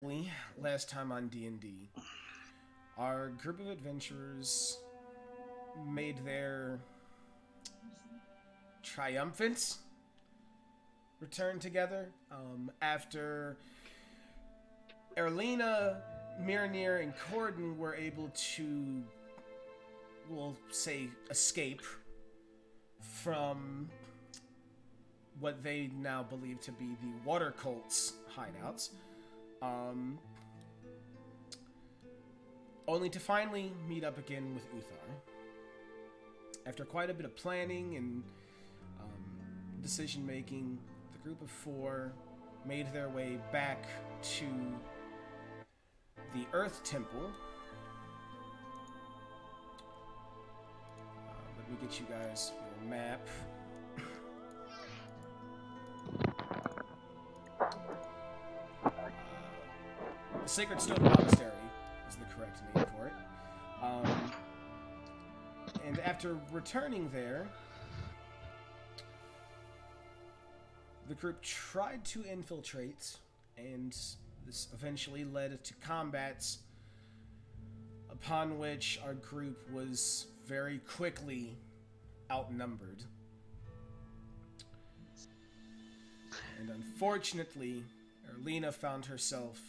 Last time on D&D, our group of adventurers made their triumphant return together after Erlina, Mirnir, and Cordon were able to, we'll say, escape from what they now believe to be the Water Cult's hideouts. Only to finally meet up again with Uthar. After quite a bit of planning and decision making, the group of four made their way back to the Earth Temple. Let me get you guys your map. The Sacred Stone Monastery is the correct name for it. And after returning there, the group tried to infiltrate, and this eventually led to combats upon which our group was very quickly outnumbered. And unfortunately, Erlina found herself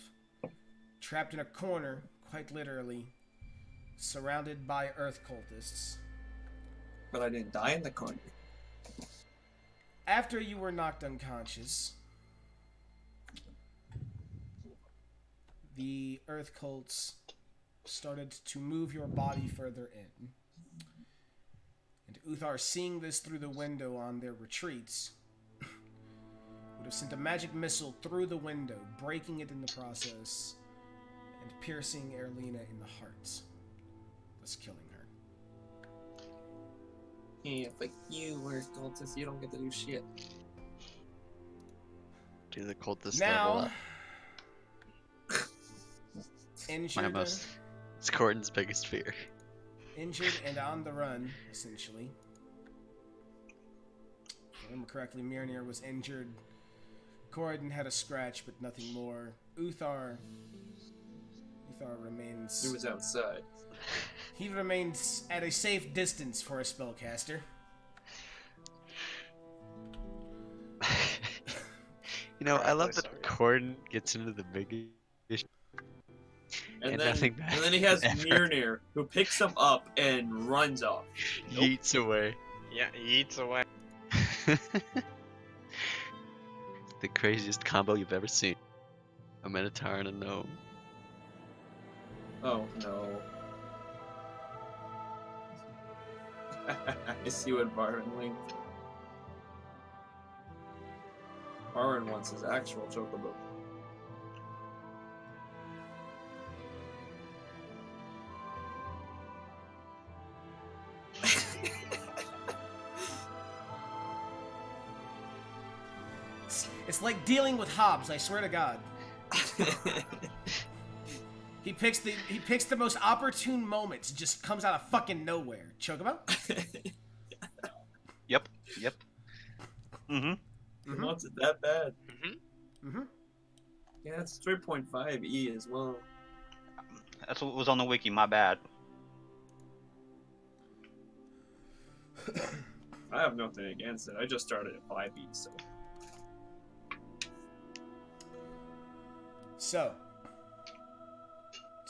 trapped in a corner, quite literally, surrounded by Earth cultists. But I didn't die in the corner. After you were knocked unconscious, the Earth cults started to move your body further in. And Uthar, seeing this through the window on their retreats, would have sent a magic missile through the window, breaking it in the process, and piercing Erlina in the heart, thus killing her. Yeah, but you were cultist, you don't get to do shit. Do the cultists Now, level up? injured, It's Gordon's biggest fear. injured and on the run, essentially. If I remember correctly, Mirnir was injured. Cordon had a scratch, but nothing more. Uthar remains... He was outside. He remains at a safe distance for a spellcaster. You know, I love that Gordon gets into the biggest And nothing then he has ever. Mirnir, who picks him up and runs off. Yeets away. Yeah, he eats away. The craziest combo you've ever seen. A Minotaur and a gnome. Oh no. I see what Byron linked. Byron wants his actual chocobo. It's like dealing with Hobbs, I swear to God. He picks the most opportune moments, just comes out of fucking nowhere. Chocobo? Yep. He wants it that bad. Mm-hmm. Yeah, it's 3.5 E as well. That's what was on the wiki, my bad. I have nothing against it. I just started at 5 E, so. So,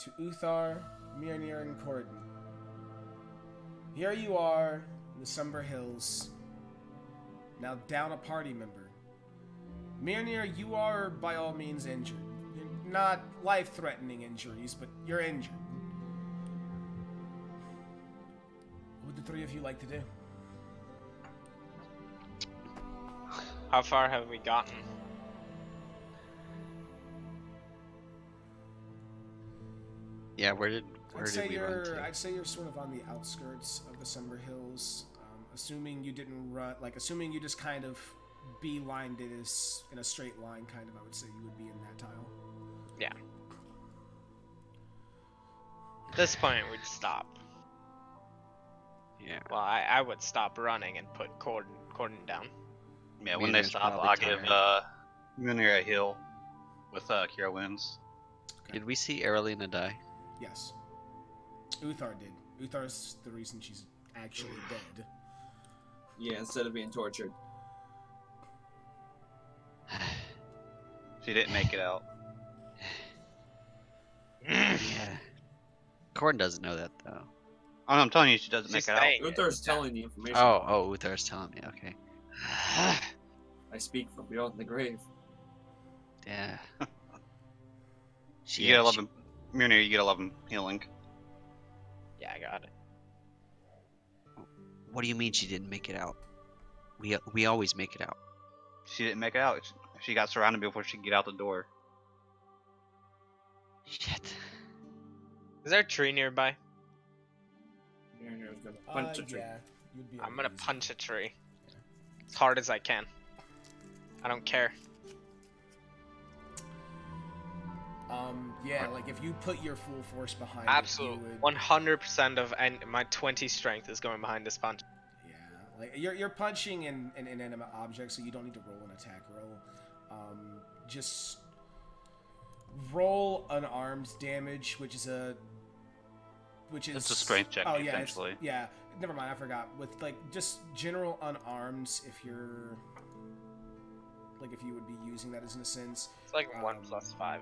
to Uthar, Mirnir, and Cordon. Here you are in the Somber Hills, now down a party member. Mirnir, you are by all means injured. You're not life-threatening injuries, but you're injured. What would the three of you like to do? How far have we gotten? Yeah, where did I'd say we run to? I'd say you're sort of on the outskirts of the Somber Hills. Assuming you didn't run, assuming you just kind of beelined it as in a straight line, kind of, I would say you would be in that tile. Yeah. At this point, we'd stop. Yeah. Well, I would stop running and put Cordon down. Yeah, when they Mirnir's stop, probably I'll give tired. Mirnir a heal with Cure Wounds. Okay. Did we see Aralina die? Yes. Uthar did. Uthar's the reason she's actually dead. Yeah, instead of being tortured. She didn't make it out. Yeah. Corn doesn't know that though. Oh, I'm telling you, she doesn't She's make it out. saying Uther's telling the information. Oh, Uthar's telling me. Okay. I speak from beyond the grave. Yeah. You get 11. Mirnir, you get 11 healing. Yeah, I got it. What do you mean she didn't make it out? We always make it out. She didn't make it out. She got surrounded before she could get out the door. Shit. Is there a tree nearby? Mirnir's gonna punch a tree. Yeah. You'd be I'm gonna able to use punch it. a tree. As hard as I can. I don't care. Yeah, like if you put your full force behind Absolute. it, you would. 100% of my 20 strength is going behind this punch. Yeah, like you're punching an inanimate object, so you don't need to roll an attack roll. Just roll an arms damage, which is It's a strength check, oh yeah, essentially. yeah. Never mind, I forgot. With like just general unarmed, if you're like if you would be using that as in a sense. It's like 1 plus 5.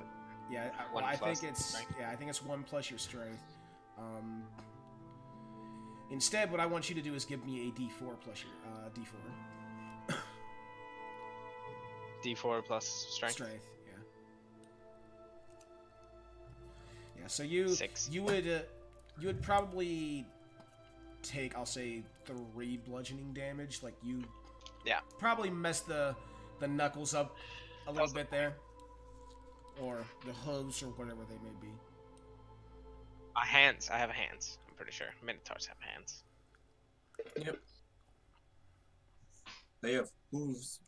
Yeah, One I plus think it's strength. I think it's 1 plus your strength. Instead, what I want you to do is give me a D4 plus your D4 D4 plus strength. strength. Yeah. Yeah. So you 6. you would probably take, I'll say, 3 bludgeoning damage. Like you. Yeah. Probably mess the knuckles up a little bit there. Or the hooves, or whatever they may be. Hands. I have hands. I'm pretty sure. Minotaurs have hands. Yep. They have hooves,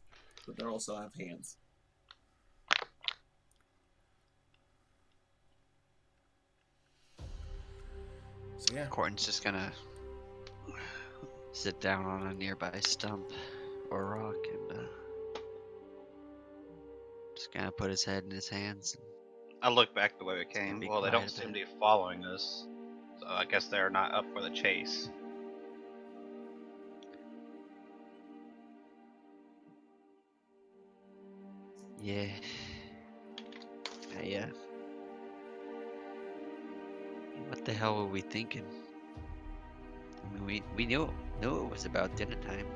but they also have hands. So yeah. Corton's just gonna sit down on a nearby stump or rock and just gonna put his head in his hands. I look back the way we came. be Well, they quiet don't a seem to bit. be following us. So I guess they're not up for the chase. Yeah. Yeah. What the hell were we thinking? I mean, we knew it was about dinner time.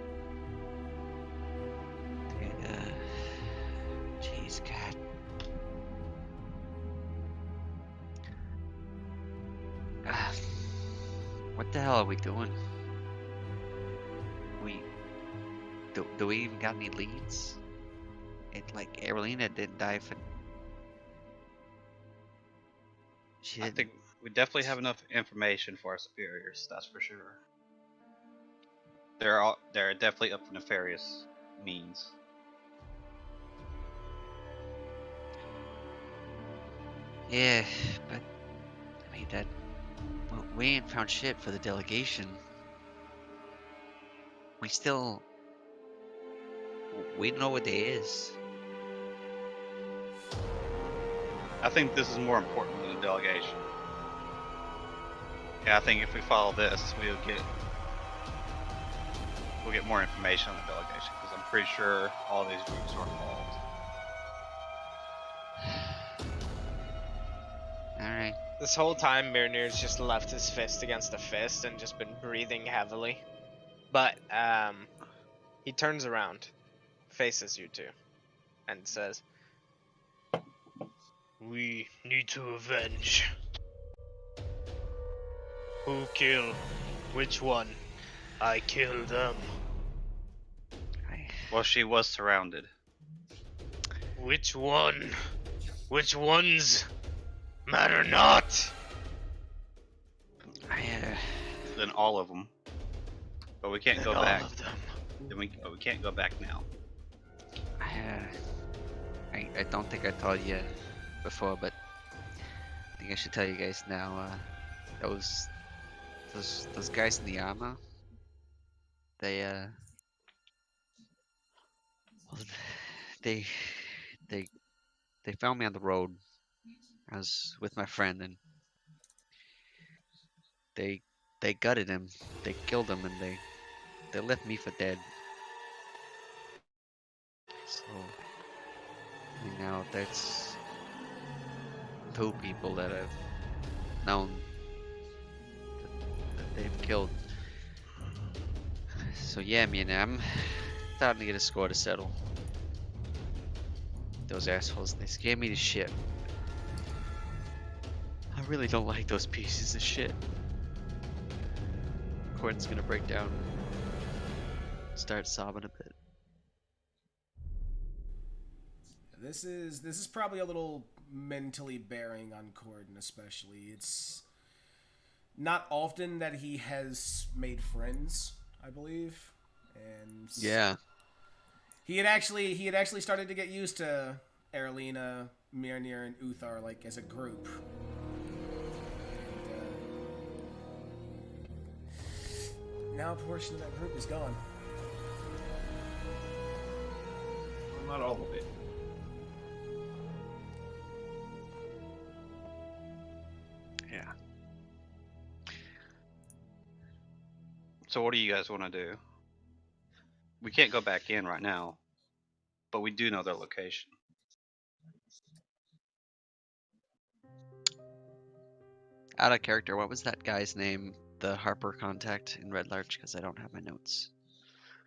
And, jeez, God. What the hell are we doing? Do we even got any leads? It like Aralina didn't die for. She I didn't. think we definitely have enough information for our superiors. That's for sure. They're definitely up for nefarious means. Yeah, but I mean that. Well, we ain't found shit for the delegation. We still. We don't know what they is. I think this is more important than the delegation. Yeah, I think if we follow this, we'll get more information on the delegation because I'm pretty sure all these groups are involved. Alright. This whole time, Mirnir's just left his fist against the fist and just been breathing heavily. But, he turns around, faces you two, and says, "We need to avenge. Who killed? Which one? I killed them. Well, she was surrounded. Which one? Which ones? Matter not." Then all of them. But we can't go all back. of them. But we can't go back now. I don't think I told you before, but I think I should tell you guys now. Those guys in the armor, they well, they found me on the road, I was with my friend, and they gutted him. They killed him, and they left me for dead. So I mean, now that's two people that I've known that they've killed. So yeah, man, I'm starting to get a score to settle. Those assholes, they scare me to shit. I really don't like those pieces of shit. Gordon's gonna break down. Start sobbing a bit. This is probably a little mentally bearing on Cordon, especially. It's not often that he has made friends, I believe, and Yeah. he had actually started to get used to Erlina, Mirnir, and Uthar like as a group. And now a portion of that group is gone. Well, not all of it. Yeah. So what do you guys want to do? We can't go back in right now, but we do know their location. Out of character, what was that guy's name? The Harper contact in Red Larch? Because I don't have my notes.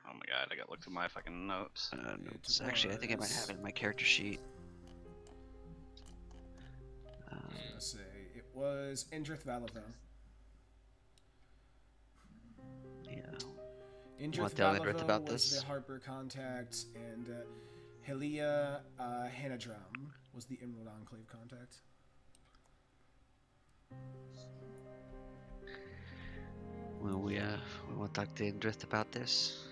Oh my god, I gotta look through my fucking notes. Notes. Actually, I think I might have it in my character sheet. Let's say it was Indrith Valavel. Yeah. Indrith Want to tell Indrith Valavel about was this? the Harper contact, and Helia Hanadram was the Emerald Enclave contact. Well, we want to talk to Indrith about this.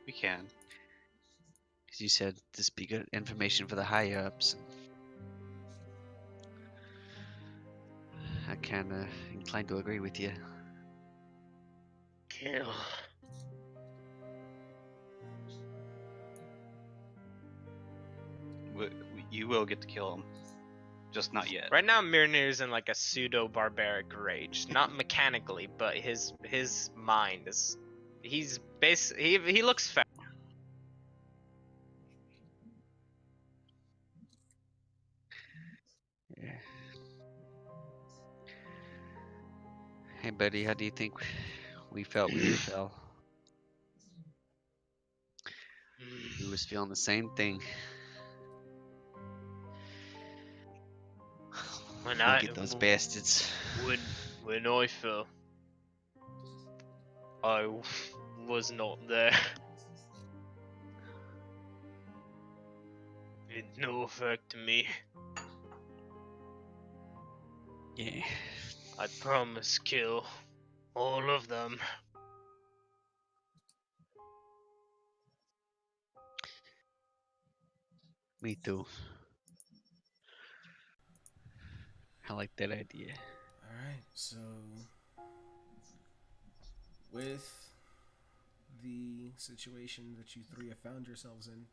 We can. Because you said this be good information for the higher ups. I kind of inclined to agree with you. Kill. You will get to kill him. Just not yet. Right now, Mirnir's in like a pseudo barbaric rage, not mechanically, but his mind is. He's he looks fat. Yeah. Hey, buddy, how do you think we felt when you fell? We was feeling the same thing. When Look at those bastards. when I fell, I was not there. It no effect to me. Yeah. I promise kill all of them. Me too. I like that idea. Alright, so with the situation that you three have found yourselves in,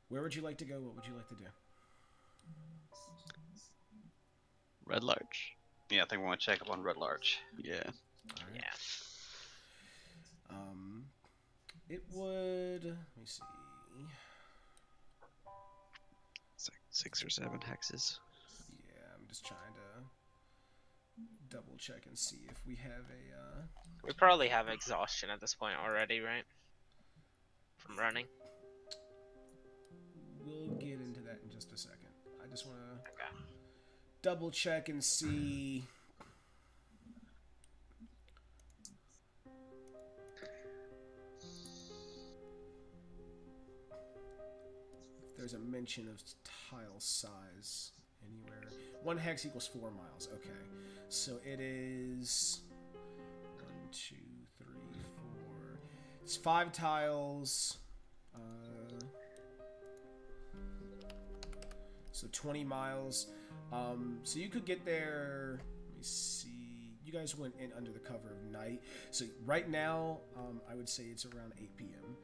where would you like to go? What would you like to do? Red Larch. Yeah, I think we want to check up on Red Larch. Yeah. Alright. Yeah. It would, let me see. It's like 6 or 7 hexes. Yeah, I'm just trying to double check and see if we have a We probably have exhaustion at this point already, right? From running. we'll get into that in just a second. I just want to Okay. double check and see if there's a mention of tile size anywhere. 1 hex equals 4 miles. Okay, so it is 1, 2, 3, 4. It's 5 tiles. So 20 miles. So you could get there. Let me see. You guys went in under the cover of night. So right now, I would say it's around 8 p.m.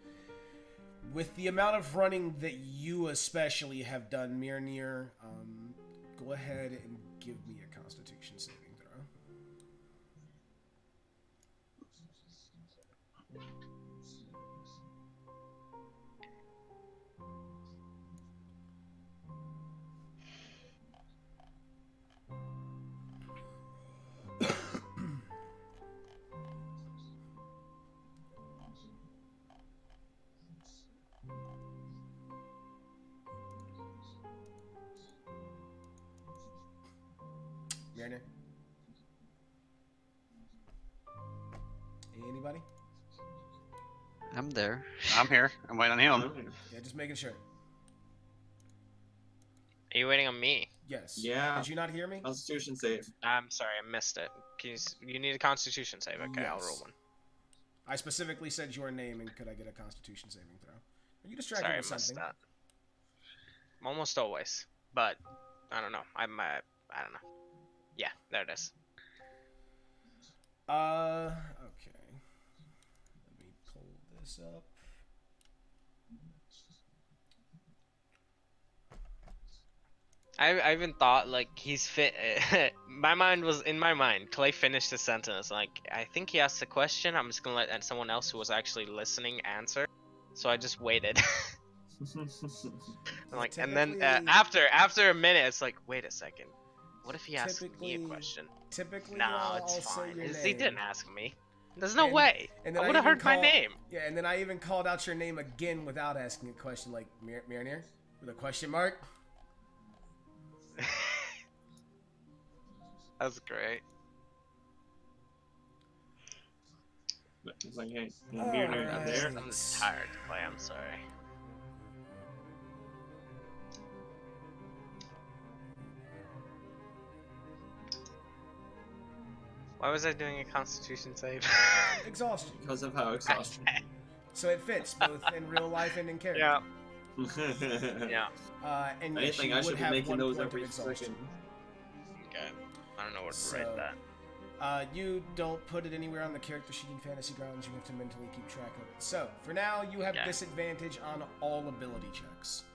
With the amount of running that you especially have done, Mirnir, go ahead and give me a Constitution saving throw. Mirnir? Anybody? I'm there. I'm here. I'm waiting on him. Yeah, just making sure. Are you waiting on me? Yes. Yeah. Did you not hear me? Constitution save. I'm sorry, I missed it. You need a Constitution save. Okay, I'll roll Yes. one. I specifically said your name, and could I get a Constitution saving throw? Are you distracted Sorry, I with missed something? that. Almost always, but I don't know. I don't know. Yeah, there it is. Okay. Let me pull this up. I even thought like he's fit. My mind was in my mind. Clay finished the sentence like I think he asked a question. I'm just gonna let someone else who was actually listening answer. So I just waited. Like, and then Typically- after a minute, it's like, wait a second. What if he asked me a Typically- question? Typically, No, I'll it's say fine. your He name. didn't ask me. There's no And- way. and then I I would have even heard my call- name. Yeah, and then I even called out your name again without asking a question, like Mirnir, with a question mark. That's great. It's like, hey, Mirnir not there. I'm just tired, Clay. I'm sorry. Why was I doing a Constitution save? Exhaustion. Because of how exhaustion. So it fits both in real life and in character. Yeah. Yeah. And I yes, think you I would should be have making 1 those point of every exhaustion. second. Okay. I don't know where to So- write that. You don't put it anywhere on the character sheet in Fantasy Grounds. You have to mentally keep track of it. So, for now, you have Okay. disadvantage on all ability checks.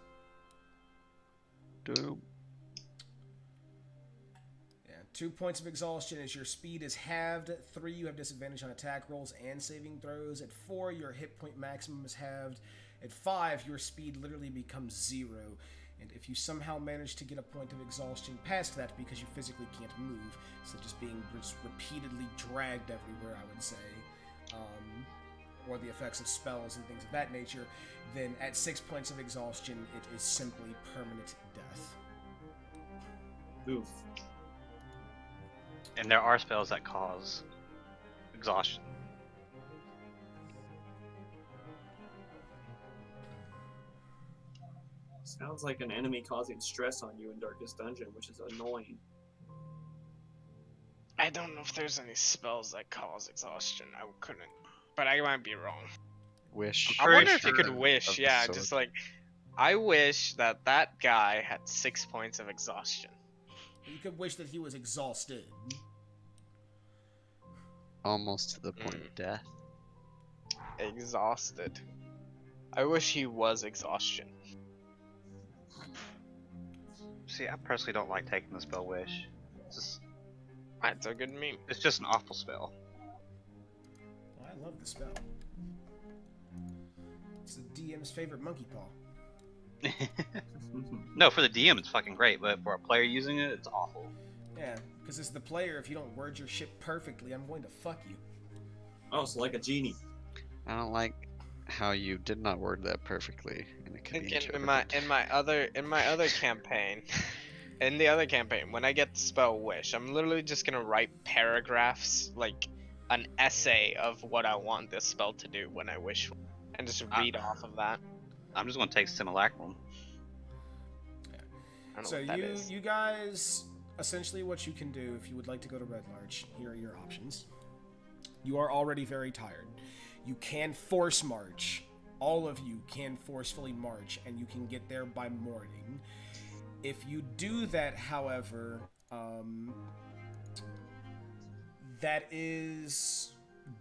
Doom. Yeah, 2 points of exhaustion as your speed is halved. 3, you have disadvantage on attack rolls and saving throws. At 4, your hit point maximum is halved. At 5, your speed literally becomes 0. And if you somehow manage to get a point of exhaustion past that because you physically can't move, such as being just repeatedly dragged everywhere, I would say, or the effects of spells and things of that nature, then at 6 points of exhaustion, it is simply permanent death. Oof. And there are spells that cause exhaustion. Sounds like an enemy causing stress on you in Darkest Dungeon, which is annoying. I don't know if there's any spells that cause exhaustion. I couldn't, but I might be wrong. Wish. I Pretty wonder if you sure could of wish. the Yeah, sword. just like I wish that guy had 6 points of exhaustion. You could wish that he was exhausted. Almost to the point of death. Exhausted. I wish he was exhaustion. See, I personally don't like taking the spell Wish. That's a good meme. It's just an awful spell. Oh, I love the spell. It's the DM's favorite monkey paw. No, for the DM it's fucking great, but for a player using it, it's awful. Yeah, because as the player, if you don't word your shit perfectly, I'm going to fuck you. Oh, so like a genie. I don't like how you did not word that perfectly, and it could be In my other campaign, in the other campaign, when I get the spell Wish, I'm literally just gonna write paragraphs, like an essay of what I want this spell to do when I wish, and just read off of that. I'm just gonna take Simulacrum. I don't So know what that is. you guys, essentially what you can do if you would like to go to Red Larch, here are your options. You are already very tired. You can force march. All of you can forcefully march, and you can get there by morning. If you do that, however, that is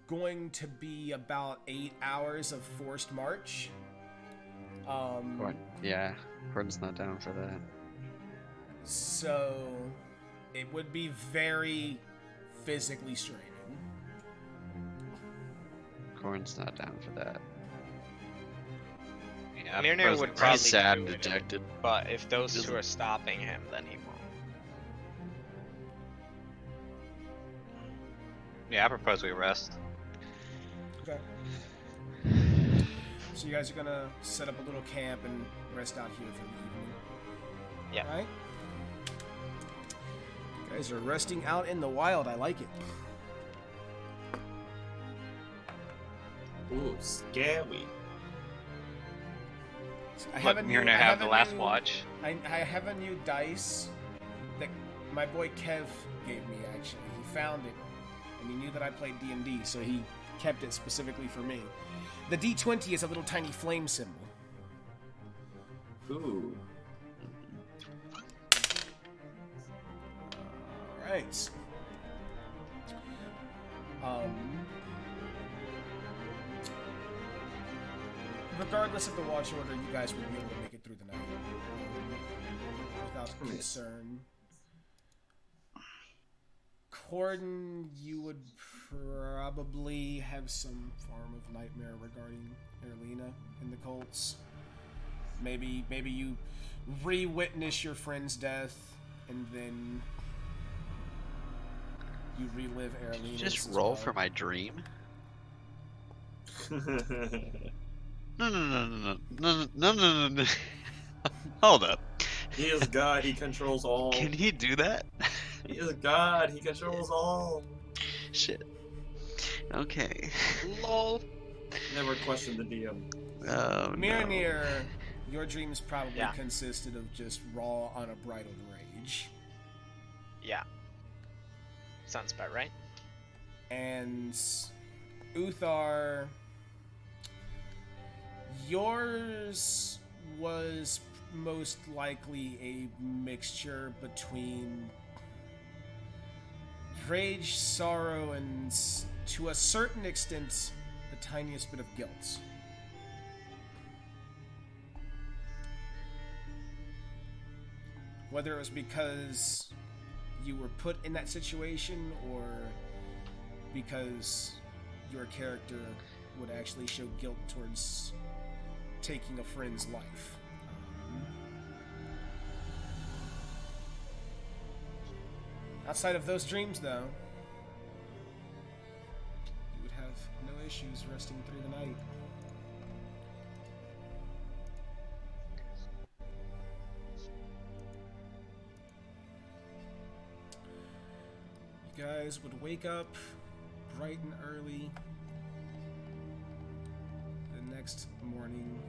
going to be about 8 hours of forced march. Yeah, Gordon's not down for that. So it would be very physically straining. Corn's not down for that. Yeah, I Mirnir propose would we probably He's sad do and it, dejected. but if those Doesn't- two are stopping him, then he won't. Yeah, I propose we rest. Okay. So you guys are gonna set up a little camp and rest out here for the evening. Yeah. Right? You guys are resting out in the wild. I like it. Ooh, scary. I Let Mirnir have the last new, watch. I have a new dice that my boy Kev gave me. Actually, he found it, and he knew that I played D&D, so he kept it specifically for me. The D20 is a little tiny flame symbol. Ooh. All right. Regardless of the watch order, you guys would be able to make it through the night without concern. Cordon, you would probably have some form of nightmare regarding Erlina and the cults. Maybe you re-witness your friend's death, and then you relive Erlina's. Just as roll well. for my dream? No, no, no, no, no, no, no, no, no. Hold up. He is God, he controls all. Can he do that? He is God, he controls all. Shit. Okay. LOL. Never question the DM. Oh, no. Mirnir, your dreams probably Yeah. consisted of just raw, unbridled rage. Yeah. Sounds about right. And Uthar, yours was most likely a mixture between rage, sorrow, and to a certain extent, the tiniest bit of guilt. Whether it was because you were put in that situation or because your character would actually show guilt towards taking a friend's life. Outside of those dreams, though, you would have no issues resting through the night. You guys would wake up bright and early the next morning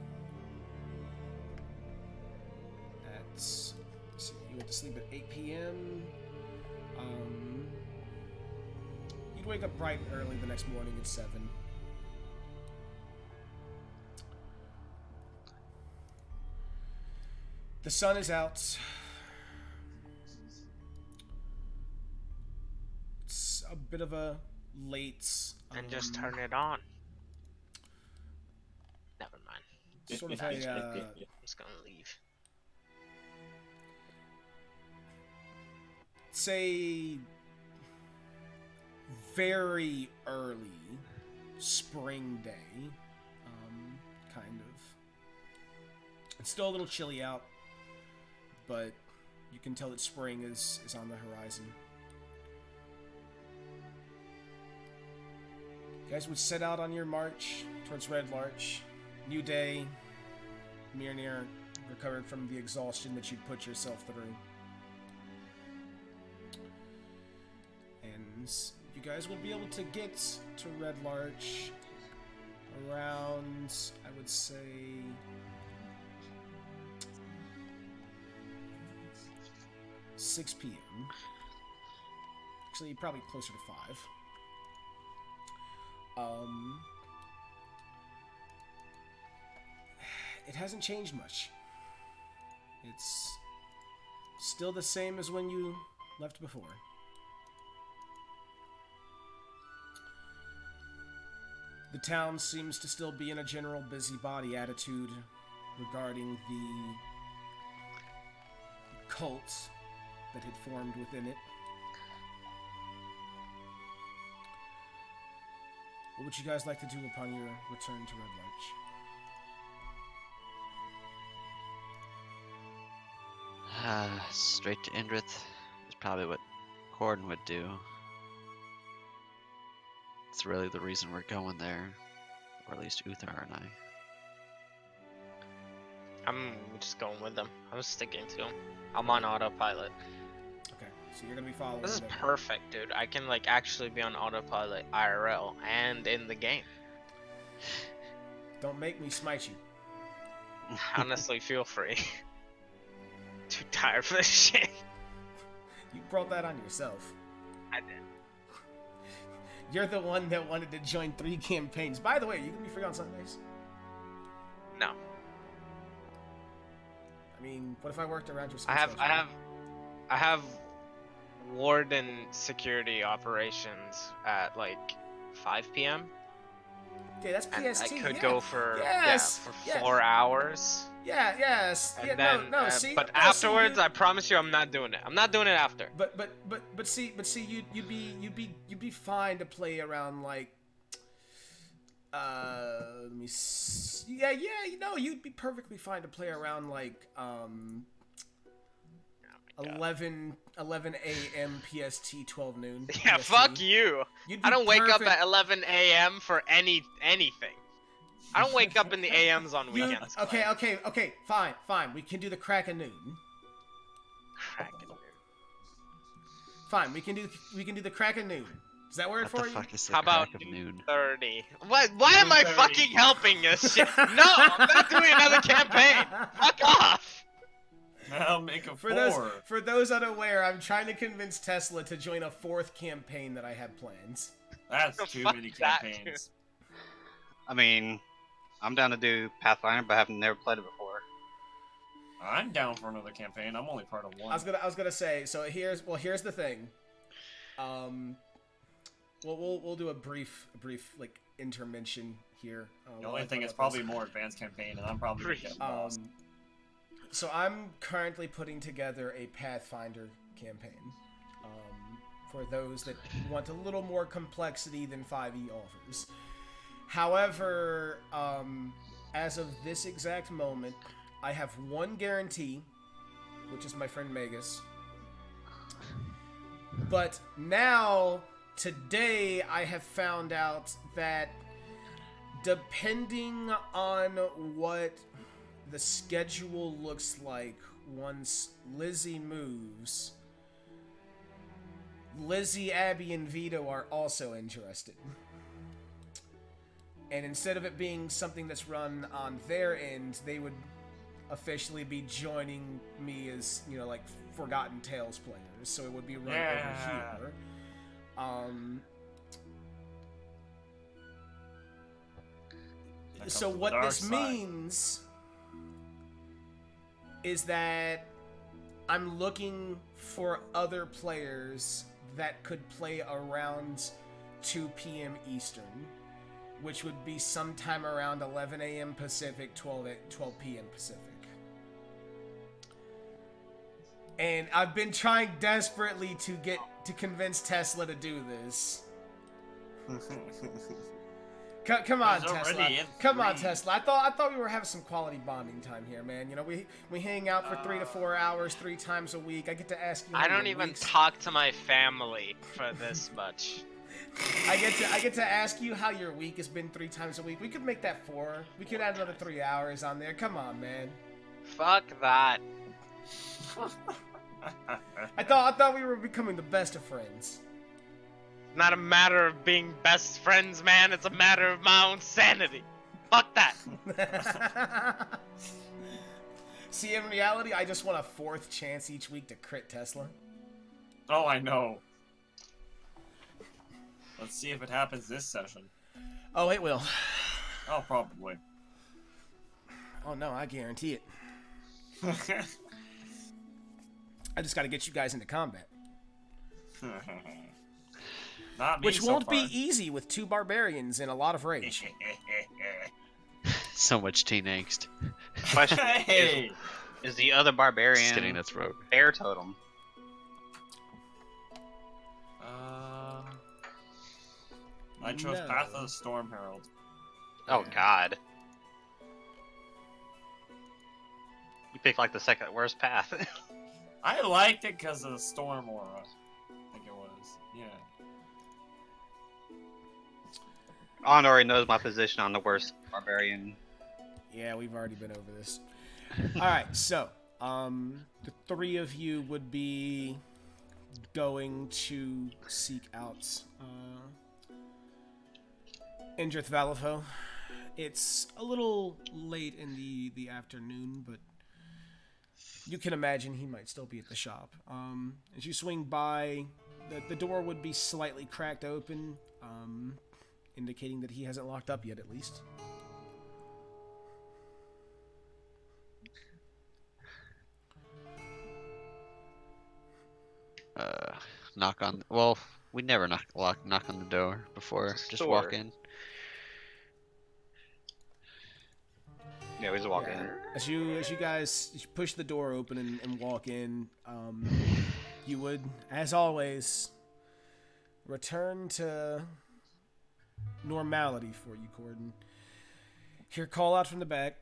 at, let's see, you went to sleep at 8 p.m. You'd wake up bright and early the next morning at 7. The sun is out. It's a bit of a late. And just turn it on. Never mind. Sort of a. I'm just gonna leave. Say very early spring day, kind of. It's still a little chilly out, but you can tell that spring is on the horizon. You guys would set out on your march towards Red Larch. New day. Mirnir recovered from the exhaustion that you'd put yourself through. And you guys will be able to get to Red Larch around, I would say, 6 p.m. Actually, probably closer to 5. It hasn't changed much. It's still the same as when you left before. The town seems to still be in a general busybody attitude regarding the cult that had formed within it. What would you guys like to do upon your return to Red Larch? Straight to Indrith is probably what Cordon would do. It's really the reason we're going there, or at least Uthar and I. I'm just going with them. I'm sticking to them. I'm on autopilot. Okay, so you're gonna be following This is them. perfect, dude. I can like actually be on autopilot IRL and in the game. Don't make me smite you. Honestly, feel free. Too tired for this shit. You brought that on yourself. I did. You're the one that wanted to join 3 campaigns. By the way, are you gonna be free on Sundays? No. I mean, what if I worked around your I schedule? have warden security operations at like 5 p.m. Okay, that's and PST. I could yeah. go for Yes, for yes. 4 hours. Yeah, yes. And Yeah, then, no, see. but no, see, afterwards, you- I promise you, I'm not doing it. I'm not doing it after. But see, you'd be fine to play around like. Let me. Yeah, you know, you'd be perfectly fine to play around like 11 a.m. PST, 12 noon. Yeah, PST. fuck you. You'd I be don't wake up perfect- at 11 a.m. for anything. I don't wake up in the a.m.s on You- weekends. Clay. Okay, fine. We can do the crack of noon. Cracking, dude. Fine, we can do the crack of noon. Does that work What for the you? fuck is the How about crack of noon? 30? What? Why am I 2:30. fucking helping this shit? No, I'm not doing another campaign. Fuck off. I'll make a For 4. those unaware, I'm trying to convince Tesla to join a 4th campaign that I have plans. That's The too fuck many that, campaigns. I mean, I'm down to do Pathfinder, but I haven't never played it before. I'm down for another campaign. I'm only part of one. I was gonna say. So here's the thing. We'll do a brief like intervention here. The only thing is probably more advanced campaign, and I'm probably gonna get lost. So I'm currently putting together a Pathfinder campaign. For those that want a little more complexity than 5e offers. However, as of this exact moment, I have one guarantee, which is my friend Magus. But now, today, I have found out that depending on what the schedule looks like once Lizzie moves, Lizzie, Abby, and Vito are also interested. And instead of it being something that's run on their end, they would officially be joining me as, you know, like Forgotten Tales players. So it would be run over here. That So comes to what the dark this side. means is that I'm looking for other players that could play around 2 p.m. Eastern, which would be sometime around 11 a.m. Pacific, 12 p.m. Pacific. And I've been trying desperately to convince Tesla to do this. Come on, He's already Tesla. in Come on, 3. Tesla. I thought we were having some quality bonding time here, man. You know, we hang out for 3 to 4 hours 3 times a week. I get to ask you. I how don't your even week's- talk to my family for this much. I get to ask you how your week has been 3 times a week. We could make that 4. We could add another 3 hours on there. Come on, man. Fuck that. I thought we were becoming the best of friends. Not a matter of being best friends, man. It's a matter of my own sanity. Fuck that. See, in reality, I just want a 4th chance each week to crit Tesla. Oh, I know. Let's see if it happens this session. Oh, it will. Oh, probably. Oh no, I guarantee it. I just got to get you guys into combat, Not me which so won't far. be easy with 2 barbarians and a lot of rage. So much teen angst. Question Hey! is the other Just barbarian kidding, that's rogue. bear totem? I chose No. Path of the Storm Herald. Oh Yeah. God. You picked like the second worst path. I liked it because of the Storm Aura. I think it was. Yeah. On already knows my position on the worst barbarian. Yeah, we've already been over this. All right, so the three of you would be going to seek out Indrith Valifo. It's a little late in the afternoon, but you can imagine he might still be at the shop. As you swing by, the door would be slightly cracked open, indicating that he hasn't locked up yet, at least. Knock on. Well, we never knock on the door before. It's a Just walk store. in. Yeah, we just walk Yeah. in. As you guys push the door open and walk in, you would, as always, return to normality for you, Cordon. Hear call out from the back.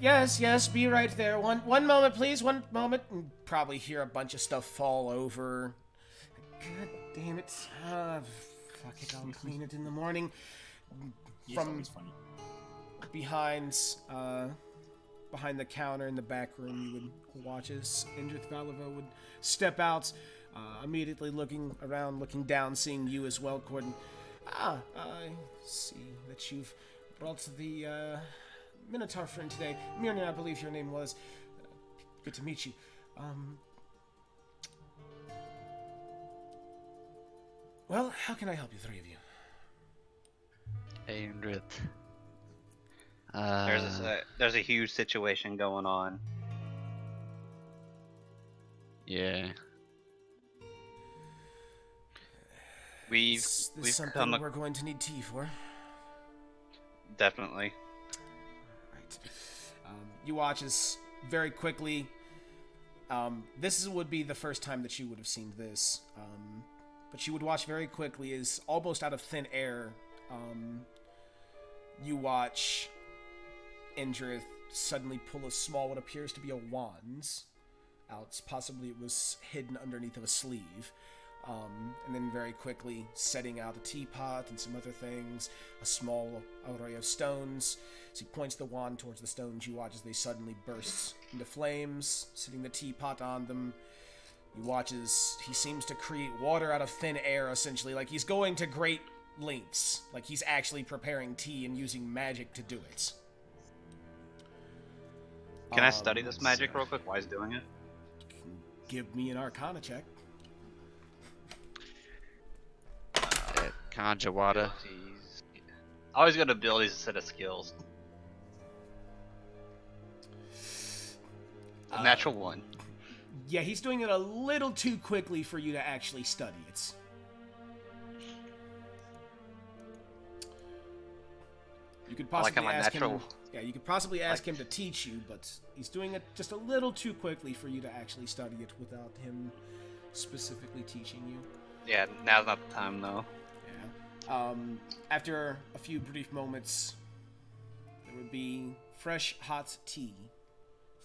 Yes, be right there. One moment, please. One moment. And probably hear a bunch of stuff fall over. God damn it. Fuck it, I'll clean it in the morning. He's From always funny. behind the counter in the back room, you would watch as Indrith Valifo would step out, immediately looking around, looking down, seeing you as well, Cordon. I see that you've brought the Minotaur friend today. Mirnir, I believe your name was. Good to meet you. Well, how can I help you, three of you? Hey, Indrith. There's a huge situation going on. Yeah. Is this We've something come we're going to need tea for? definitely. Right. You watch as very quickly. This would be the first time that you would have seen this. But you would watch very quickly as almost out of thin air, you watch Indrith suddenly pull a small, what appears to be a wand out. Possibly it was hidden underneath of a sleeve. And then very quickly setting out a teapot and some other things, a small array of stones. As he points the wand towards the stones, you watch as they suddenly burst into flames, setting the teapot on them. You watch as he seems to create water out of thin air, essentially, like he's going to great lengths, like he's actually preparing tea and using magic to do it. Can I study this magic real quick while he's doing it? Give me an Arcana check. Conjure water. Abilities. I always got abilities instead of skills. A natural one. Yeah, he's doing it a little too quickly for you to actually study it. You could I like possibly how my ask natural. him. Yeah, you could possibly ask him to teach you, but he's doing it just a little too quickly for you to actually study it without him specifically teaching you. Yeah, now's not the time though. Yeah. After a few brief moments, there would be fresh, hot tea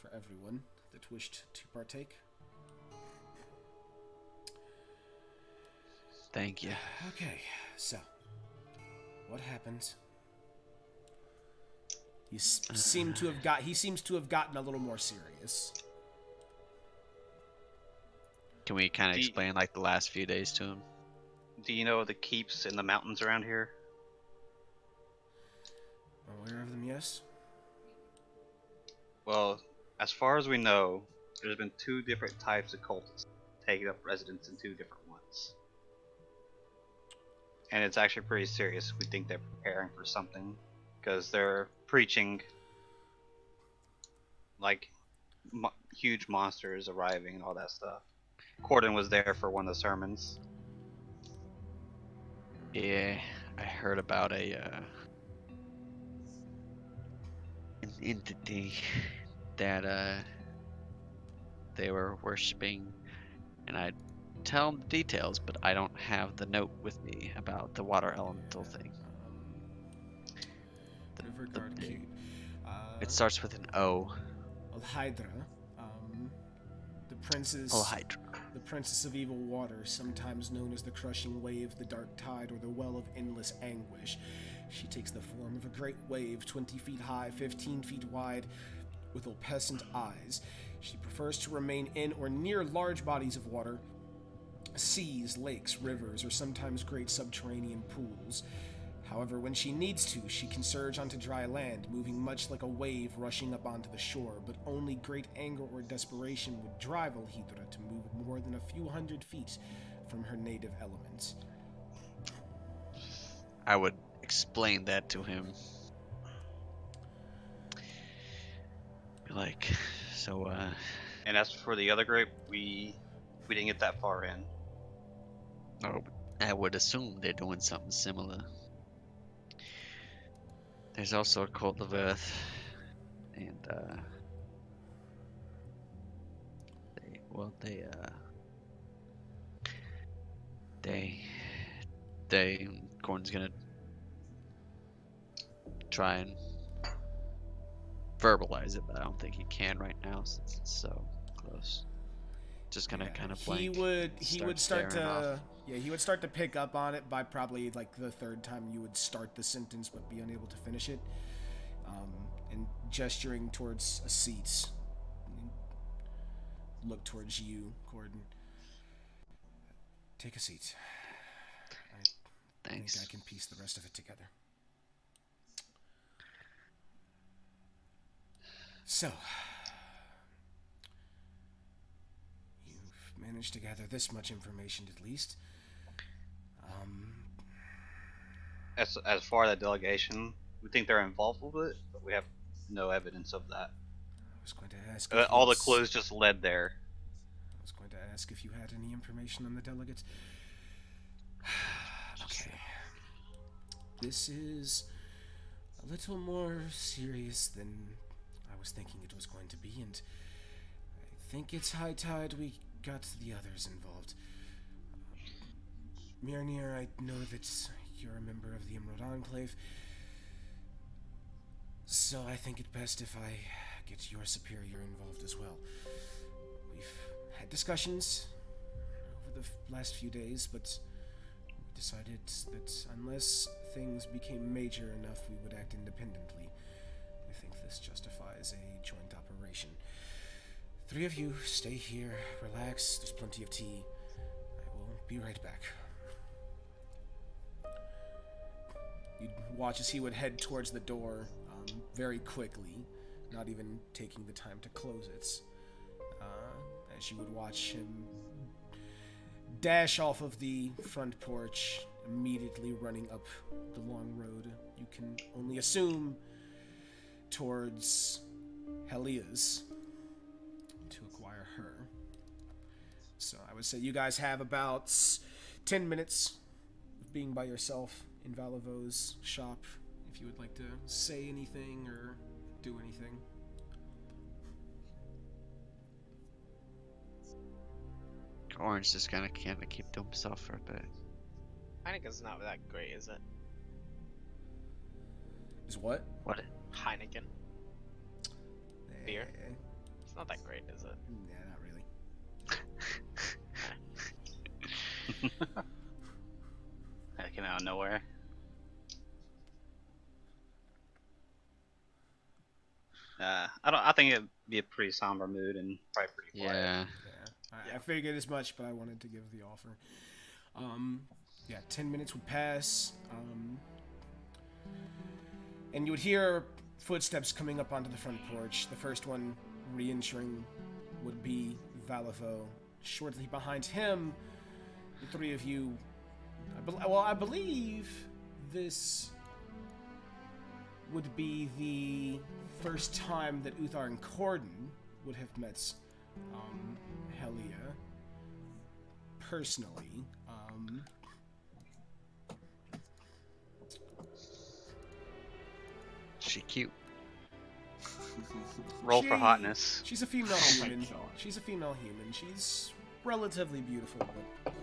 for everyone that wished to partake. Thank you. Okay, so what happened? He seems to have gotten a little more serious. Can we kind of Do you- explain like the last few days to him? Do you know the keeps in the mountains around here? Aware of them, yes. Well, as far as we know, there's been two different types of cultists taking up residence in two different ones. And it's actually pretty serious. We think they're preparing for something because they're preaching like huge monsters arriving and all that stuff. Cordon was there for one of the sermons. Yeah, I heard about an entity that they were worshiping, and I tell him the details, but I don't have the note with me about the water elemental thing. River The Guard big- Keep. It starts with an O. Alhydra, the princess, Hydra. the princess of evil water, sometimes known as the crushing wave, the dark tide, or the well of endless anguish. She takes the form of a great wave, 20 feet high, 15 feet wide, with opalescent eyes. She prefers to remain in or near large bodies of water, seas, lakes, rivers, or sometimes great subterranean pools. However, when she needs to, she can surge onto dry land, moving much like a wave rushing up onto the shore, but only great anger or desperation would drive Alhydra to move more than a few hundred feet from her native element. I would explain that to him. Be like, so, And as for the other group, we didn't get that far in. oh, I would assume they're doing something similar. There's also a Cult of Earth, and Gordon's gonna try and verbalize it, but I don't think he can right now since it's so close. Just gonna kind of blank. He would start staring off. to he would start to pick up on it by probably like the third time you would start the sentence but be unable to finish it, and gesturing towards a seat. Look towards you, Gordon. Take a seat. I Thanks. think I can piece the rest of it together. So, you've managed to gather this much information at least. As far as the delegation, we think they're involved with it, but we have no evidence of that. I was going to ask. All the clues just led there. I was going to ask if you had any information on the delegates. Okay. This is a little more serious than I was thinking it was going to be, and I think it's high tide we got the others involved. Mirnir, I know that you're a member of the Emerald Enclave, so I think it best if I get your superior involved as well. We've had discussions over the last few days, but we decided that unless things became major enough, we would act independently. I think this justifies a joint operation. 3 of you stay here, relax, there's plenty of tea. I will be right back. You'd watch as he would head towards the door very quickly, not even taking the time to close it. As you would watch him dash off of the front porch, immediately running up the long road, you can only assume towards Helia's to acquire her. So I would say you guys have about 10 minutes of being by yourself in Valivo's shop, if you would like to say anything or do anything. Orange just kind of keep to himself for a bit. Heineken's not that great, is it? Is what? What? Heineken. Beer? It's not that great, is it? Yeah, not really. That came out of nowhere. I think it'd be a pretty somber mood and probably pretty quiet. Yeah. I figured as much, but I wanted to give the offer. 10 minutes would pass, and you would hear footsteps coming up onto the front porch. The first one re-entering would be Valivo. Shortly behind him, the 3 of you... I believe this would be the first time that Uthar and Cordon would have met Helia personally. She cute. Roll for hotness. She's a female human. She's a female human. She's relatively beautiful, but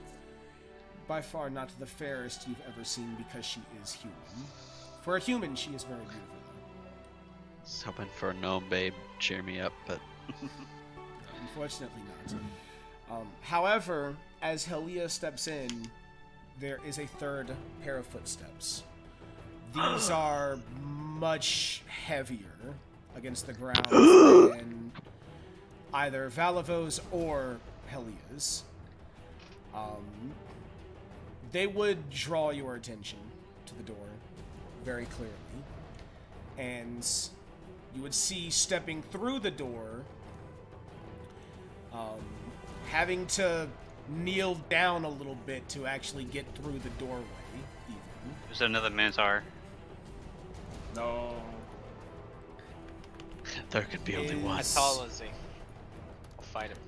by far not the fairest you've ever seen because she is human. For a human, she is very beautiful. Was hoping for a gnome babe, cheer me up, but Unfortunately not. However, as Helia steps in, there is a third pair of footsteps. These are much heavier against the ground than either Valavo's or Helia's. They would draw your attention to the door very clearly. And you would see stepping through the door, having to kneel down a little bit to actually get through the doorway, even. There's another Minotaur. No. there could be only one. How tall is he? I'll fight him.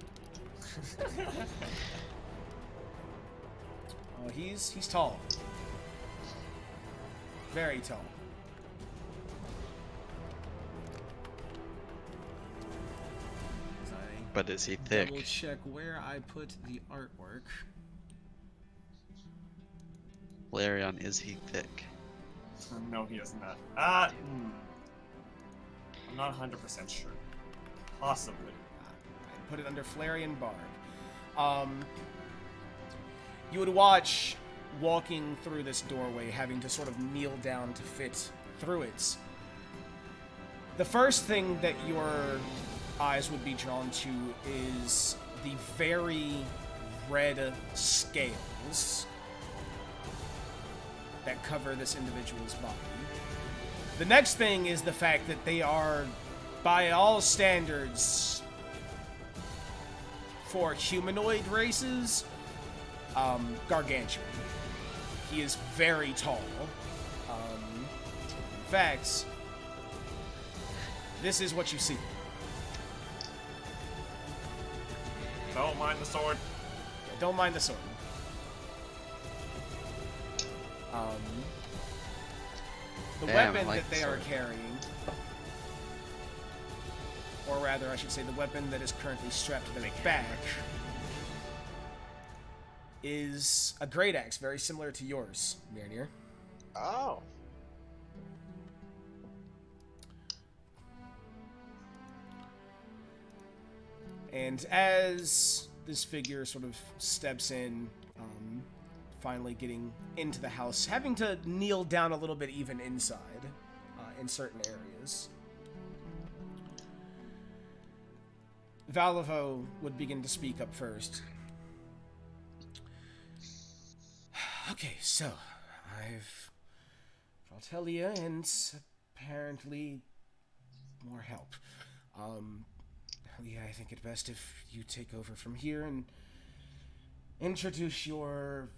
Oh, he's tall. Very tall. But is he thick? Double check where I put the artwork. Larion, is he thick? No, he is not. I'm not 100% sure. Possibly. I put it under Flareon Barb. You would watch walking through this doorway, having to sort of kneel down to fit through it. The first thing that your eyes would be drawn to is the very red scales that cover this individual's body. The next thing is the fact that they are, by all standards, for humanoid races, gargantuan. He is very tall. In fact, this is what you see. Don't mind the sword. Yeah, don't mind the sword. The Damn, I weapon like that the they are sword. carrying, or rather, I should say, the weapon that is currently strapped to their back, is a great axe, very similar to yours, Mirnir. Oh. And as this figure sort of steps in, finally getting into the house, having to kneel down a little bit even inside, in certain areas, Valavo would begin to speak up first. Okay, so I've brought Helia and apparently more help. Helia, I think it best if you take over from here and introduce your,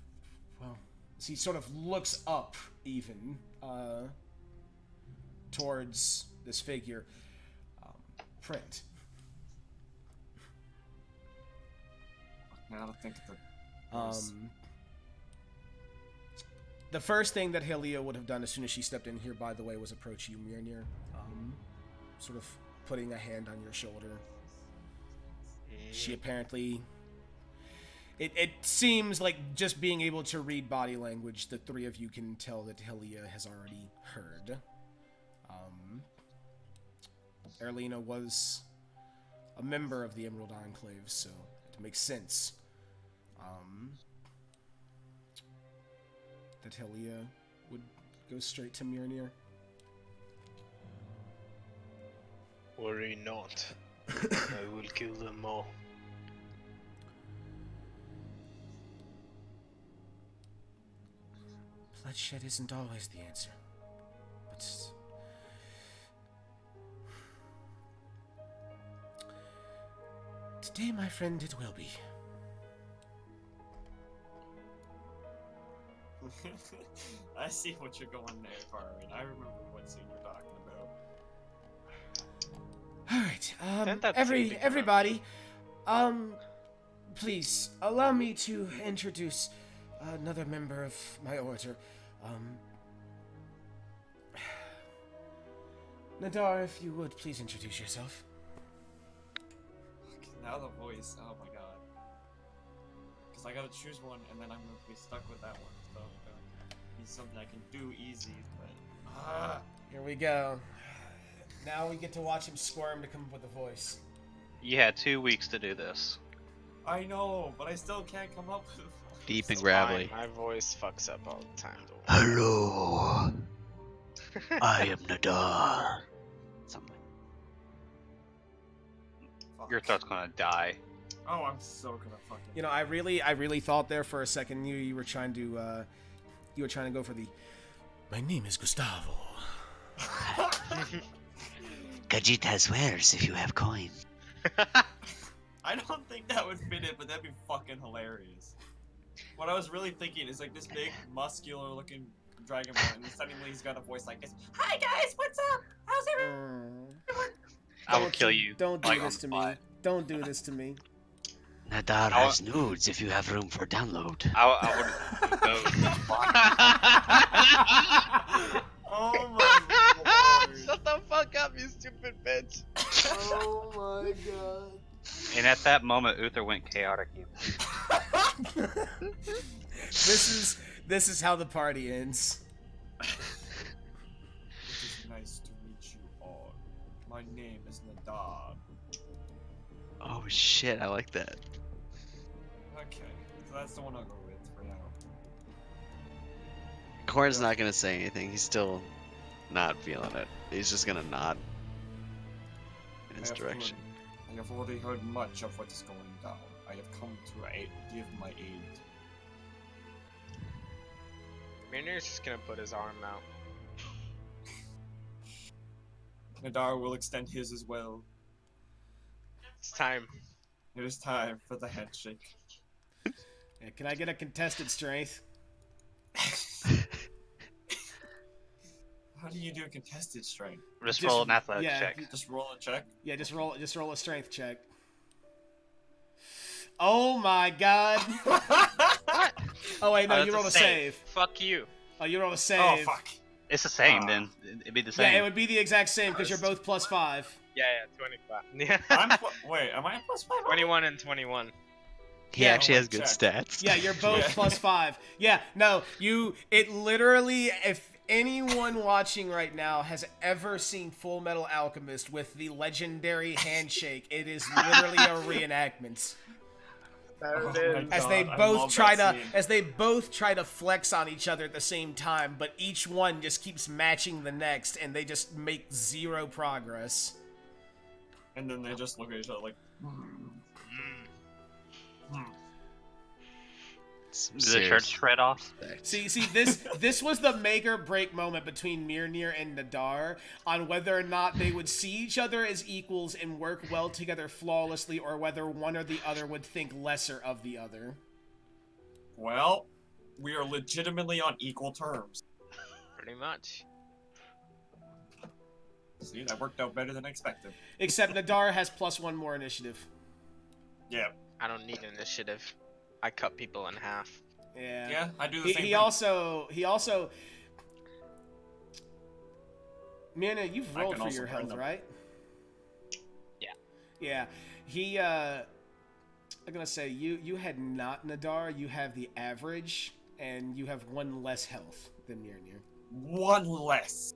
well, as he sort of looks up even towards this figure, Print. Now to think of the. The first thing that Helia would have done as soon as she stepped in here, by the way, was approach you, Mirnir, sort of putting a hand on your shoulder. She apparently... It seems like just being able to read body language, the three of you can tell that Helia has already heard. Erlina was a member of the Emerald Enclave, so it makes sense that Helia would go straight to Mirnir. Worry not. I will kill them all. Bloodshed isn't always the answer, but today, my friend, it will be. I see what you're going there, Farrin. I remember what scene you're talking about. All right, Send that to me, everybody, please allow me to introduce another member of my order. Nadar, if you would please introduce yourself. Now the voice. Oh my god. Because I gotta choose one, and then I'm gonna be stuck with that one. So it's something I can do easy, but Here we go. Now we get to watch him squirm to come up with a voice. You had 2 weeks to do this. I know, but I still can't come up with. Deep and So gravelly. Fine, my voice fucks up all the time. Hello, I am Nadar. Something. fuck. Your throat's gonna die. Oh, I'm so gonna fucking. You know, I really thought there for a second you were trying to go for the. My name is Gustavo. Gajita swears if you have coin. I don't think that would fit it, but that'd be fucking hilarious. What I was really thinking is like this big, muscular-looking dragonborn, and suddenly he's got a voice like this. Hi guys, what's up? How's everyone? I will kill you. Don't do like, this on to the me. spot. Don't do this to me. Nadar has nudes if you have room for download. I would go to the spot. Oh my lord. Shut the fuck up, you stupid bitch. Oh my god. And at that moment, Uthar went chaotic evil. This is how the party ends. It is nice to meet you all. My name is Nadab. Oh shit, I like that. Okay, so that's the one I'll go with for now. Corn's not gonna say anything. He's still not feeling it. He's just gonna nod in his direction. I have already heard much of what is going down. I have come to give my aid. Mirnir's just gonna put his arm out. Nadar will extend his as well. It's time. It is time for the handshake. Yeah, can I get a contested strength? How do you do a contested strength? Just Just- roll an athletic yeah, check. Just roll a check? Yeah, just roll a strength check. Oh my god. What? Oh wait, no, that's you a rolled a save. save. Fuck you. Oh, you rolled a Oh, save. fuck. It's the same Ah. then. It'd be the same. Yeah, it would be the exact same because you're both +5. Yeah, 25. Yeah. Wait, am I plus 5? 21 and 21. He Yeah, actually oh, has good check. stats. Yeah, you're both Yeah. +5. Yeah, no, it literally, if anyone watching right now has ever seen Full Metal Alchemist with the legendary handshake, it is literally a reenactment. Oh my As they God, I both love try that to scene. as they both try to flex on each other at the same time, but each one just keeps matching the next and they just make zero progress. And then they just look at each other like, Did the shirt shred off? See, this was the make or break moment between Mirnir and Nadar on whether or not they would see each other as equals and work well together flawlessly, or whether one or the other would think lesser of the other. well, we are legitimately on equal terms. Pretty much. See, that worked out better than expected. Except Nadar has +1 more initiative. Yeah. I don't need initiative. I cut people in half. Yeah. Yeah, I do the He, same he thing. also Mirna, you've I rolled can for also your burn health, them. right? Yeah. Yeah. He I'm gonna say you had not Nadar, you have the average, and you have 1 less health than Mirnir. One less.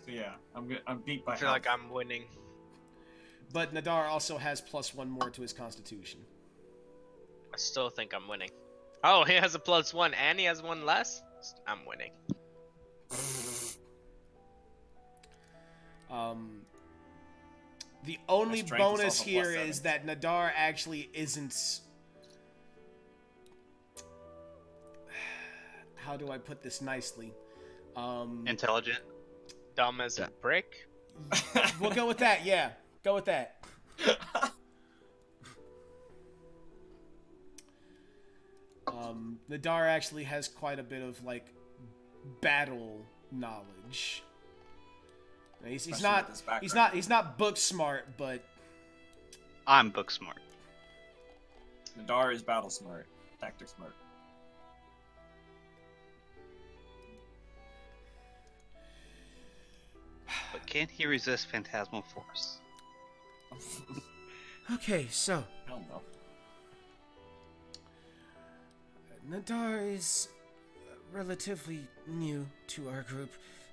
So yeah, I'm beat by I feel half. like I'm winning. But Nadar also has +1 more to his constitution. I still think I'm winning. Oh, he has a +1 and he has 1 less? I'm winning. The only strength is bonus also here +7. is that Nadar actually isn't. How do I put this nicely? Intelligent. Dumb as a brick? We'll go with that. Yeah, go with that. Nadar actually has quite a bit of like battle knowledge. He's Especially not with his background. he's not book smart, but I'm book smart. Nadar is battle smart, tactic smart. But can he resist phantasmal force? okay. So Hell no. Nadar is relatively new to our group,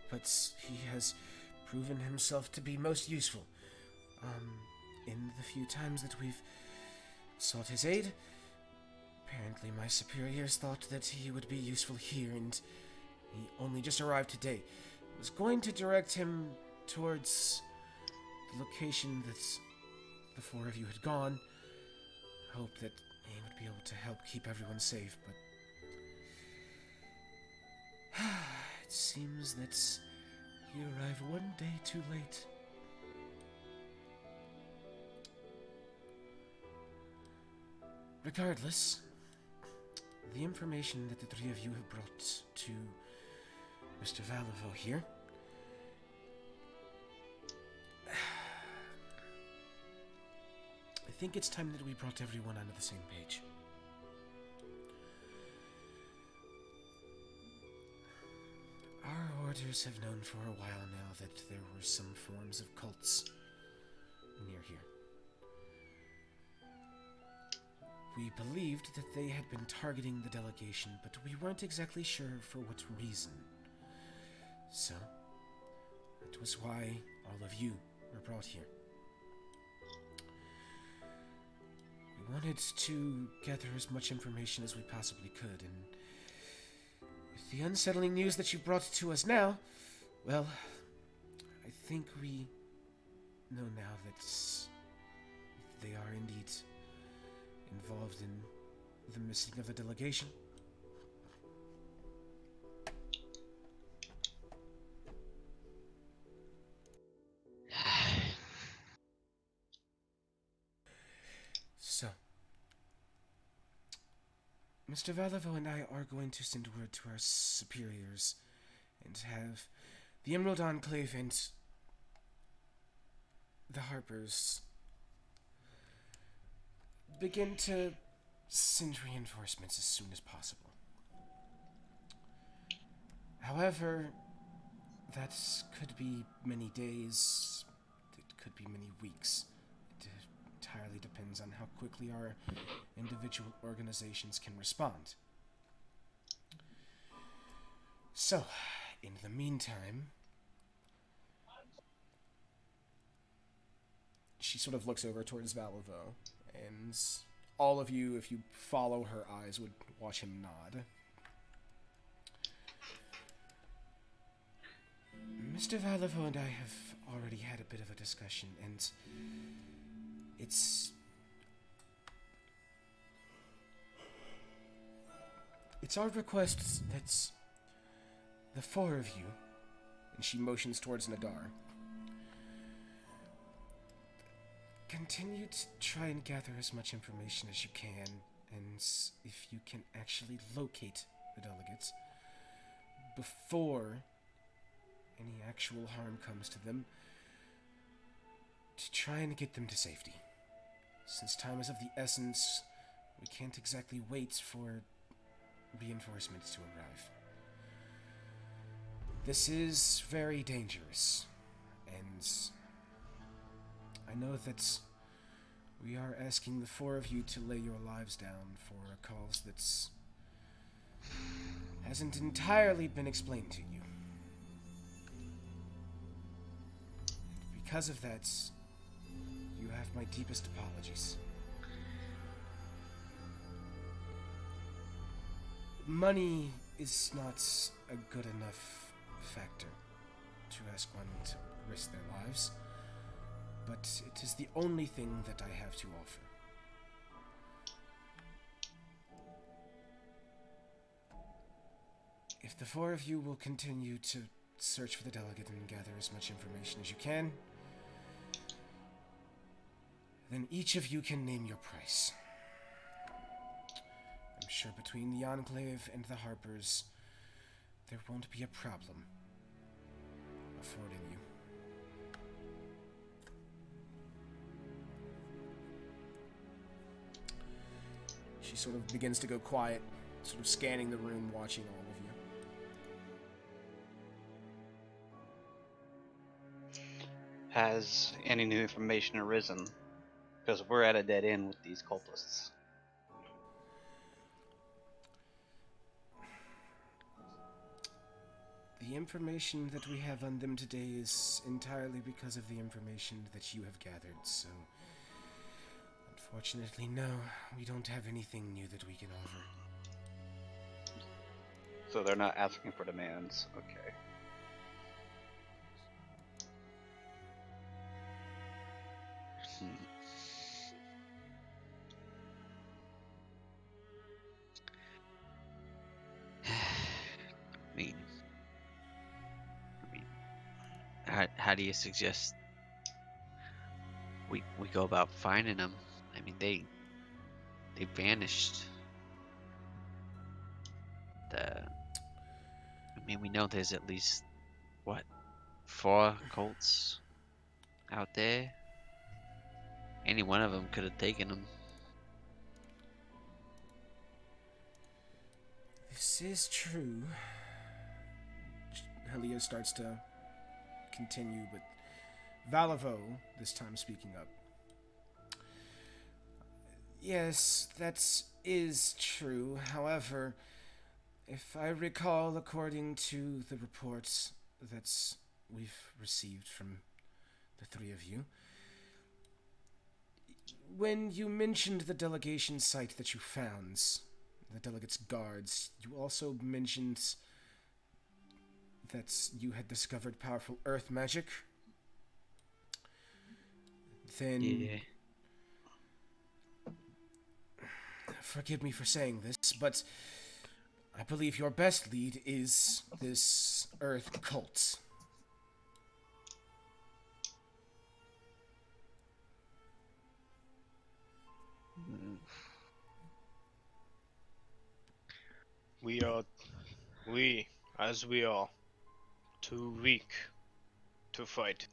but he has proven himself to be most useful. In the few times that we've sought his aid, apparently my superiors thought that he would be useful here, and he only just arrived today. I was going to direct him towards the location that the four of you had gone. Hope that he would be able to help keep everyone safe, but it seems that he arrived one day too late. Regardless, the information that the three of you have brought to Mr. Valivo here I think it's time that we brought everyone onto the same page. Our orders have known for a while now that there were some forms of cults near here. We believed that they had been targeting the delegation, but we weren't exactly sure for what reason. So, that was why all of you were brought here. We wanted to gather as much information as we possibly could, and with the unsettling news that you brought to us now, well, I think we know now that they are indeed involved in the missing of the delegation. So, Mr. Valivo and I are going to send word to our superiors and have the Emerald Enclave and the Harpers begin to send reinforcements as soon as possible. However, that could be many days, it could be many weeks. It entirely depends on how quickly our individual organizations can respond. So, in the meantime, she sort of looks over towards Valivo, and all of you, if you follow her eyes, would watch him nod. Mr. Valivo and I have already had a bit of a discussion, and it's our request that the four of you, and she motions towards Nadar, continue to try and gather as much information as you can, and if you can actually locate the delegates before any actual harm comes to them, to try and get them to safety. Since time is of the essence, we can't exactly wait for reinforcements to arrive. This is very dangerous, and I know that we are asking the four of you to lay your lives down for a cause that's hasn't entirely been explained to you. Because of that, you have my deepest apologies. Money is not a good enough factor to ask one to risk their lives, but it is the only thing that I have to offer. If the four of you will continue to search for the delegate and gather as much information as you can, then each of you can name your price. I'm sure between the Enclave and the Harpers, there won't be a problem affording you. She sort of begins to go quiet, sort of scanning the room, watching all of you. Has any new information arisen? Because we're at a dead end with these cultists. The information that we have on them today is entirely because of the information that you have gathered, so... Unfortunately, no. We don't have anything new that we can offer. So they're not asking for demands. Okay. I mean, how do you suggest we go about finding them? I mean, they vanished. I mean, we know there's at least what 4 cults out there. Any one of them could have taken them. This is true. Helia starts to continue, but Valivo, this time speaking up. Yes, that is true. However, if I recall, according to the reports that we've received from the 3 of you, when you mentioned the delegation site that you found, the delegates' guards, you also mentioned that you had discovered powerful earth magic. Then... Yeah. Forgive me for saying this, but I believe your best lead is this earth cult. We are too weak to fight.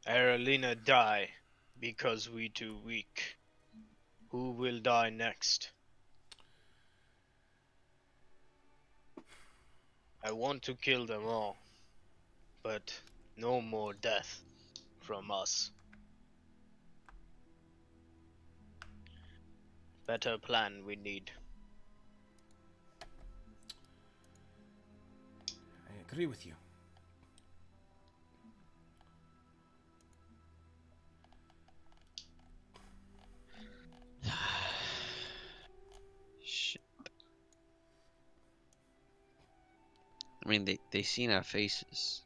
Aralina die because we too weak. Who will die next? I want to kill them all, but no more death from us. Better plan we need. I agree with you. Shit. I mean, they seen our faces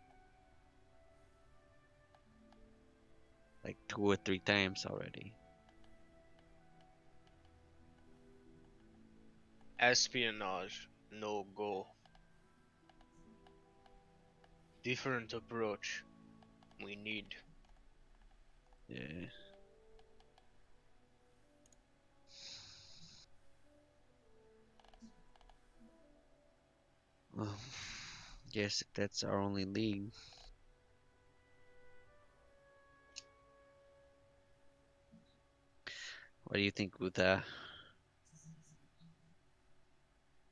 like 2 or 3 times already. Espionage, no go. Different approach. We need. Yeah. Well, guess if that's our only lead. What do you think, Uthar?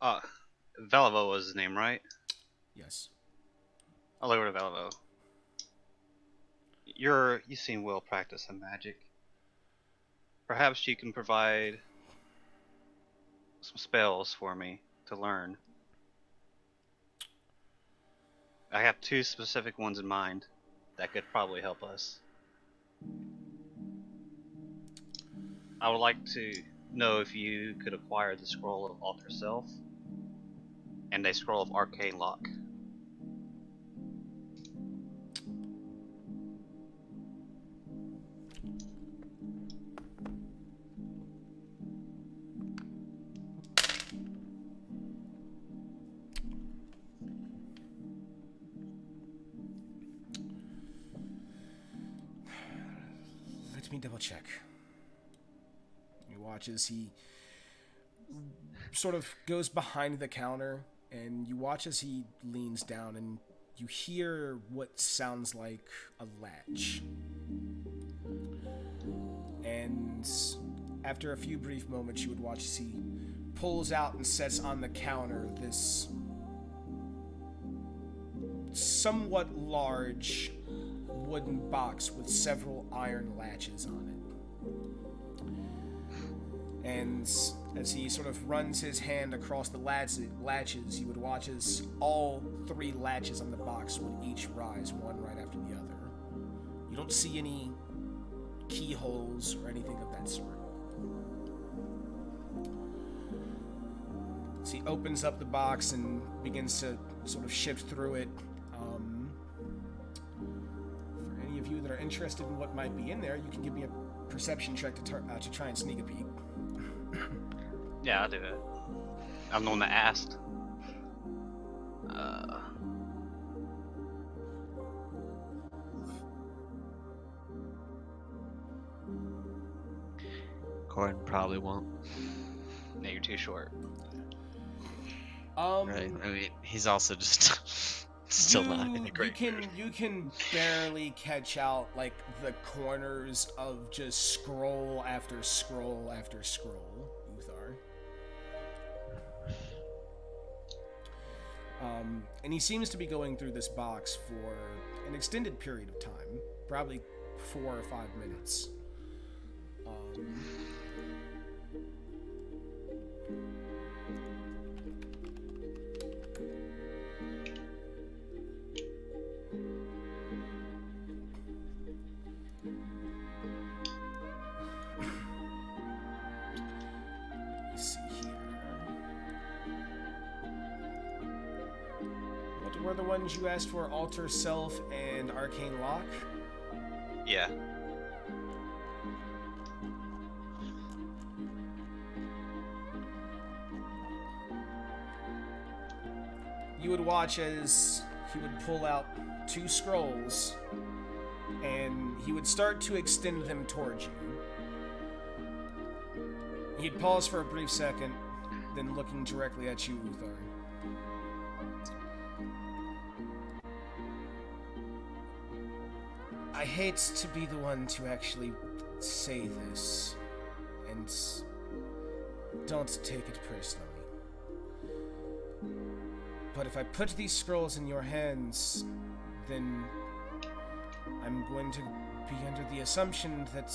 Valivo was his name, right? Yes. I'll look over to Valivo. You seem well practiced in magic. Perhaps you can provide some spells for me to learn. I have 2 specific ones in mind that could probably help us. I would like to know if you could acquire the Scroll of Alter Self and a Scroll of Arcane Lock. Let me double check. You watch as he sort of goes behind the counter, and you watch as he leans down, and you hear what sounds like a latch. And after a few brief moments, you would watch as he pulls out and sets on the counter this somewhat large wooden box with several iron latches on it. And as he sort of runs his hand across the latches, you would watch as all 3 latches on the box would each rise, one right after the other. You don't see any keyholes or anything of that sort. So he opens up the box and begins to sort of shift through it. For any of you that are interested in what might be in there, you can give me a perception check to try and sneak a peek. Yeah, I'll do it. I'm the one that asked. Cordon probably won't. No, you're too short. Right? I mean, he's also just still not in a great mood. You can barely catch out like the corners of just scroll after scroll after scroll, Uthar. And he seems to be going through this box for an extended period of time, probably 4 or 5 minutes. Let's see here. What were the ones you asked for? Alter Self and Arcane Lock? Yeah. You would watch as he would pull out 2 scrolls, and he would start to extend them towards you. He'd pause for a brief second, then looking directly at you, Uthar. I hate to be the one to actually say this, and don't take it personally. But if I put these scrolls in your hands, then I'm going to be under the assumption that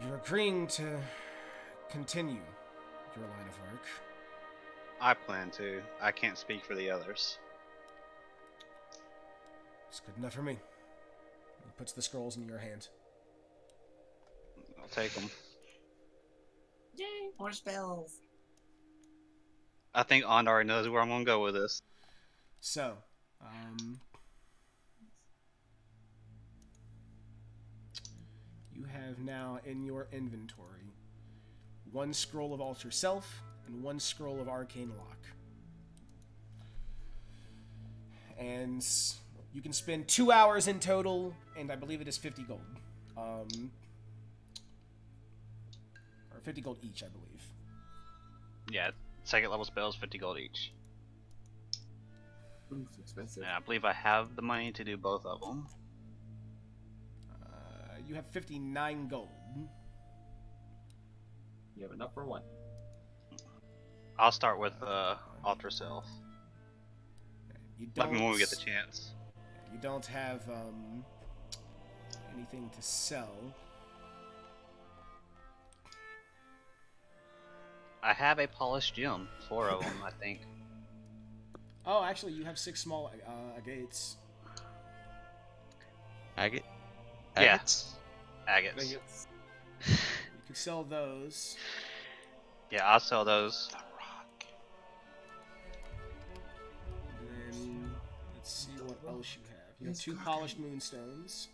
you're agreeing to continue your line of work. I plan to. I can't speak for the others. It's good enough for me. He puts the scrolls in your hand. I'll take them. Yay, more spells. I think Ondar knows where I'm gonna go with this. So, you have now in your inventory 1 scroll of Alter Self and 1 scroll of Arcane Lock. And you can spend 2 hours in total, and I believe it is 50 gold. Or 50 gold each, I believe. Yeah, second level spells, 50 gold each. Ooh, it's expensive. And I believe I have the money to do both of them. You have 59 gold. You have enough for 1. I'll start with Alter Self. You Let don't, me when we get the chance. You don't have anything to sell. I have a polished gem, 4 of them, I think. Oh, actually, you have 6 small agates. Agate? Yeah. Agates? Agates. You could sell those. Yeah, I'll sell those. And then let's see what else you have. You have 2 polished moonstones.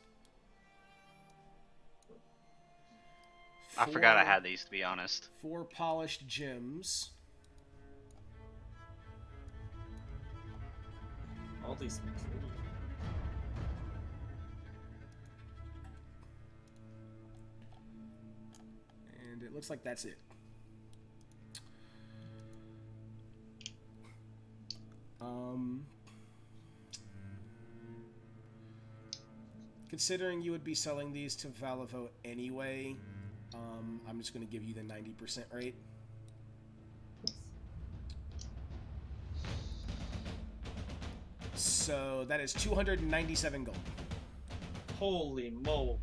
I forgot I had these, to be honest. 4 polished gems. All these things. And it looks like that's it. Considering you would be selling these to Valavo anyway, I'm just going to give you the 90% rate. So that is 297 gold. Holy moly.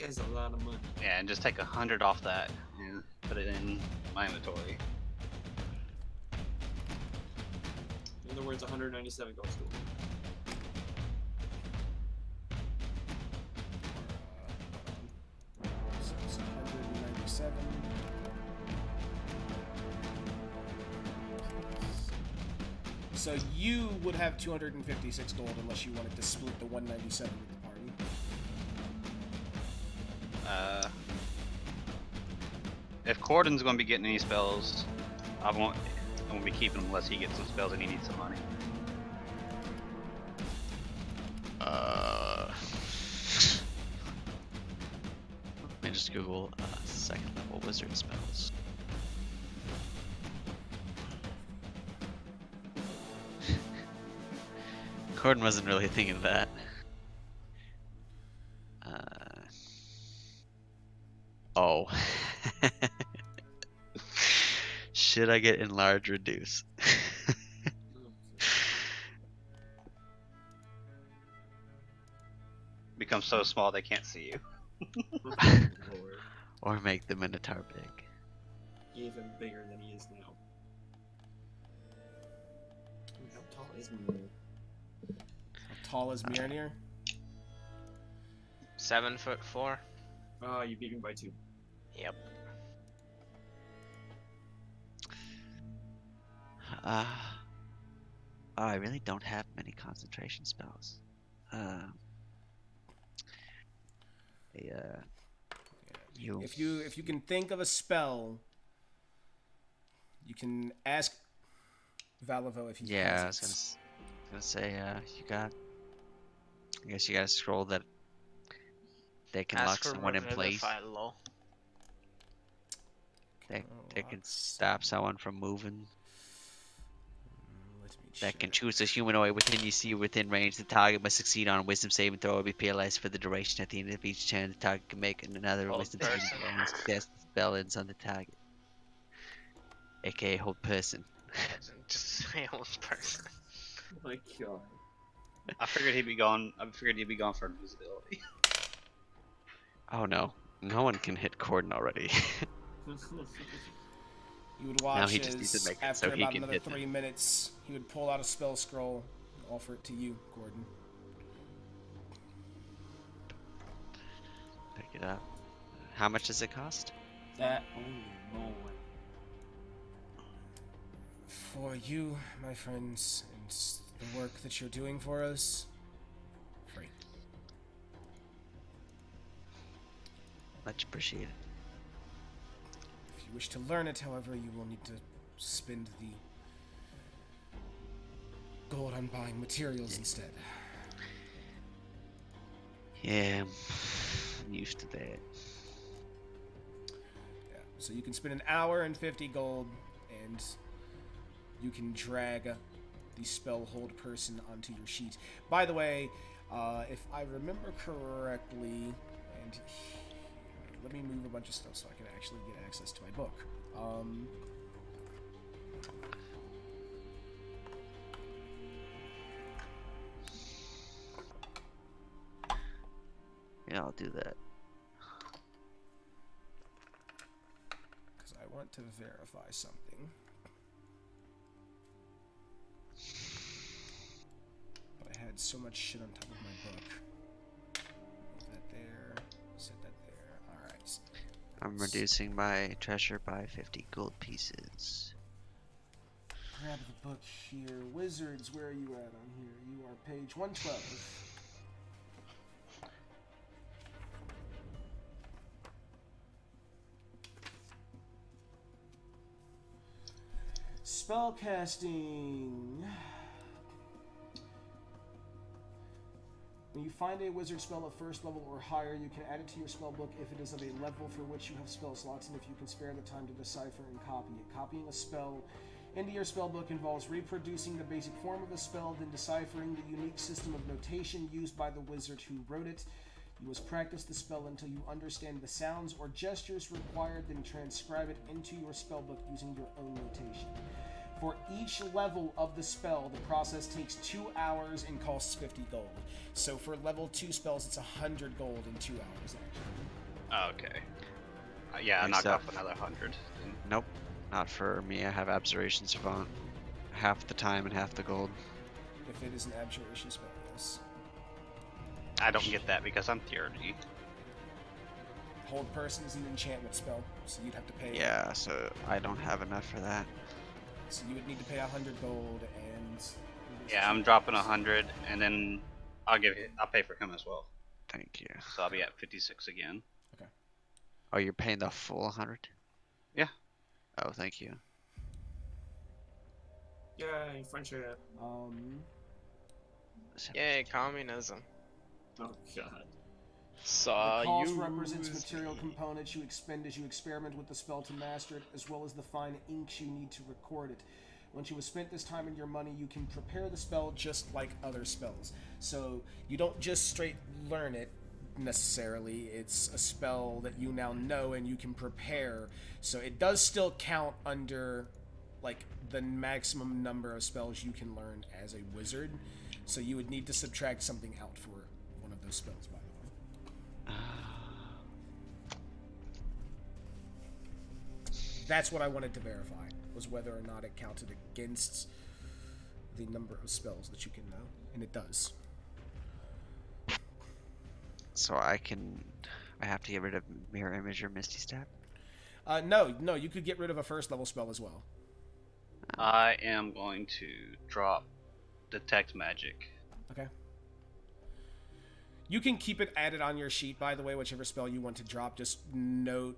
Is a lot of money. Yeah, and just take 100 off that and put it in my inventory. In other words, 197 goes to him. So it's 197. So you would have 256 gold unless you wanted to split the 197 with the party. If Cordon's going to be getting any spells, I won't be keeping him unless he gets some spells and he needs some money. Let me just Google second level wizard spells. Cordon wasn't really thinking of that. Oh. Should I get enlarge reduce? Become so small they can't see you. Lord. Or make the Minotaur big? Even bigger than he is now. How tall is Mirnir? How tall is Mirnir? 7'4". Oh, you beat him by 2. Yep. I really don't have many concentration spells. If you can think of a spell, you can ask Valivo if he Yeah, I has was it. gonna say, you got. I guess you got a scroll that they can lock Ask for someone in place. Revivify, lol. They can Lock stop someone from moving. Let me That can check. choose a humanoid within you see within range. The target must succeed on a wisdom saving throw or be paralyzed for the duration. At the end of each turn, the target can make another Hold wisdom saving person. throw and success spell ends on the target. AKA hold person. Just say one person. Oh my god. I figured he'd be gone. For invisibility. Oh no. No one can hit Cordon already. You would Now watch he just needs to as make it after so he about can another hit 3 minutes, he would pull out a spell scroll and offer it to you, Gordon. Pick it up. How much does it cost? That only moment. For you, my friends, and the work that you're doing for us, free. Much appreciated. If you wish to learn it, however, you will need to spend the gold on buying materials instead. Yeah, I'm used to that. Yeah. So you can spend an hour and 50 gold, and you can drag the spell hold person onto your sheet. By the way, if I remember correctly, and let me move a bunch of stuff so I can actually get access to my book. Yeah, I'll do that. Because I want to verify something. But I had so much shit on top of my book. Move that there. Set that there. Alright. I'm reducing my treasure by 50 gold pieces. Grab the book here. Wizards, where are you at on here? You are page 112. Spellcasting. When you find a wizard spell of first level or higher, you can add it to your spell book if it is of a level for which you have spell slots and if you can spare the time to decipher and copy it. Copying a spell into your spell book involves reproducing the basic form of the spell, then deciphering the unique system of notation used by the wizard who wrote it. You must practice the spell until you understand the sounds or gestures required, then transcribe it into your spellbook using your own notation. For each level of the spell, the process takes 2 hours and costs 50 gold. So for level 2 spells, it's 100 gold in 2 hours, actually. Okay. Yeah, I knocked Except- off another 100. Nope, not for me. I have Abjuration Savant. Half the time and half the gold. If it is an abjuration spell, yes. I don't get that because I'm tier D. Hold Person is an enchantment spell, so you'd have to pay. Yeah, so I don't have enough for that. So you would need to pay 100 gold and. Yeah, I'm dropping 100, and then I'll pay for him as well. Thank you. So I'll be at 56 again. Oh, you're paying the full 100? Yeah. Oh, thank you. Yay, friendship. Yay, communism. Oh god. Saw The cost you. represents material components you expend as you experiment with the spell to master it, as well as the fine inks you need to record it. Once you have spent this time and your money, you can prepare the spell just like other spells. So you don't just straight learn it necessarily. It's a spell that you now know and you can prepare. So it does still count under like the maximum number of spells you can learn as a wizard. So you would need to subtract something out for one of those spells, by the way. That's what I wanted to verify, was whether or not it counted against the number of spells that you can know, and it does. So I have to get rid of Mirror Image or Misty Step? No, you could get rid of a first level spell as well. I am going to drop Detect Magic. Okay. You can keep it added on your sheet, by the way, whichever spell you want to drop. Just note,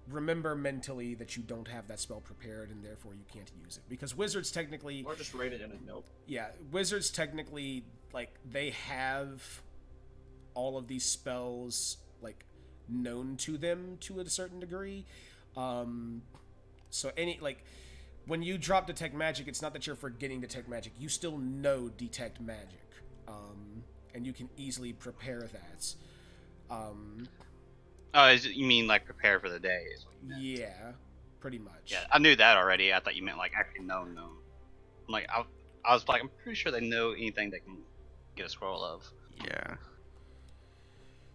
remember mentally that you don't have that spell prepared and therefore you can't use it. Because wizards technically... Or just write it in a note. Yeah, wizards technically, they have all of these spells, known to them to a certain degree. So when you drop Detect Magic, it's not that you're forgetting Detect Magic. You still know Detect Magic. And you can easily prepare that. You mean prepare for the day is what you meant. Yeah, pretty much. Yeah, I knew that already. I thought you meant actually know. I was I'm pretty sure they know anything they can get a scroll of. Yeah.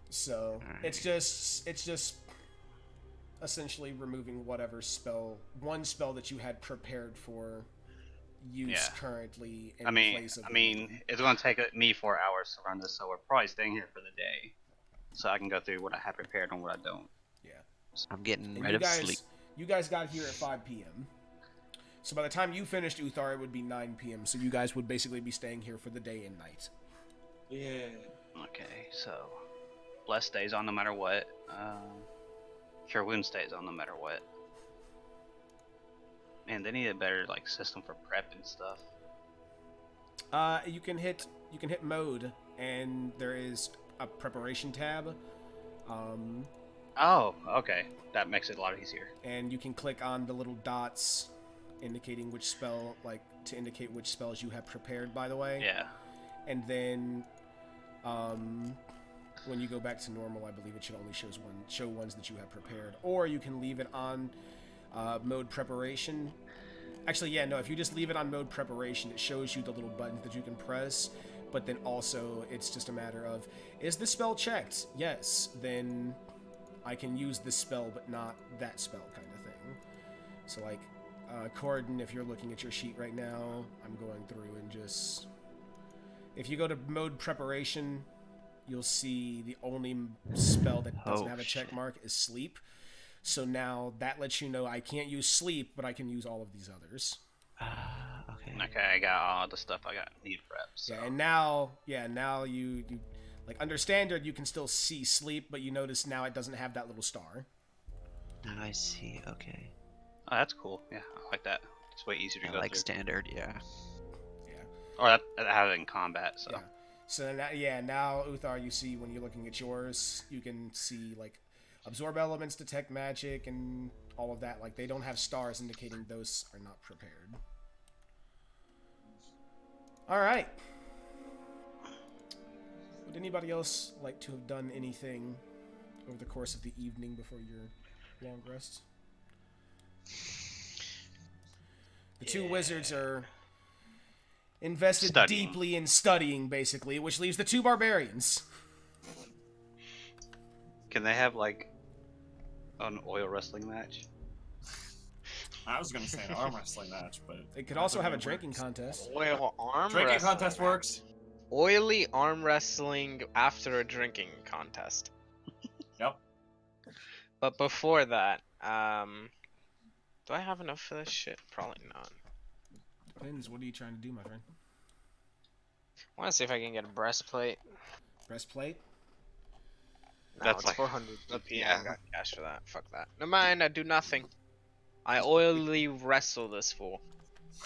So it's just essentially removing whatever one spell that you had prepared for use currently in place of it's going to take me 4 hours to run this, so we're probably staying here for the day, so I can go through what I have prepared and what I don't. Yeah. I'm getting And rid of sleep. You guys got here at 5 p.m. So by the time you finished Uthar, it would be 9 p.m. So you guys would basically be staying here for the day and night. Yeah. Okay, so Bless stays on no matter what. Cure Wound stays on no matter what. Man, they need a better system for prep and stuff. You can hit mode, and there is a preparation tab. Oh, okay. That makes it a lot easier. And you can click on the little dots indicating which spell, to indicate which spells you have prepared, by the way. Yeah. And then, when you go back to normal, I believe it should only show ones that you have prepared. Or you can leave it on mode preparation. Actually, yeah, no, if you just leave it on mode preparation, it shows you the little buttons that you can press. But then also, it's just a matter of, is the spell checked? Yes. Then I can use this spell, but not that spell kind of thing. So, Cordon, if you're looking at your sheet right now, I'm going through and just... If you go to mode preparation, you'll see the only spell that doesn't have a check mark is sleep. So now that lets you know I can't use sleep, but I can use all of these others. Okay. Okay, I got all the stuff I need prep. So. Yeah, and now you under standard you can still see sleep, but you notice now it doesn't have that little star. I see. Okay. Oh, that's cool. Yeah, I like that. It's way easier to I go like through. standard. Yeah. Or that have it in combat. So. Yeah. So now Uthar, you see when you're looking at yours, you can see absorb elements, detect magic, and all of that. They don't have stars indicating those are not prepared. All right. Would anybody else like to have done anything over the course of the evening before your long rest? The two wizards are invested Studying. deeply in studying, basically, which leaves the two barbarians. Can they have like an oil wrestling match? I was gonna say an arm wrestling match, but They could that also have a doesn't drinking work. contest. Oil arm Drinking wrestling. contest works. Oily arm wrestling after a drinking contest. Yep. But before that, do I have enough for this shit? Probably not. Depends. What are you trying to do, my friend? I want to see if I can get a breastplate. Breastplate? No, That's it's like- 400 EP. I yeah. haven't got cash for that. Fuck that. Never mind, I do nothing. I oily wrestle this fool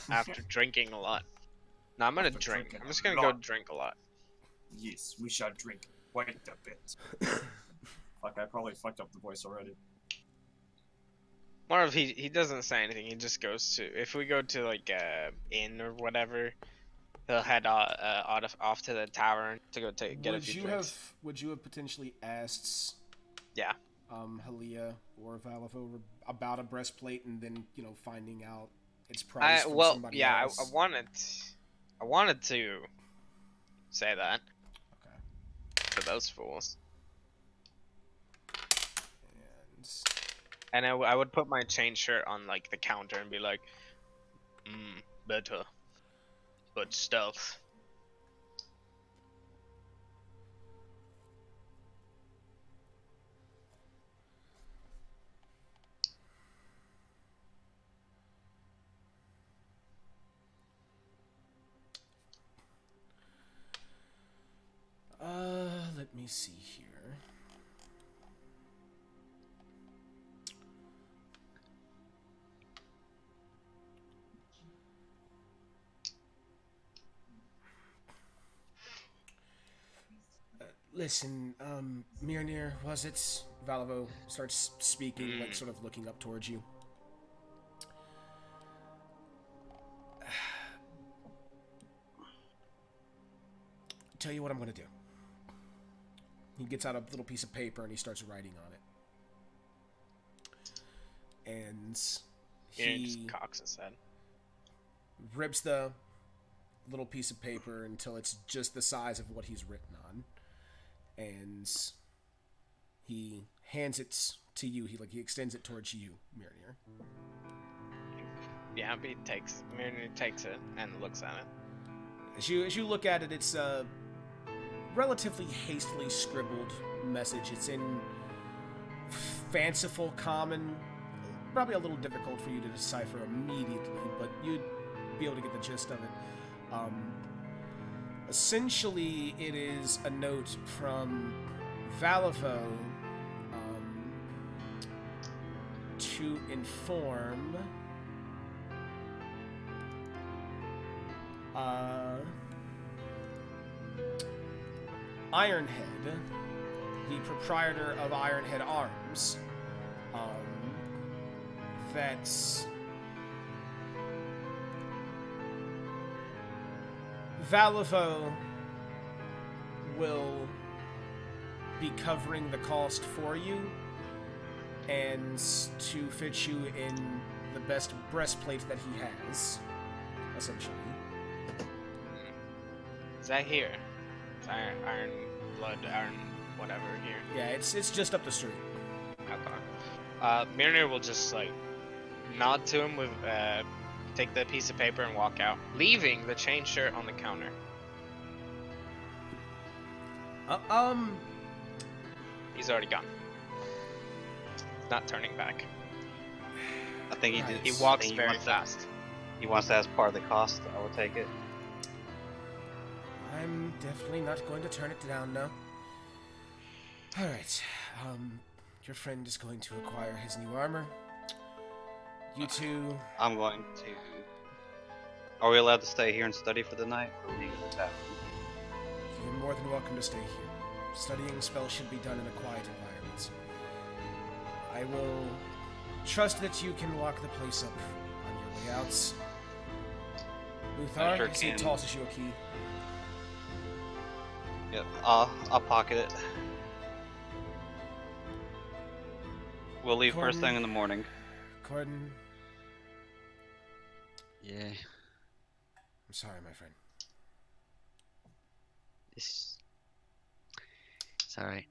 after drinking a lot. No, I'm gonna After drink. drinking I'm just a gonna go lot. drink a lot. Yes, we shall drink quite a bit. Fuck, I probably fucked up the voice already. More of he doesn't say anything. He just goes to, if we go to like inn or whatever, he'll head off to the tavern to go get a few drinks. Would you have potentially asked Yeah. Halia or Valavo about a breastplate and then, finding out its price from Well, somebody yeah, else? I wanted to say that Okay. to those fools. And And I would put my chain shirt on like the counter and be like, better, but stealth. let me see here. Listen, Mirnir, was it? Valavo starts speaking, like sort of looking up towards you. Tell you what I'm gonna do. He gets out a little piece of paper and he starts writing on it. And He just he cocks his head. rips the little piece of paper until it's just the size of what he's written on. And he hands it to you. He extends it towards you, Mirnir. Yeah, Mirnir takes it and looks at it. As you look at it, it's a relatively hastily scribbled message. It's in fanciful common, probably a little difficult for you to decipher immediately, but you'd be able to get the gist of it. Essentially, it is a note from Valavo to inform Ironhead, the proprietor of Ironhead Arms, that Valavo will be covering the cost for you and to fit you in the best breastplate that he has, essentially. Is that here? Is iron blood, iron whatever here? Yeah, it's just up the street. Okay. Mirnir will just like nod to him with take the piece of paper and walk out, leaving the chain shirt on the counter. He's already gone. Not turning back. I think he Right. did. He walks I think very wants fast. He wants that as part of the cost. I will take it. I'm definitely not going to turn it down, no. Alright, your friend is going to acquire his new armor. You two... I'm going to. Are we allowed to stay here and study for the night? Or are we going to tavern? You're more than welcome to stay here. Studying spells should be done in a quiet environment. I will trust that you can lock the place up on your way out. Uthar, sure I see he can. tosses you a key. Yep, I'll pocket it. We'll leave first Cordon. thing in the morning. Cordon, Yeah, I'm sorry, my friend. it's alright.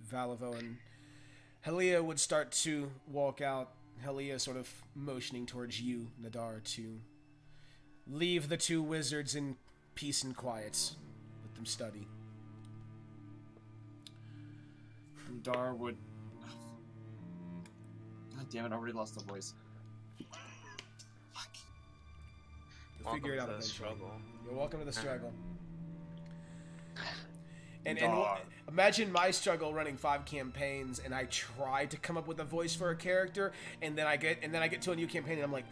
Valivo and Helia would start to walk out. Helia sort of motioning towards you, Nadar, to leave the two wizards in peace and quiet. Let them study. Dar would. God damn it! I already lost the voice. You'll figure it out Welcome to the eventually. struggle. You're welcome to the struggle. And Dar. imagine my struggle running 5 campaigns, and I try to come up with a voice for a character, and then I get to a new campaign, and I'm like,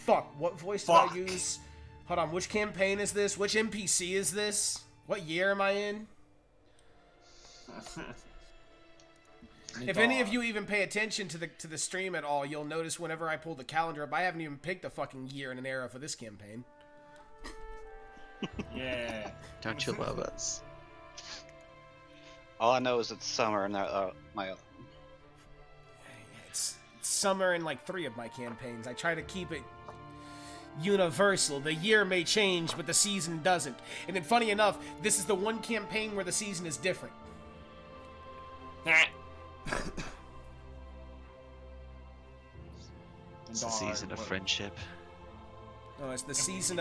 fuck, what voice did I use? Hold on, which campaign is this? Which NPC is this? What year am I in? If any of you even pay attention to the stream at all, you'll notice whenever I pull the calendar up, I haven't even picked a fucking year and an era for this campaign. Yeah. Don't you love us? All I know is it's summer and my It's summer in like 3 of my campaigns. I try to keep it universal. The year may change, but the season doesn't. And then, funny enough, this is the one campaign where the season is different. It's the season of friendship. Oh, it's the season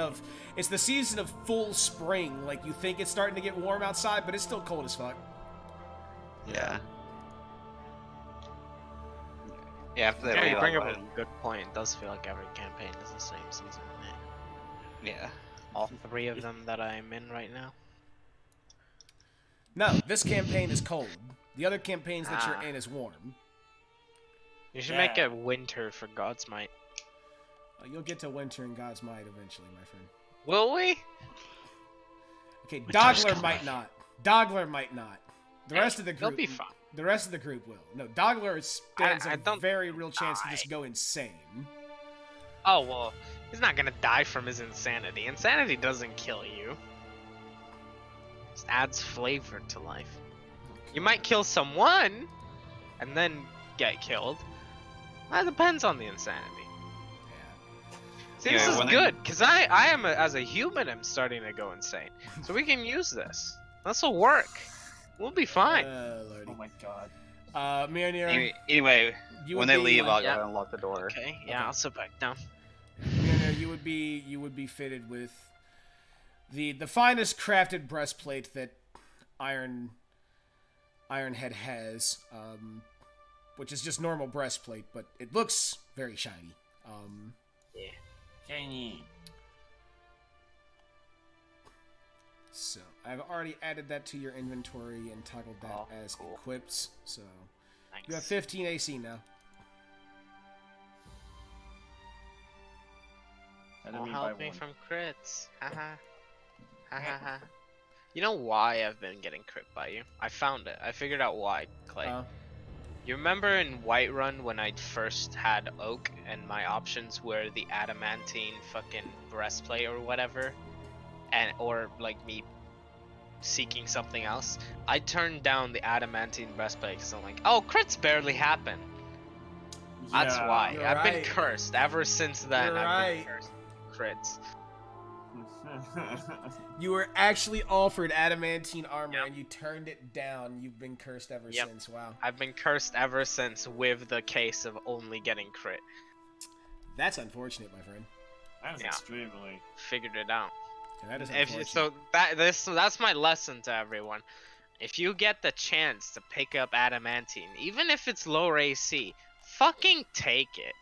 of full spring. Like, you think it's starting to get warm outside, but it's still cold as fuck. Yeah. Yeah, after that Yeah, we you bring up like, a good point. It does feel like every campaign is the same season. yeah. All 3 of them that I'm in right now. No, this campaign is cold. The other campaigns that Ah. you're in is warm. You should Yeah. make it winter for God's might. You'll get to winter in God's might eventually, my friend. Will we? Okay, Winter's Dogler might coming. not. Dogler might not. The rest of the They'll group. be fine. The rest of the group will. No, Dogler stands I a don't very real chance to die. just go insane. Oh, well, he's not gonna die from his insanity. Insanity doesn't kill you. It just adds flavor to life. You might kill someone, and then get killed. That depends on the insanity. See, Yeah, this is when I- good, because I am, as a human, I'm starting to go insane. So we can use this. This'll work. We'll be fine. Lordy. Oh my god. Mirnir, Anyway, you when would they be- leave, I'll go Yeah. ahead and lock the door. Okay, yeah, Okay. I'll sit back down. Mirnir, you would be fitted with the finest crafted breastplate that Ironhead has, which is just normal breastplate, but it looks very shiny. Kenny. So I've already added that to your inventory and toggled that Oh, as cool. equipped. So Thanks. you have 15 AC now. Enemy Won't by help me 1. from crits. Haha. Haha. You know why I've been getting crit by you? I found it. I figured out why, Clay. You remember in Whiterun when I first had Oak and my options were the adamantine fucking breastplate or whatever? Or like me seeking something else? I turned down the adamantine breastplate because I'm like, oh, crits barely happen. That's Yeah. why. You're I've been right. cursed. Ever since then, You're I've right. been cursed. Crits. You were actually offered adamantine armor Yep. and you turned it down. You've been cursed ever Yep. since. Wow. I've been cursed ever since with the case of only getting crit. That's unfortunate, my friend. That is Yeah. extremely. Figured it out. Yeah, that is If, unfortunate. so that's my lesson to everyone. If you get the chance to pick up adamantine, even if it's lower AC, fucking take it.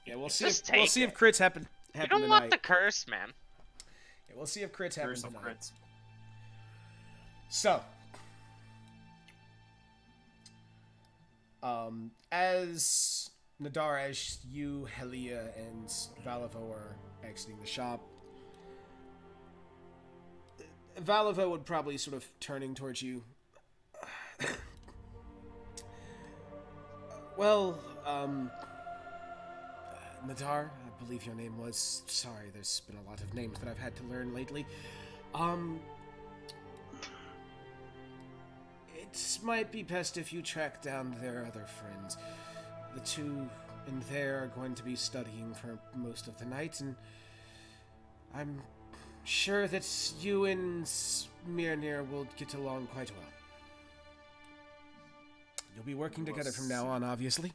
Yeah, we'll see. Just We'll take see if it. crits happen You don't tonight. want the curse, man. Yeah, we'll see if crits happen Curse of tonight. crits. So, as Nadar, as you, Helia, and Valivo are exiting the shop, Valivo would probably sort of turning towards you. Well, Nadar, I believe your name was. Sorry, there's been a lot of names that I've had to learn lately. It might be best if you track down their other friends. The two and they're going to be studying for most of the night, and I'm sure that you and Mirnir will get along quite well. You'll be working together from now on, obviously.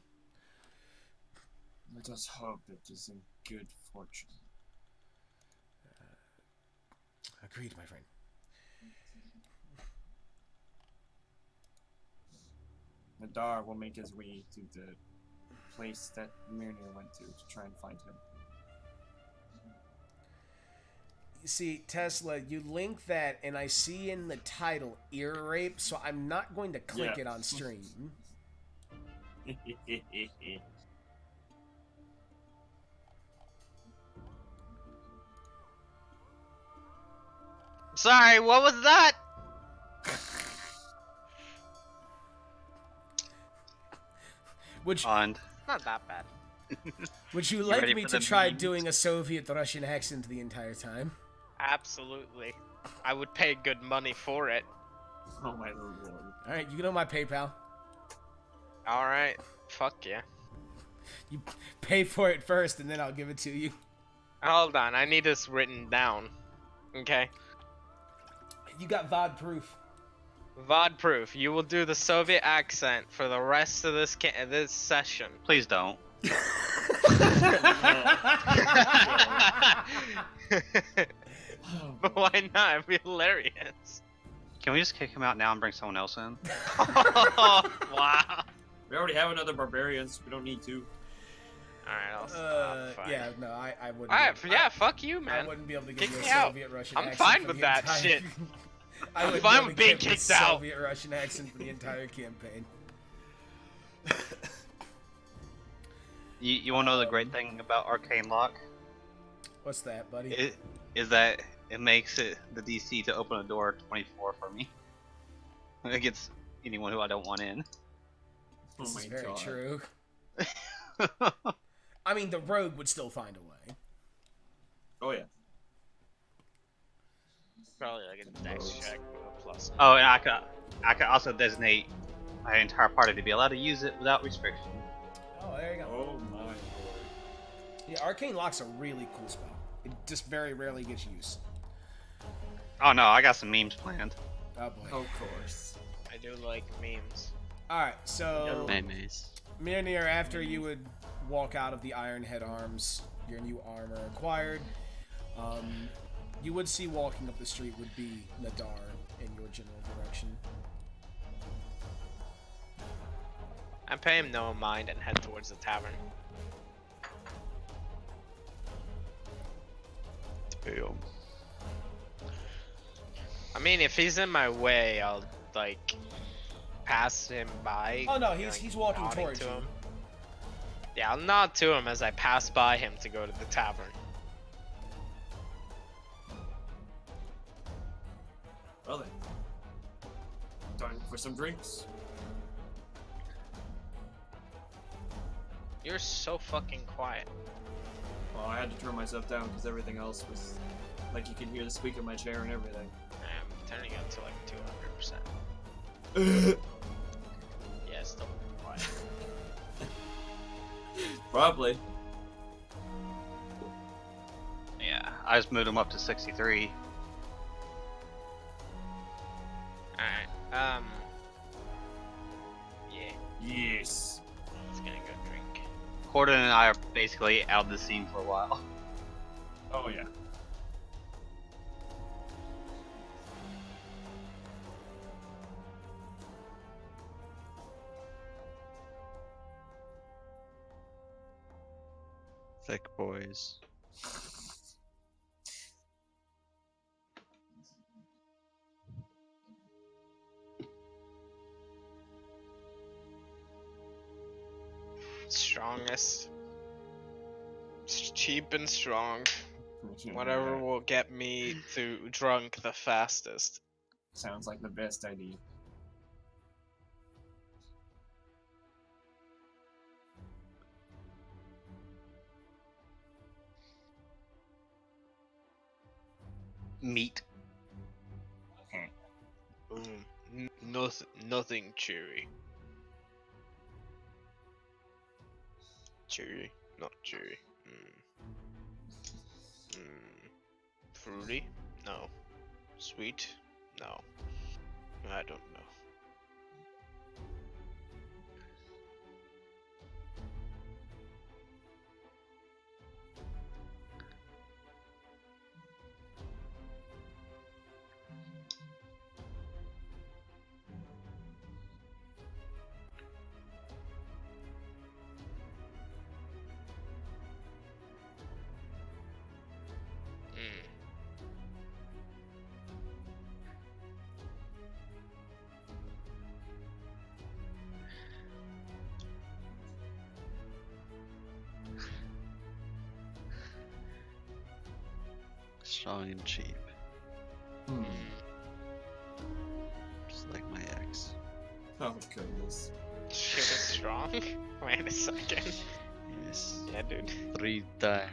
Let us hope it is in good fortune. Agreed, my friend. Nadar will make his way to the place that Mirnir went to try and find him. You see, Tesla, you link that, and I see in the title ear rape, so I'm not going to click Yeah. it on stream. Sorry, what was that? And Not that bad. Would you You like ready me for to the try memes? doing a Soviet-Russian accent the entire time? Absolutely. I would pay good money for it. Oh my lord. Alright, you know my PayPal. Alright. Fuck yeah. You pay for it first, and then I'll give it to you. Hold on, I need this written down. Okay. You got VOD proof. VOD proof. You will do the Soviet accent for the rest of this this session. please don't. But why not? It'd be hilarious. Can we just kick him out now and bring someone else in? Wow. We already have another barbarians. We don't need to. Alright, I'll fine. Yeah, no, I wouldn't. Alright, be- yeah, fuck you, I man. wouldn't be able to Kick give you me a out. Soviet-Russian I'm accent fine for with the that entire- shit. I I'm wouldn't fine be with able to being give you a kicked out. Soviet-Russian accent for the entire campaign. You want to know the great thing about Arcane Lock? What's that, buddy? It is that it makes it the DC to open a door 24 for me against anyone who I don't want in. This Oh is my very god. true. I mean, the rogue would still find a way. Oh yeah. Probably like a dex check with a plus. Oh, and I could also designate my entire party to be allowed to use it without restriction. Oh, there you go. Oh my lord. Yeah, Arcane Lock's a really cool spell. It just very rarely gets used. Oh no, I got some memes planned. Oh boy. Of course. I do like memes. Alright, so Memes. Mirnir, after you would walk out of the Iron Head Arms, your new armor acquired, you would see walking up the street would be Nadar in your general direction. I pay him no mind and head towards the tavern. Damn. I mean, if he's in my way, I'll like pass him by. Oh no, you know, he's walking nodding towards to you. him. Yeah, I'll nod to him as I pass by him to go to the tavern. Well then. Time for some drinks. You're so fucking quiet. Well, I had to turn myself down because everything else was like you can hear the squeak of my chair and everything. I'm turning up to like 200%. Yeah, still quiet. Probably. Yeah, I just moved him up to 63. Alright, yeah, Yes. let's gonna go drink. Cordon and I are basically out of the scene for a while. Oh yeah. Thick boys. Strongest. It's cheap and strong. Whatever will get me to drunk the fastest. Sounds like the best idea. Meat. Nothing cheery. Cherry, not cherry. Fruity? No. Sweet? No. I don't know. Strong and cheap. Just like my ex. Oh goodness. She was strong? Wait a second. Yes. Yeah, dude. 3 times.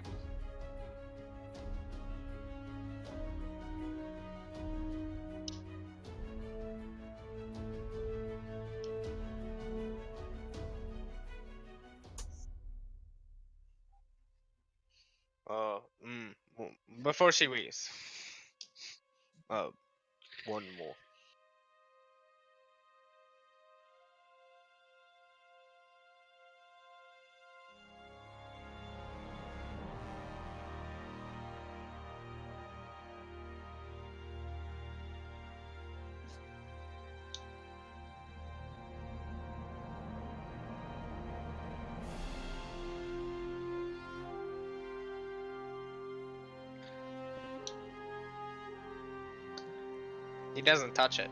Before she leaves. One more. He doesn't touch it.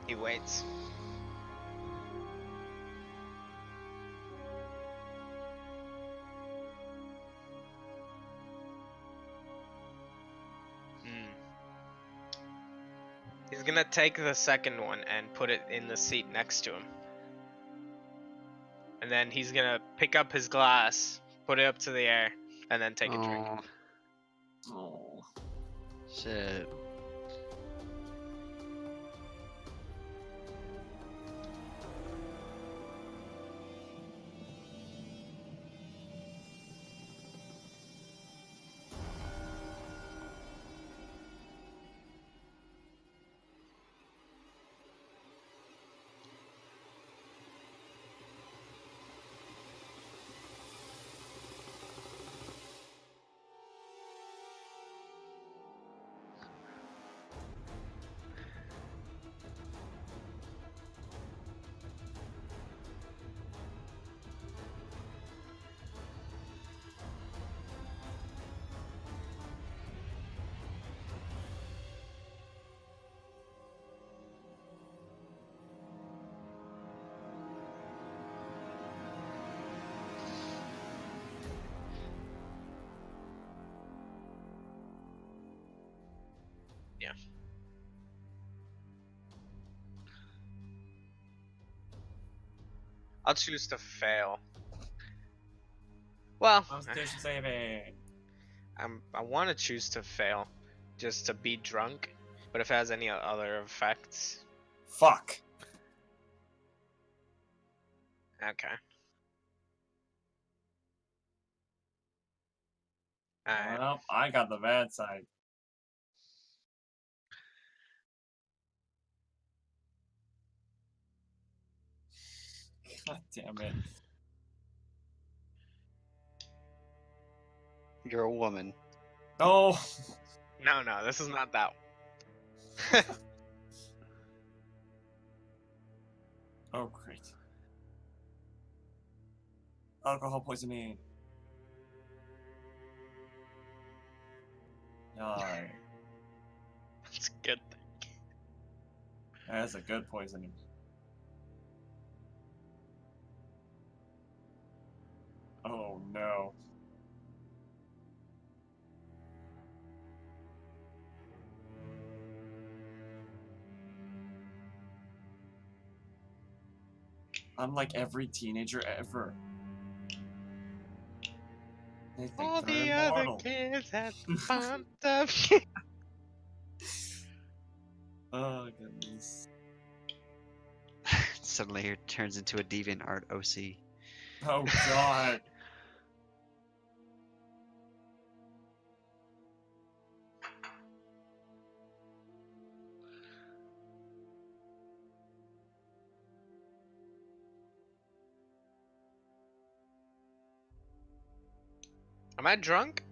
He waits. He's gonna take the second one and put it in the seat next to him. And then he's gonna pick up his glass, put it up to the air, and then take a drink. Oh. Shit. Yeah. I'll choose to fail. Well, Constitution saving. I want to choose to fail, just to be drunk. But if it has any other effects, Fuck. okay. Alright. Well, I got the bad side. God damn it. You're a woman. Oh. No, this is not that. Oh, great. Alcohol poisoning. Yar. It's good. That's a good poisoning. Oh no. Unlike every teenager ever. They think All they're the other immortal. kids had fun stuff. Oh goodness. Suddenly it turns into a deviant art OC. Oh god. Am I drunk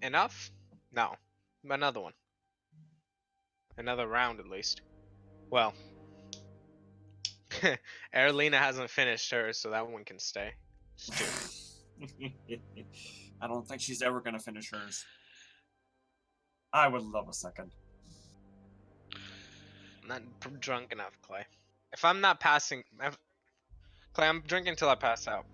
enough? No. Another one. Another round at least. Well, Erlina hasn't finished hers, so that one can stay. Just two. I don't think she's ever gonna finish hers. I would love a second. I'm not drunk enough, Clay. If I'm not passing, Clay, I'm drinking till I pass out.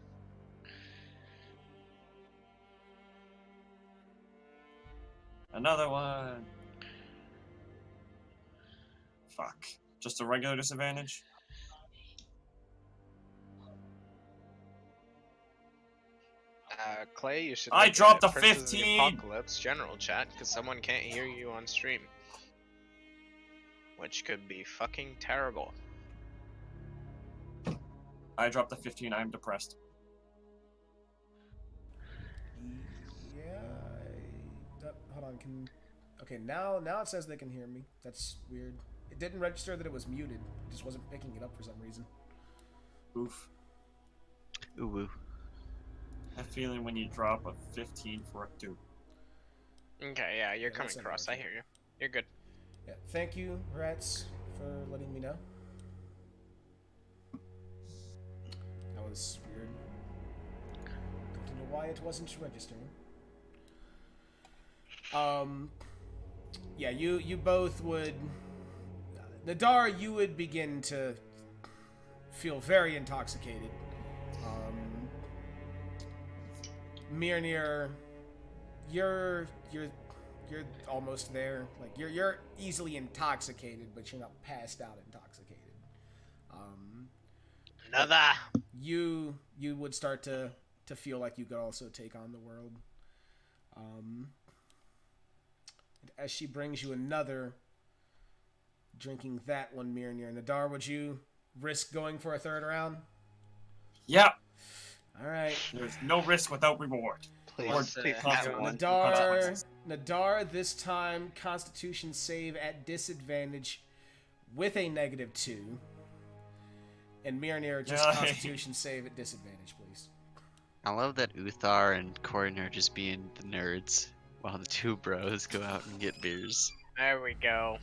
Another one. Fuck. Just a regular disadvantage? Clay, you should. I look dropped at a Princes of the 15! Apocalypse general chat because someone can't hear you on stream, which could be fucking terrible. I dropped a 15. I'm depressed. Yeah. Hold on. Okay, now it says they can hear me. That's weird. It didn't register that it was muted. It just wasn't picking it up for some reason. Oof. Ooh woo. That feeling when you drop a 15 for a 2. Okay, yeah, you're Yeah, coming that's across. I unfortunate. hear you. You're good. Yeah. Thank you, Rats, for letting me know. That was weird. Don't know why it wasn't registering. Yeah, you both would... Nadar, you would begin to feel very intoxicated. Mirnir, you're almost there. Like you're easily intoxicated, but you're not passed out intoxicated. Another. You would start to feel like you could also take on the world. As she brings you another, drinking that one, Mirnir. Nadar, would you risk going for a third round? Yep. All right. There's no risk without reward. Please, Or please, consequence. everyone. Nadar, this time, Constitution save at disadvantage with a -2. And Mirnir, just Yay. Constitution save at disadvantage, please. I love that Uthar and Cordon are just being the nerds while the two bros go out and get beers. There we go.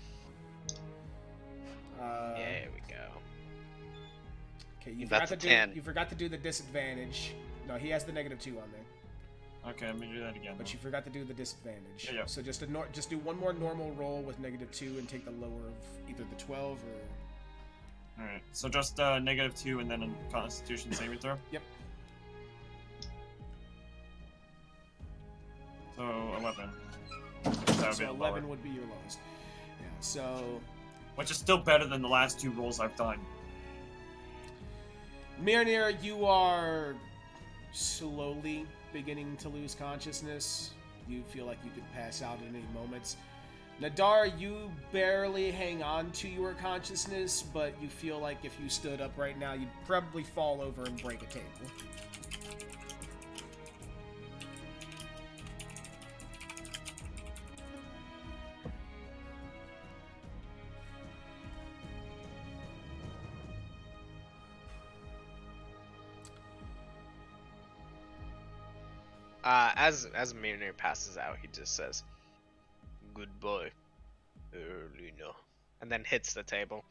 Yeah. There we go. Okay, you That's forgot to a 10. you forgot to do the disadvantage. No, he has the -2 on there, Okay, let me do that again. but you forgot to do the disadvantage. Yeah. So just just do one more normal roll with -2 and take the lower of either the 12 or. Alright, so just -2 and then a Constitution saving throw? Yep. So 11. That would So be 11 lower. would be your lowest. Yeah. So Which is still better than the last 2 rolls I've done. Mirnir, you are slowly beginning to lose consciousness. You feel like you could pass out at any moments. Nadar, you barely hang on to your consciousness, but you feel like if you stood up right now, you'd probably fall over and break a table. As Mirnir passes out, he just says, "Goodbye, Erlina," and then hits the table.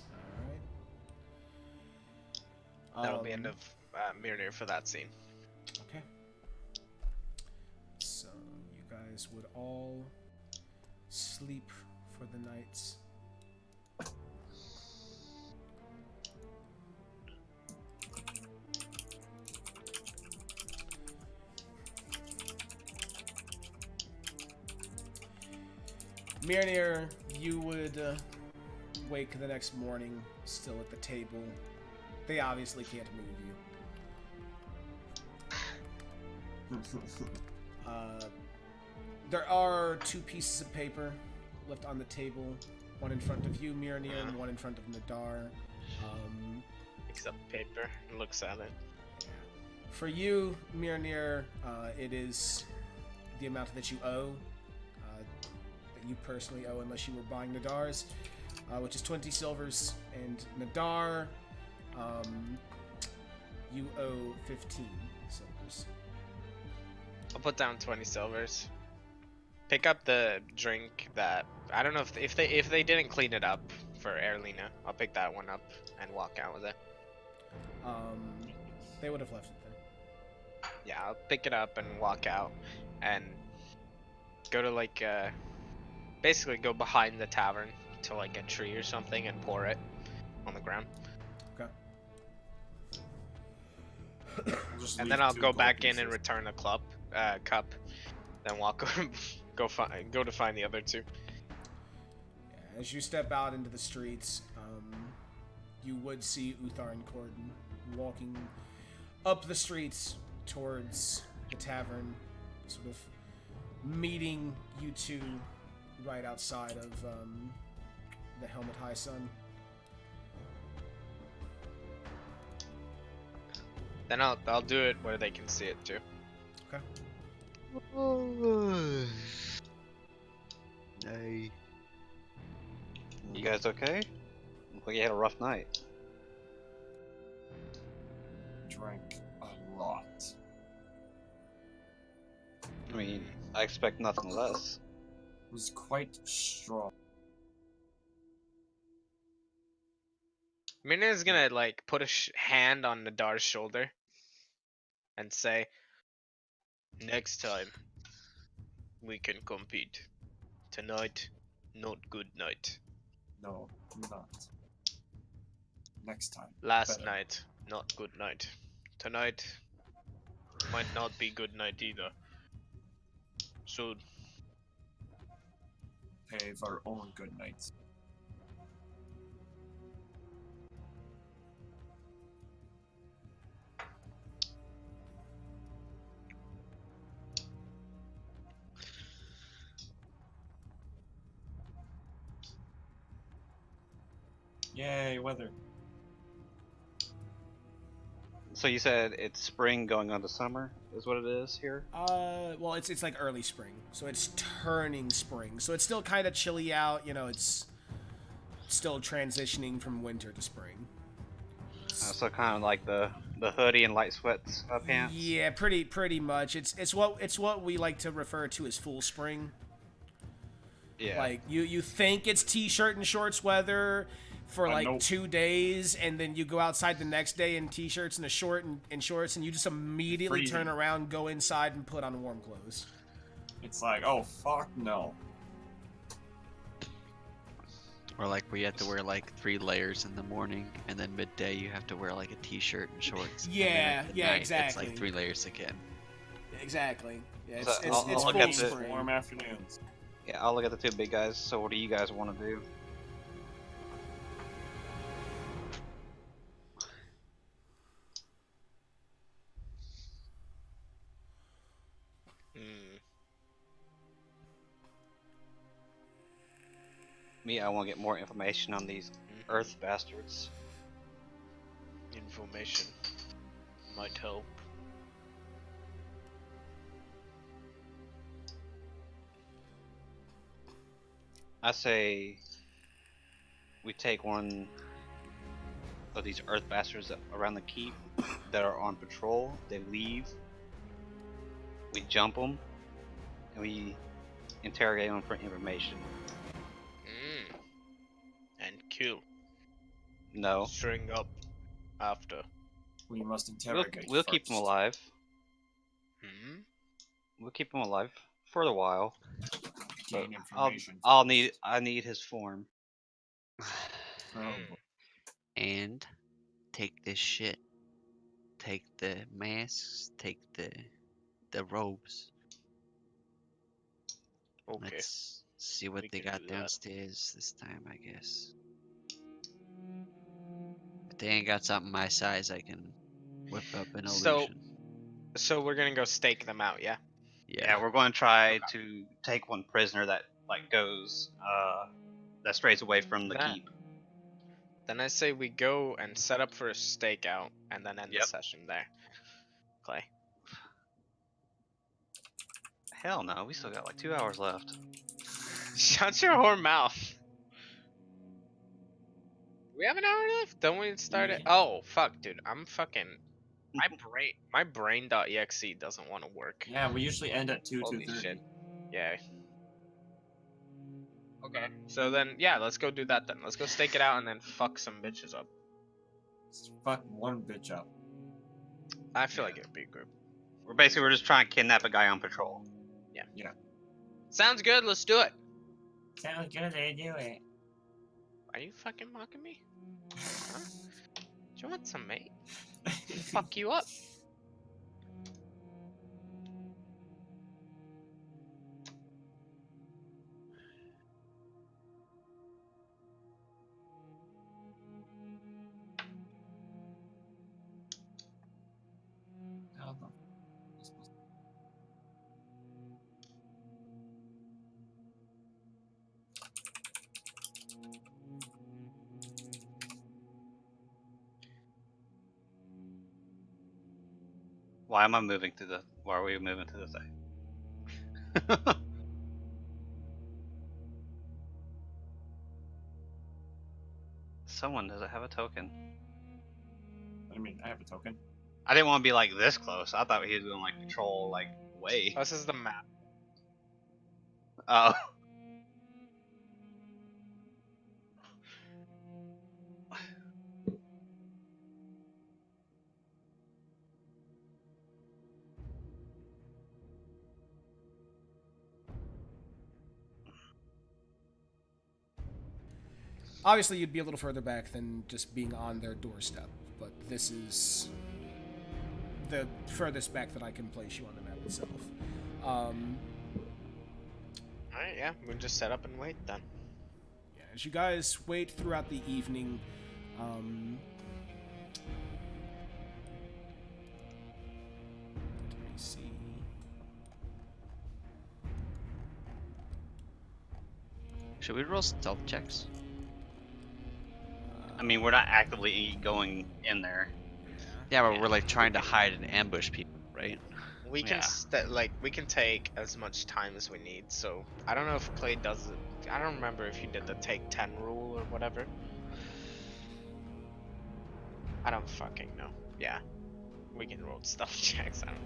Alright. That'll be end of Mirnir for that scene. Okay. So, you guys would all sleep for the night. Mirnir, you would wake the next morning still at the table. They obviously can't move you. There are 2 pieces of paper left on the table. One in front of you, Mirnir, and one in front of Nadar. Picks up paper and looks at it. For you, Mirnir, it is the amount that you owe, that you personally owe unless you were buying Nadar's, which is 20 silvers. And Nadar, you owe 15 silvers. I'll put down 20 silvers. Pick up the drink that I don't know if they didn't clean it up for Erlina. I'll pick that one up and walk out with it. They would have left it there. Yeah, I'll pick it up and walk out and go to like basically go behind the tavern to like a tree or something and pour it on the ground. Okay. And then I'll go back in and return the cup. Then walk go to find the other two. Yeah, as you step out into the streets, you would see Uthar and Cordon walking up the streets towards the tavern, sort of meeting you two right outside of the Helmet High Sun. Then I'll do it where they can see it too. Okay. Nay. You guys okay? Look like you had a rough night. Drank a lot. I mean, I expect nothing less. It was quite strong. Mirnir's gonna like put a hand on Nadar's shoulder and say, "Next time we can compete. Tonight, not good night. No, not. Next time. Last better. night, not good night. Tonight might not be good night either. So Have our own good nights. Yay, weather. So you said it's spring going on to summer, is what it is here? Well, it's like early spring, so it's turning spring. So it's still kind of chilly out. You know, it's still transitioning from winter to spring. So kind of like the hoodie and light sweats pants. Yeah, pretty much. It's what we like to refer to as full spring. Yeah. Like you think it's t-shirt and shorts weather for like Nope. 2 days, and then you go outside the next day in t-shirts and a short and shorts, and you just immediately Freezing. turn around, go inside, and put on warm clothes. It's like, oh fuck no. Or like where you have to wear like 3 layers in the morning, and then midday you have to wear like a t-shirt and shorts. And then Yeah, at yeah, night, exactly. It's like 3 layers again. Exactly. Yeah, So it's I'll it's look full at the- spring. Warm afternoons. Yeah, I'll look at the two big guys. So what do you guys want to do? Hmm. Me, I want to get more information on these Earth bastards. Information might help. I say we take one of these Earth bastards around the keep that are on patrol. They leave. We jump them, and we interrogate them for information. And kill. No, String up after. We must we'll interrogate keep them first. alive. Hmm? We'll keep them alive for a while. Gain But information. I need his form. Oh, And take this shit. Take the masks, take the robes. Okay. Let's see what We they can got do that. downstairs this time, I guess. If they ain't got something my size, I can whip up an So- illusion. So we're gonna go stake them out, yeah? Yeah, we're going to try to take one prisoner that like goes that strays away from the That- keep. Then I say we go and set up for a stakeout and then end the Yep. session there. Clay. Hell no, we still got like 2 hours left. Shut your whore mouth. We have an hour left? Don't we start it? Oh fuck, dude. I'm fucking my brain.exe doesn't want to work. Yeah, we usually end at 2, Holy 2:30. shit. Yeah. Okay. So then yeah, let's go do that then. Let's go stake it out and then fuck some bitches up. Fuck one bitch up. I feel like it'd be a group. We're just trying to kidnap a guy on patrol. Sounds good, let's do it. Sounds good, they do it. Are you fucking mocking me? Huh? Do you want some, mate? Fuck you up. Why am I moving to the? Why are we moving to the thing? Someone doesn't have a token. I mean, I have a token. I didn't want to be like this close. I thought he was going like patrol like way. This is the map. Oh. Obviously, you'd be a little further back than just being on their doorstep, but this is the furthest back that I can place you on the map itself. Alright, yeah, we'll just set up and wait then. Yeah, as you guys wait throughout the evening, let me see. Should we roll stealth checks? I mean, we're not actively going in there. Yeah, but we're like trying to hide and ambush people, right? We can Yeah. we can take as much time as we need. So I don't know if Clay does it. I don't remember if you did the take 10 rule or whatever. I don't fucking know. Yeah, we can roll stealth checks. I don't.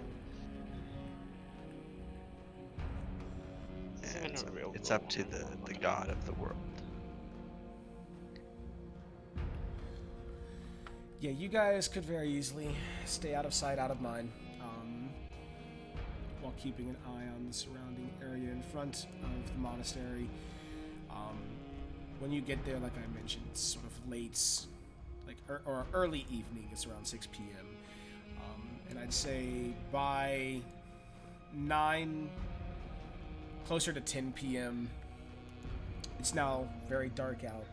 This isn't It's, a real it's rule. up to the god of the world. Yeah, you guys could very easily stay out of sight, out of mind, while keeping an eye on the surrounding area in front of the monastery. When you get there, like I mentioned, it's sort of late, or early evening. It's around 6 p.m. And I'd say by 9, closer to 10 p.m., it's now very dark out.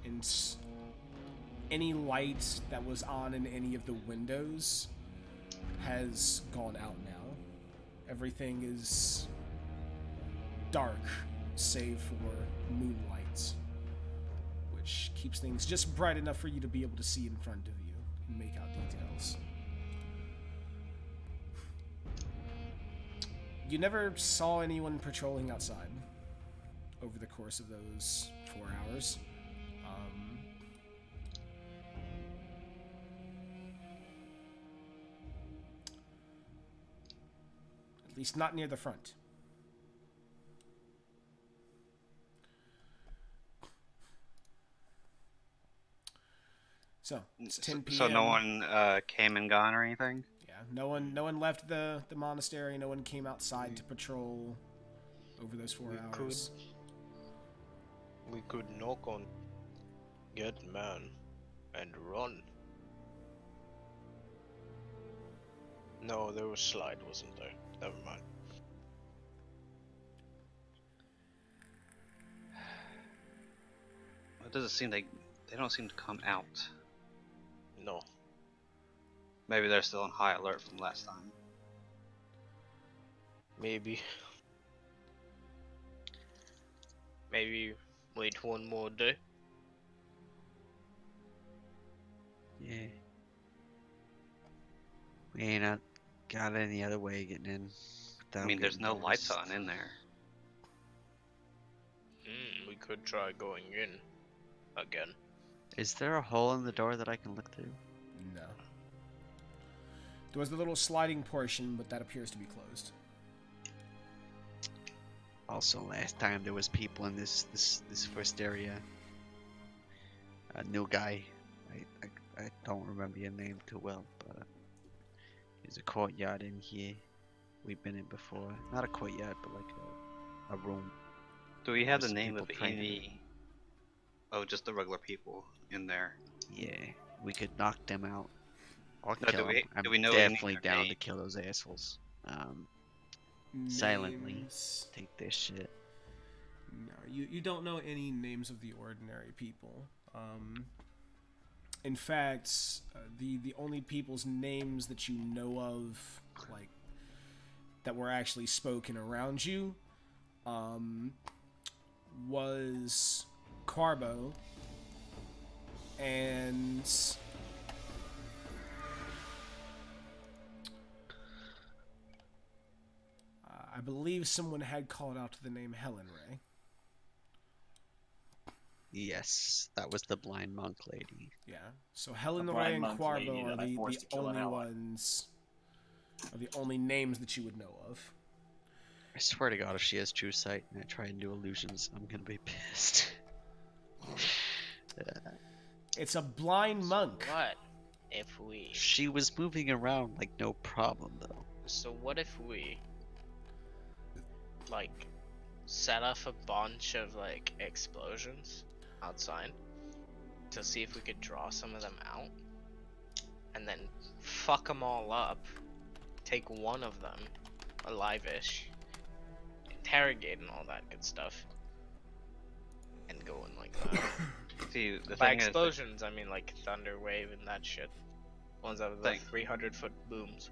And any light that was on in any of the windows has gone out now. Everything is dark, save for moonlight, which keeps things just bright enough for you to be able to see in front of you and make out details. You never saw anyone patrolling outside over the course of those 4 hours. At least not near the front. So it's 10 p.m. So no one came and gone or anything? Yeah, no one left the monastery. No one came outside to patrol over those 4 hours. We could knock on Get Man and run. No, there was slide, wasn't there? Never mind. It doesn't seem they don't seem to come out. No. Maybe they're still on high alert from last time. Maybe. Maybe wait one more day. We ain't got any other way of getting in. I without mean, there's getting no lights noticed. on in there. We could try going in again. Is there a hole in the door that I can look through? No. There was the little sliding portion, but that appears to be closed. Also, last time there was people in this first area. A new guy. I don't remember your name too well, but there's a courtyard in here. We've been in before. Not a courtyard, but like a room. Do we have the There's name people of training. any? Oh, just the regular people in there. Yeah, we could knock them out. Or No, kill do we- them. do I'm we know any of definitely their down to names? kill those assholes. Silently. Names. Take their shit. No, you don't know any names of the ordinary people. In fact, the only people's names that you know of, like, that were actually spoken around you, was Carbo and I believe someone had called out to the name Helen Ray. Yes, that was the blind monk lady. Yeah. So Helen The Ray blind and monk Quarbo lady are that I the forced to kill an only ally. ones, are the only names that you would know of. I swear to God, if she has true sight and I try and do illusions, I'm gonna be pissed. It's a blind monk. What if we? She was moving around like no problem though. So what if we, like, set off a bunch of like explosions outside to see if we could draw some of them out, and then fuck them all up, take one of them alive-ish, interrogate and all that good stuff, and go in like that. See, the By thing is, explosions, I mean like thunder wave and that shit. Ones out of the Thing- 300-foot booms.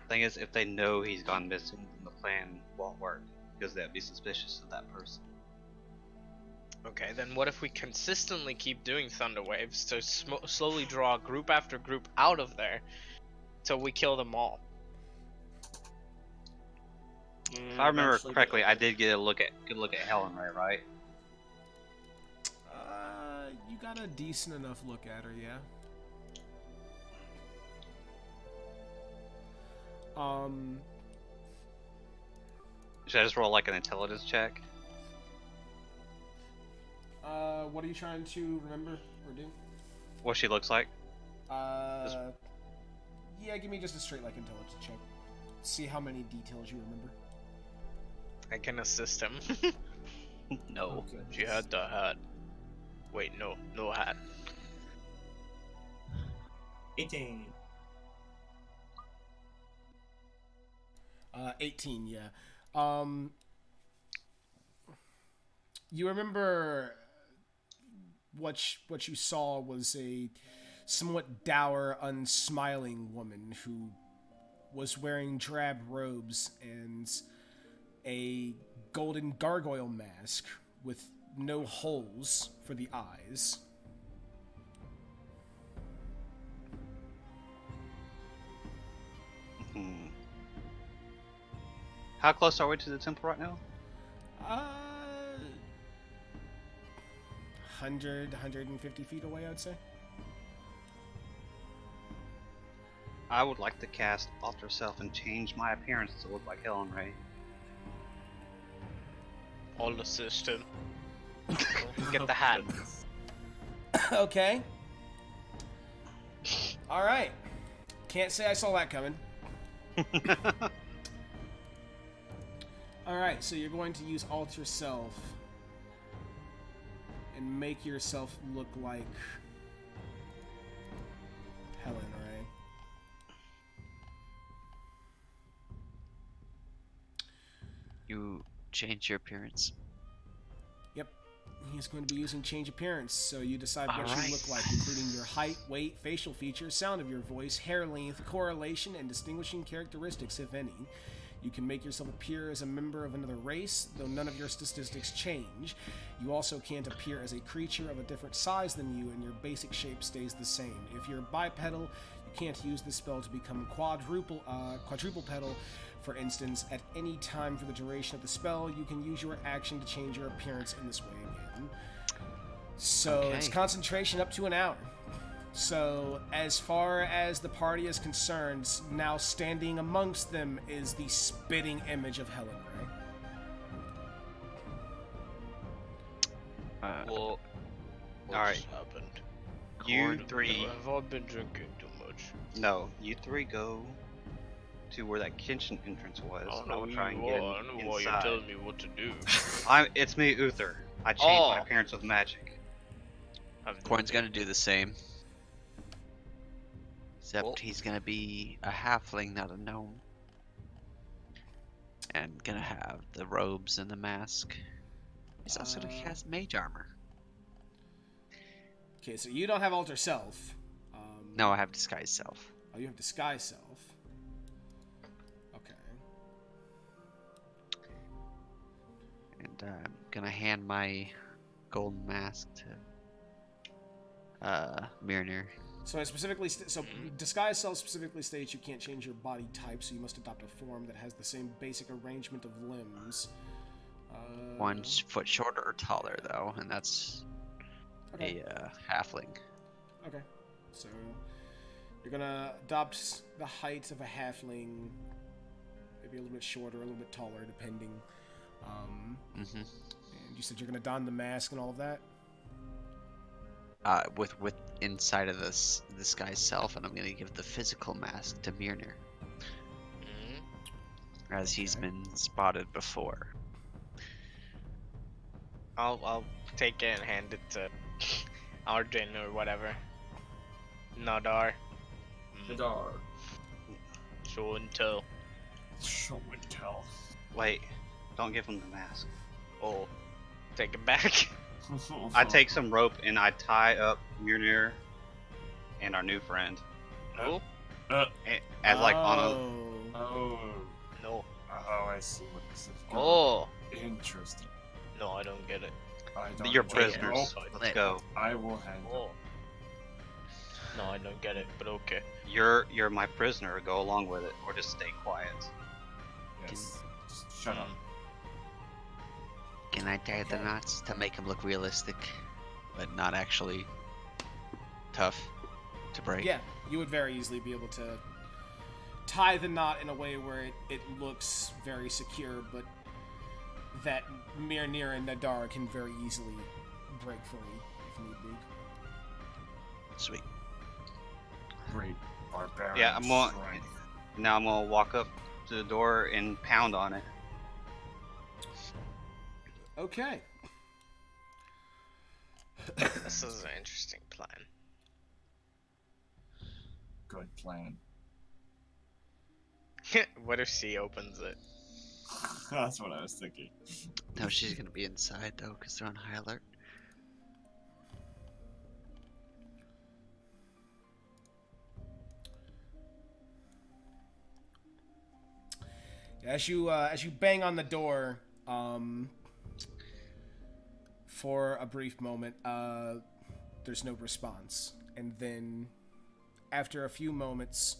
if they know he's gone missing, then the plan won't work because they'd be suspicious of that person. Okay, then what if we consistently keep doing thunder waves to slowly draw group after group out of there till we kill them all? If I remember Eventually correctly, get- I did get a good look at Helen Ray, right? You got a decent enough look at her, yeah. Should I just roll like an intelligence check? What are you trying to remember or do? What she looks like? Yeah, give me just a straight like intelligence check. See how many details you remember. I can assist him. No. She had the hat. Wait, no hat. 18. 18, yeah. You remember what you saw was a somewhat dour, unsmiling woman who was wearing drab robes and a golden gargoyle mask with no holes for the eyes. Hmm. How close are we to the temple right now? 150 feet away, I'd say. I would like to cast Alter Self and change my appearance to look like Helen Ray. I'll assist him. Get the hat. Okay. Alright. Can't say I saw that coming. Alright, so you're going to use Alter Self and make yourself look like Helen Ray. You change your appearance. Yep. He's going to be using change appearance, so you decide what Alright. you look like, including your height, weight, facial features, sound of your voice, hair length, correlation, and distinguishing characteristics, if any. You can make yourself appear as a member of another race, though none of your statistics change. You also can't appear as a creature of a different size than you, and your basic shape stays the same. If you're bipedal, You can't use this spell to become quadruple petal. For instance, at any time for the duration of the spell, you can use your action to change your appearance in this way again. So it's Okay. concentration up to an hour. So as far as the party is concerned, now standing amongst them is the spitting image of Helen, right? Well, Alright. happened? You three. Have I been drinking too much? No, you three go to where that kitchen entrance was. I don't I know will who try and you get are. I don't know why you're inside. telling me what to do. It's me, Uthar. I changed my Oh. appearance with magic. Corn's gonna do the same. Except Well- he's gonna be a halfling, not a gnome. And gonna have the robes and the mask. He's also gonna cast mage armor. Okay, so you don't have alter self. No, I have disguise self. Oh, you have disguise self. Okay. And I'm gonna hand my golden mask to Mirnir. So it specifically, disguise self specifically states you can't change your body type, so you must adopt a form that has the same basic arrangement of limbs. 1 foot shorter or taller though, and that's Okay. a halfling. Okay. So you're gonna adopt the height of a halfling, maybe a little bit shorter, a little bit taller, depending. Mm-hmm. And you said you're gonna don the mask and all of that. With inside of this guy's self, and I'm gonna give the physical mask to Mirnir, as he's Okay. been spotted before. I'll take it and hand it to Arjun or whatever. Nadar. The dog. Show and tell. Show and tell. Wait, don't give him the mask. Oh, take it back. I take some rope and I tie up Mirnir and our new friend. No, As like on a. Oh. no. Oh, I see what this is. Oh, Interesting. no, I don't get it. I don't You're enjoy prisoners. rope. Let's go. I will handle. Oh, no, I don't get it. But okay. You're my prisoner. Go along with it, or just stay quiet. Yes. Just shut up. Can I tie the knots to make him look realistic, but not actually tough to break? Yeah, you would very easily be able to tie the knot in a way where it looks very secure, but that Mirnir and Nadar can very easily break free if need be. Sweet. Great barbarian. Yeah, I'm gonna. strength. Now I'm gonna walk up to the door and pound on it. Okay. This is an interesting plan. Good plan. What if she opens it? That's what I was thinking. No, she's gonna be inside though, because they're on high alert. As you bang on the door, for a brief moment, there's no response, and then after a few moments,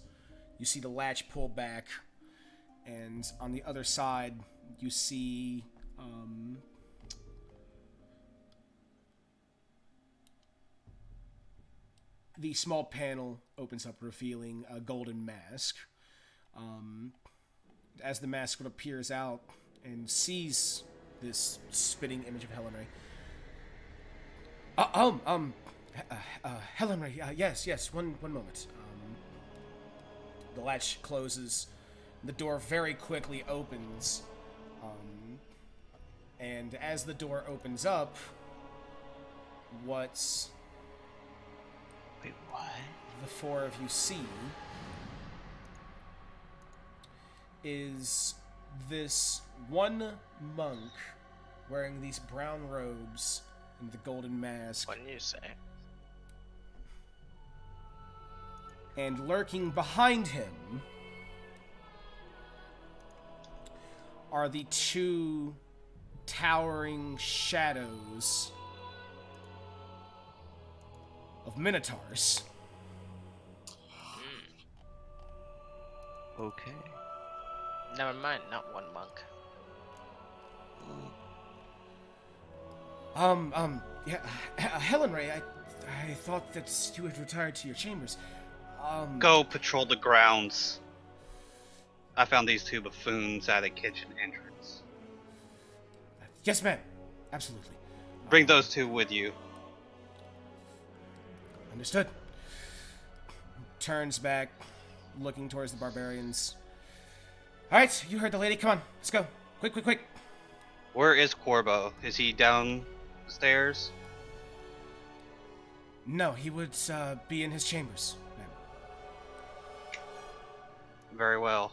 you see the latch pull back, and on the other side, you see the small panel opens up, revealing a golden mask. As the mask appears out and sees this spitting image of Helen Ray. Helen Ray, yes, one moment. The latch closes, the door very quickly opens, and as the door opens up, what's Wait, what? the four of you see is this one monk wearing these brown robes and the golden mask, What do you say? and lurking behind him are the two towering shadows of minotaurs. Okay. Never mind, not one monk. Yeah, Helen Ray, I thought that you had retired to your chambers. Go patrol the grounds. I found these two buffoons at a kitchen entrance. Yes, ma'am. Absolutely. Bring those two with you. Understood. Turns back, looking towards the barbarians. All right, you heard the lady. Come on, let's go. Quick, quick, quick. Where is Corbo? Is he down the stairs? No, he would be in his chambers, ma'am. Very well.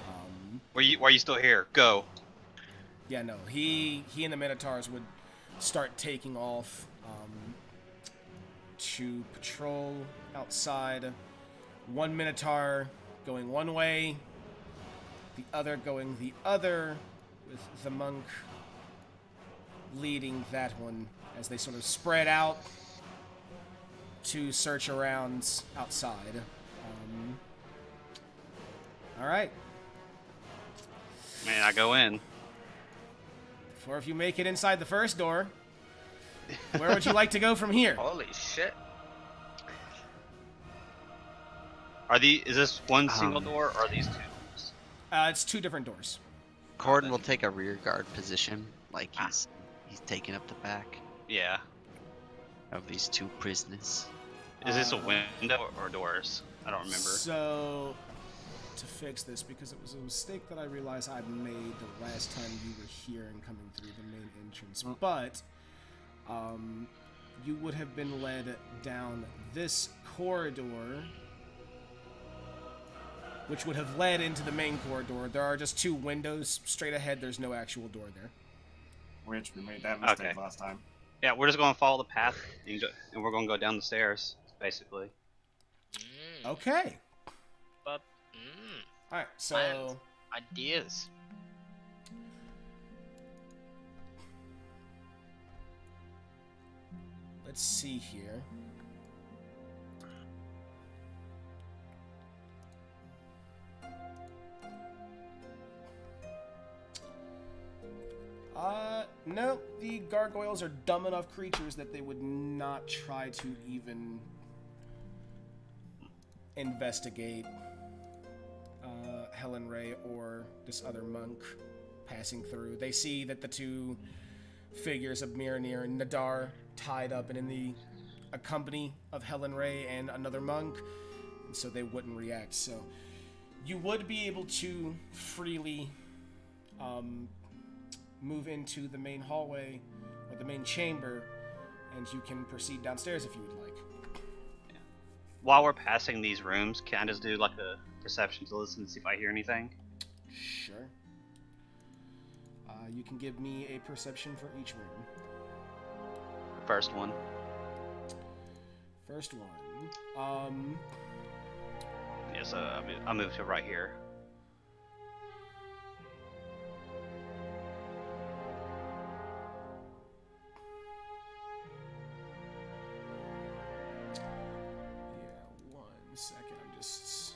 Um, Why are you still here? Go. yeah, no, he and the Minotaurs would start taking off to patrol outside. One Minotaur going one way, the other going the other, with the monk leading that one as they sort of spread out to search around outside. All right. Man, I go in. Or if you make it inside the first door, where would you like to go from here? Holy shit. Is this one single door or are these two doors? It's two different doors. Cordon will take a rear guard position, like he's taking up the back Yeah. of these two prisoners. Is this a window or doors? I don't remember. So, to fix this, because it was a mistake that I realized I made the last time you were here and coming through the main entrance, but you would have been led down this corridor, which would have led into the main corridor. There are just two windows straight ahead. There's no actual door there. Which we made that mistake Okay. last time. Yeah, we're just going to follow the path and we're going to go down the stairs, basically. Okay. But, All right. So. Plans. Ideas. Let's see here. No, the gargoyles are dumb enough creatures that they would not try to even investigate Helen Ray or this other monk passing through. They see that the two figures of Mirnir and Nadar tied up and in the company of Helen Ray and another monk, and so they wouldn't react. So you would be able to freely move into the main hallway or the main chamber, and you can proceed downstairs if you would like. While we're passing these rooms, can I just do like a perception to listen and see if I hear anything? Sure. You can give me a perception for each room. First one. First one. Yes, I'll move to right here. Yeah, 1 second. I'm just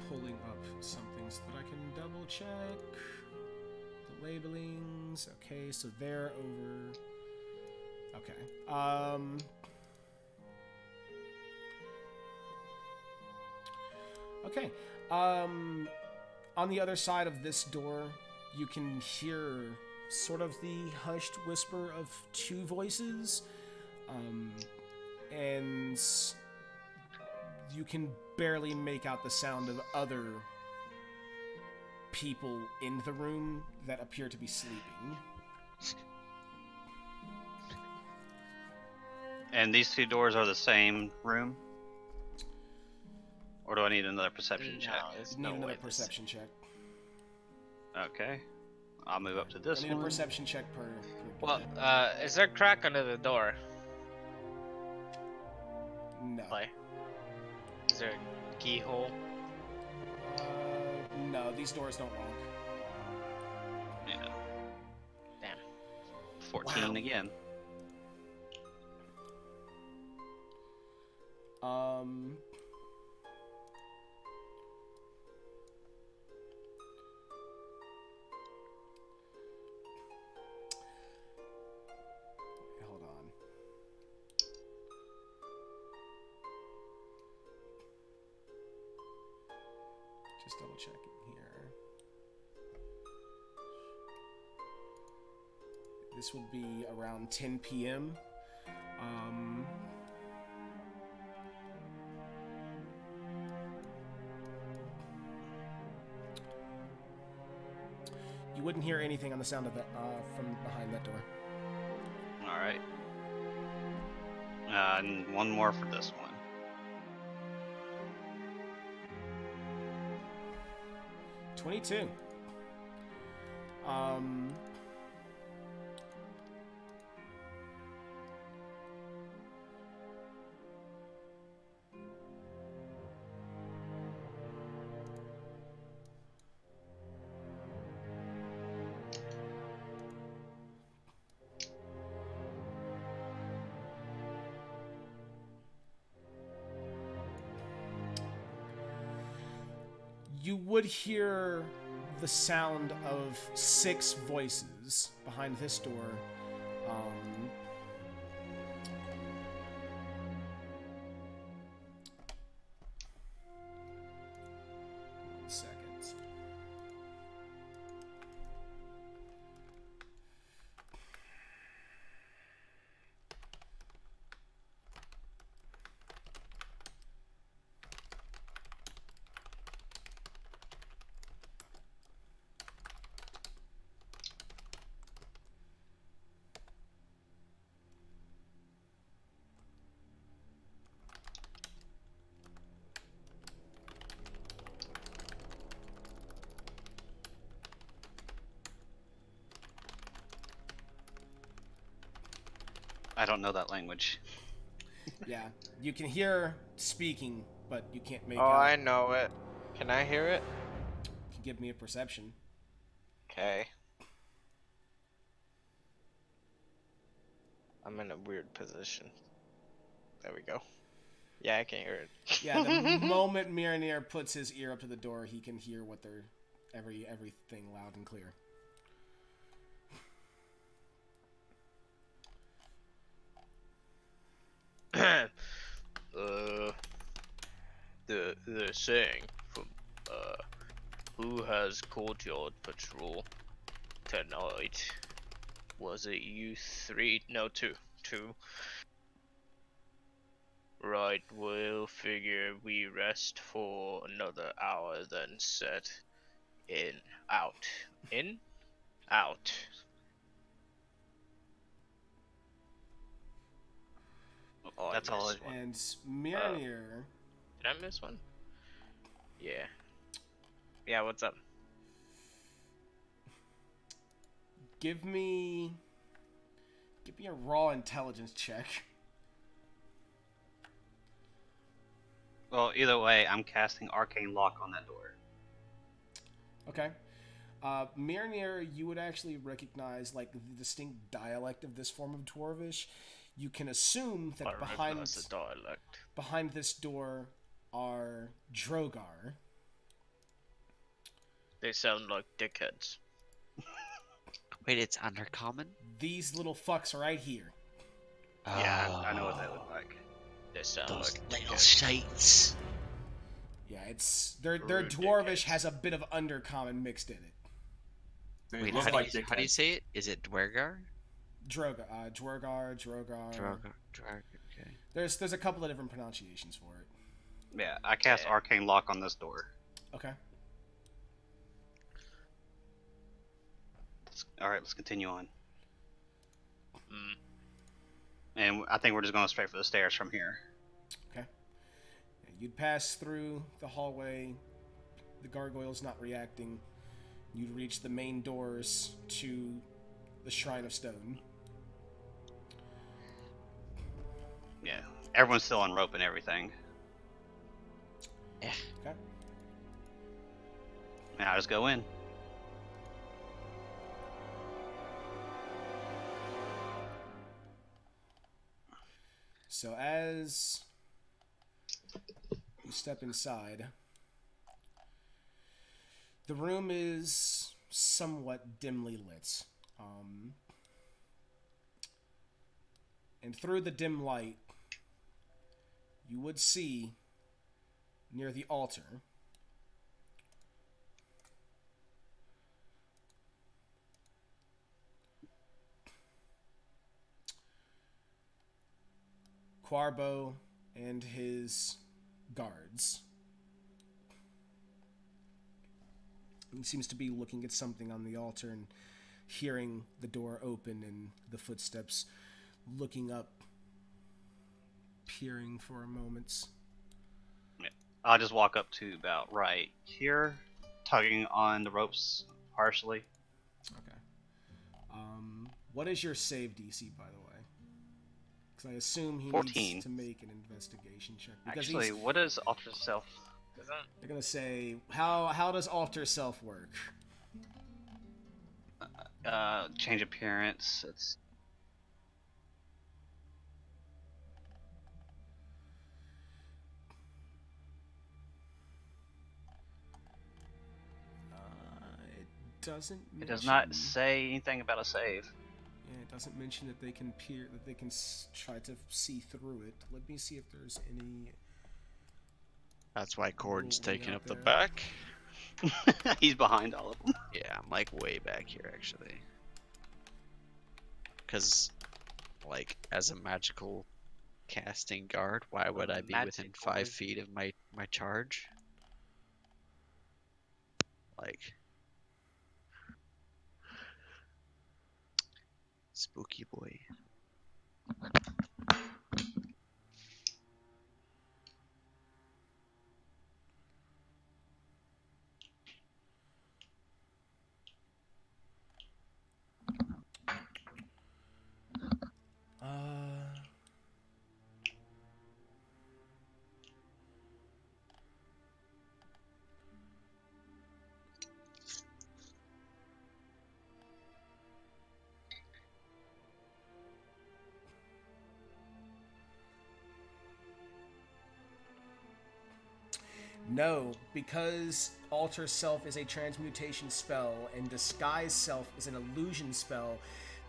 pulling up something so that I can double check the labelings. Okay, so they're over. Okay. Okay. On the other side of this door, you can hear sort of the hushed whisper of two voices. And you can barely make out the sound of other people in the room that appear to be sleeping. And these two doors are the same room? Or do I need another perception check? there's Need no another way perception check. Okay. I'll move up to this I need one. a perception check per Well, is there a crack under the door? no. Play. Is there a keyhole? No, these doors don't lock. Yeah. Damn. 14 Wow. again. Um. Hold on. Just double checking here. This would be around 10 p.m. You wouldn't hear anything on the sound of that from behind that door. All right. And one more for this one. $22. You would hear the sound of 6 voices behind this door. One second. I don't know that language. Yeah, you can hear speaking, but you can't make Oh, out. I know it. Can I hear it? Can give me a perception. Okay. I'm in a weird position. There we go. Yeah, I can hear it. Yeah, the moment Mirnir puts his ear up to the door, he can hear what they're everything loud and clear. They're saying from who has courtyard patrol tonight? Was it you 3? No, 2. 2. Right, we'll figure we rest for another hour, then set in, out. In? Out. Oh, That's I all. missed one. And Mirnir, Did I miss one? Yeah. Yeah, what's up? give me a raw intelligence check. Well, either way, I'm casting Arcane Lock on that door. Okay. Mirnir, you would actually recognize like the distinct dialect of this form of Dwarvish. You can assume that I recognize the dialect. behind this door are Drogar. They sound like dickheads. Wait, it's undercommon? These little fucks right here. Yeah, I know what they look like. They sound Those like little dickheads. shites. Yeah, it's their Rude Dwarvish dickheads. has a bit of undercommon mixed in it. They Wait, look how like do you dickheads. say it? Is it Dwergar? Drogar. Drogar. Okay. There's a couple of different pronunciations for it. Yeah, I cast Yeah. Arcane Lock on this door. Okay. Alright, let's continue on. Mm. And I think we're just going straight for the stairs from here. You'd pass through the hallway. The gargoyle's not reacting. You'd reach the main doors to the Shrine of Stone. Yeah, everyone's still on rope and everything. Yeah. Okay. Now just go in. So as step inside, the room is somewhat dimly lit. And through the dim light, you would see near the altar Quarbo and his guards. He seems to be looking at something on the altar and hearing the door open and the footsteps, looking up, peering for a moment. I'll just walk up to about right here, tugging on the ropes partially. Okay. What is your save DC, by the way? Because I assume he 14. needs to make an investigation check. Because Actually, what is Alter Self? they're gonna say, how does alter self work? Change appearance. It's It doesn't. It does not say anything about a save. Yeah, it doesn't mention that they can peer, that they can try to see through it. Let me see if there's any. That's why Cordon's Way taking out up the there. back. He's behind all of them. Yeah, I'm like way back here actually. Because, like, as a magical casting guard, why would I be within Magical 5 wizard. feet of my charge? Like, spooky boy. No, because Alter Self is a transmutation spell and Disguise Self is an illusion spell,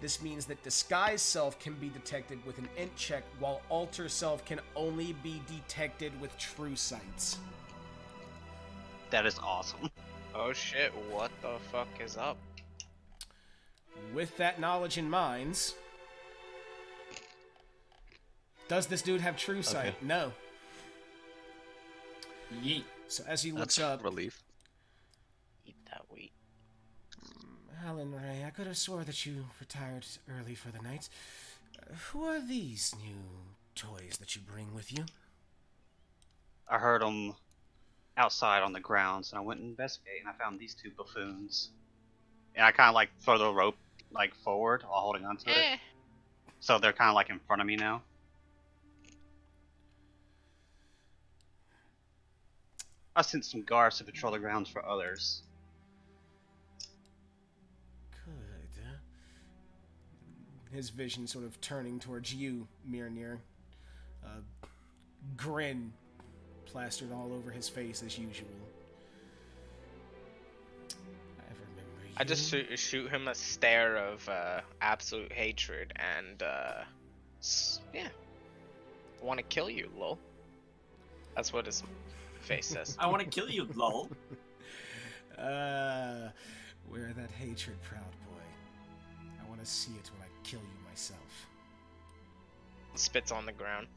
this means that Disguise Self can be detected with an int check, while Alter Self can only be detected with true sights. That is awesome. Oh shit, what the fuck is up? With that knowledge in mind, does this dude have true sight? Okay. No. Yeet. So as he looks That's up, relief. Eat that wheat. Helen Ray, I could have swore that you retired early for the night. Who are these new toys that you bring with you? I heard them outside on the grounds, and I went and investigated, and I found these two buffoons. And I kind of like throw the rope like forward while holding onto it, so they're kind of like in front of me now. I sent some guards to patrol the grounds for others. Good. His vision sort of turning towards you, Mirnir. Grin plastered all over his face as usual. I remember you. I just shoot him a stare of absolute hatred and yeah, want to kill you, lol. That's what his face says. I want to kill you, lol. Wear that hatred, proud boy. I want to see it when I kill you myself. Spits on the ground.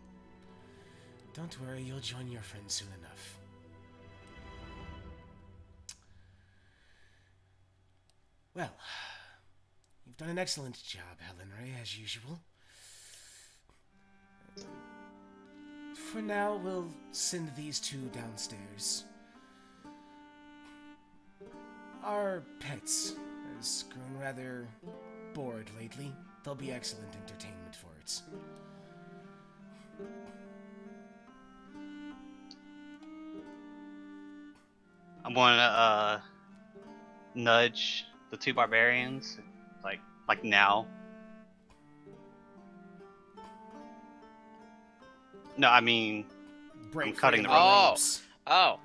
Don't worry, you'll join your friends soon enough. Well, you've done an excellent job, Helen Ray, as usual. For now, we'll send these two downstairs. Our pets has grown rather bored lately. They'll be excellent entertainment for it. I'm gonna nudge the two barbarians, like now. No, I mean break I'm cutting free the of rope. ropes. Oh.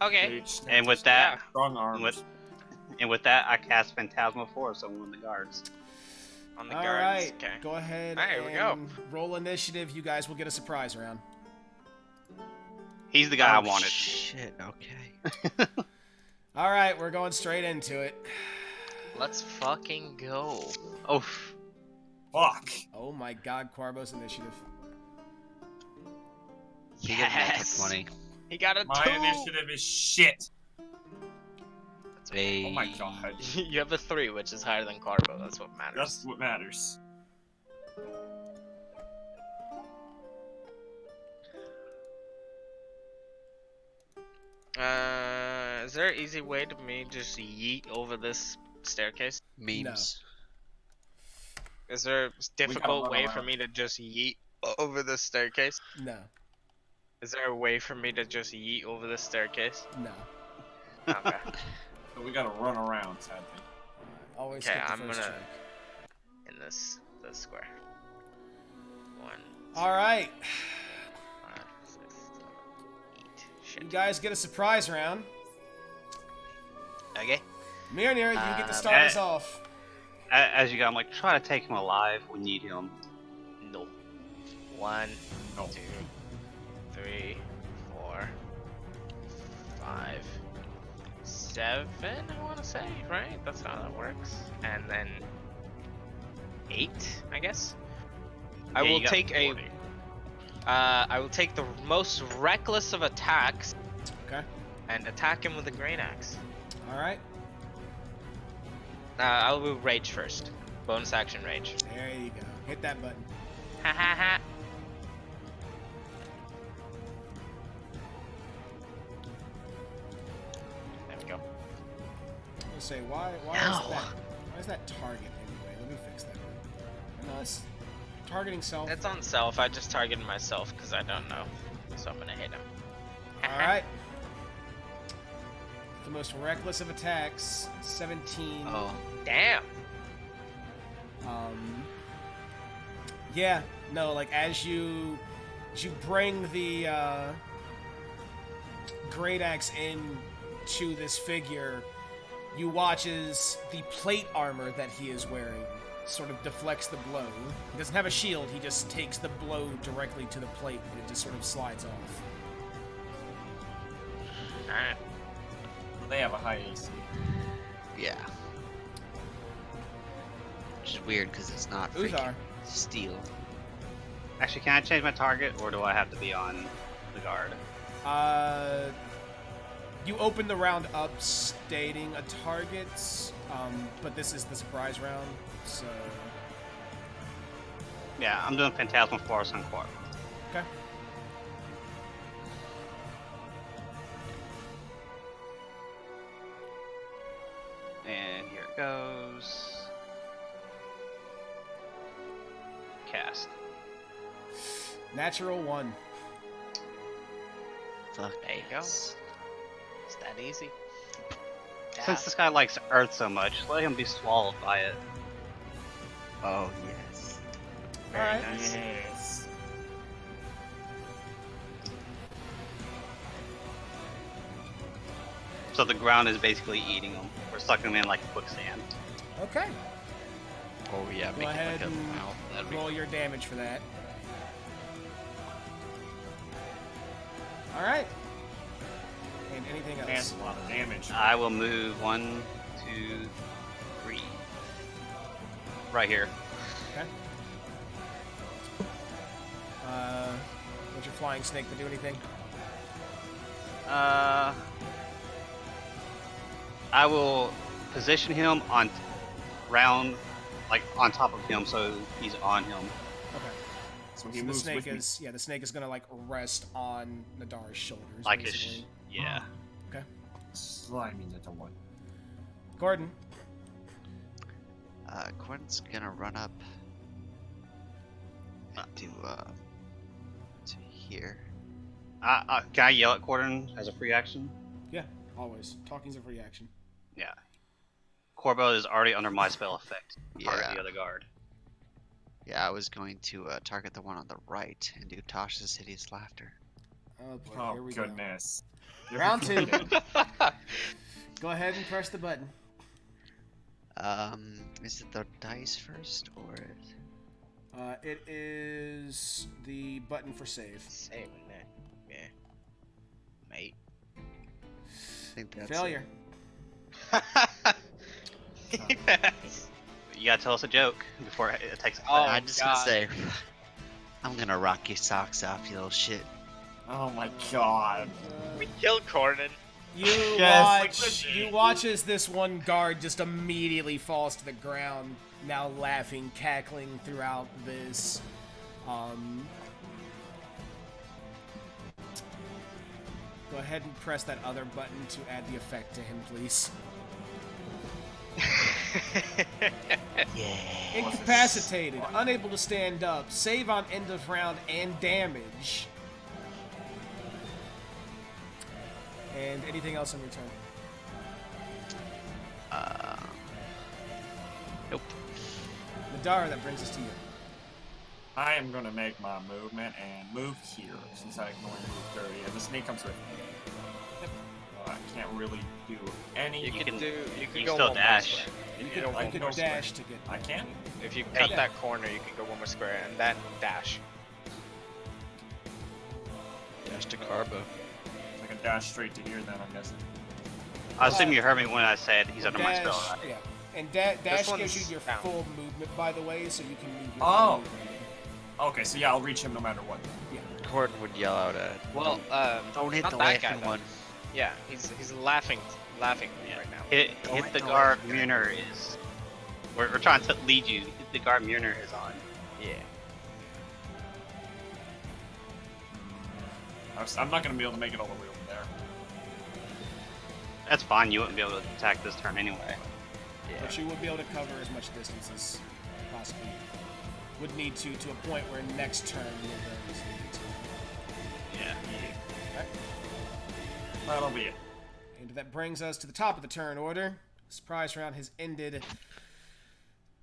Okay. And with that, strong arms. and with that, I cast Phantasmal Force on one of the guards. On the All guards. right, Okay. go ahead Alright, here we and go. roll initiative. You guys will get a surprise round. He's the guy I Oh, wanted. Shit. Okay. All right, we're going straight into it. Let's fucking go. Oh, Fuck. Oh my God, Quarbo's initiative. You get an extra Yes. 20. He got a My 2. initiative is shit. Hey. Oh my god. You have a 3, which is higher than Carbo. That's what matters. That's what matters. Is there an easy way to me just yeet over this staircase? Memes. Is there a difficult run way for around. me to just yeet over this staircase? No, Is there a way for me to just yeet over this staircase? no. Okay. So we gotta run around, sadly. Always Okay, skip the I'm first gonna- check. In this square. 1, All right, 5, 6, 7, 8. Shit. you guys get a surprise round. Okay. Mirnir, you get to start us off. as you go, I'm like, try to take him alive. We need him. No. 1, No. 2, 3, 4, 5, 7, I want to say, right? That's how that works. And then 8, I guess. I Yeah, will you got take 40. I will take the most reckless of attacks Okay. and attack him with a great axe. All right. I'll do rage first. Bonus action rage. There you go. Hit that button. Ha ha ha. There we go. I'm gonna say why No. why is that target anyway? Let me fix that one. No, it's targeting self. It's on self. I just targeted myself because I don't know. So I'm gonna hit him. All right. The most reckless of attacks, 17. Oh. Damn. Yeah, no, like as you bring the great axe in to this figure, you watch as the plate armor that he is wearing sort of deflects the blow. He doesn't have a shield, he just takes the blow directly to the plate and it just sort of slides off. Alright. They have a high AC. Yeah. Which is weird because it's not Uthar. freaking steel. Actually, can I change my target, or do I have to be on the guard? You open the round up stating a target, but this is the surprise round, so... Yeah, I'm doing Phantasmal Force on Quark. Okay. And here it goes. Cast. Natural 1. Fuck. There you go. yes. It's that easy. Since this guy likes Earth so much, let him be swallowed by it. Oh, yes. Alright. Yes. So the ground is basically eating him. We're sucking him in like quicksand. Okay. Oh, yeah. Go Make it ahead like a and mouth. That'd be roll your damage for that. Alright. And anything else? That's a lot of damage. I will move 1, 2, 3. Right here. Okay. Would your flying snake to do anything? I will position him on round, like on top of him, so he's on him. Okay. So he So the moves snake with me. is the snake is gonna like rest on Nadar's shoulders. Like basically. yeah. Okay. Slimy little one. Gordon. Gordon's gonna run up to here. Can I yell at Cordon as a free action? Yeah, always. Talking's a free action. Yeah. Corbo is already under my spell effect. Part of Yeah. the other guard. Yeah, I was going to target the one on the right and do Tasha's hideous laughter. Oh boy, Oh here we goodness. go. Round 2. Defeated. Go ahead and press the button. Is it the dice first or? It is the button for save. Saving that. Yeah. Mate. I think that's Failure. Yes. You gotta tell us a joke before it takes effect. Oh, I'm just God. gonna say, I'm gonna rock your socks off, you little shit. Oh my god. We killed Cordon. Yes, You watch as this one guard just immediately falls to the ground, now laughing, cackling throughout this. Go ahead and press that other button to add the effect to him, please. Yeah. Incapacitated, unable to stand up, save on end of round and damage. And anything else in return? Nope. Madara, that brings us to you. I am gonna make my movement and move here since I can only move 30, and the snake comes with me. I can't really do any. You can you go still one more dash. square. You can I can go dash to get. I can? If you cut Yeah. that corner, you can go one more square and then dash. Dash to Carbo. I can dash straight to here then, I'm guessing. I assume you heard me when I said he's under my Dash, spell, right? yeah. And dash one's gives you your down. full movement, by the way, so you can move your Oh. full movement. Okay, so yeah, I'll reach him no matter what. Corden would yell out at. Well, Don't hit not the that guy, laughing though. one. Yeah, he's laughing right now. Hit the guard Mirnir is. We're trying to lead you. Hit the guard Mirnir is on. Yeah. I'm not gonna be able to make it all the way over there. That's fine. You wouldn't be able to attack this turn anyway. Yeah. But you would be able to cover as much distance as possible. Would need to a point where next turn you'll very easily need to. Yeah. Okay. That'll be it. And that brings us to the top of the turn order. Surprise round has ended.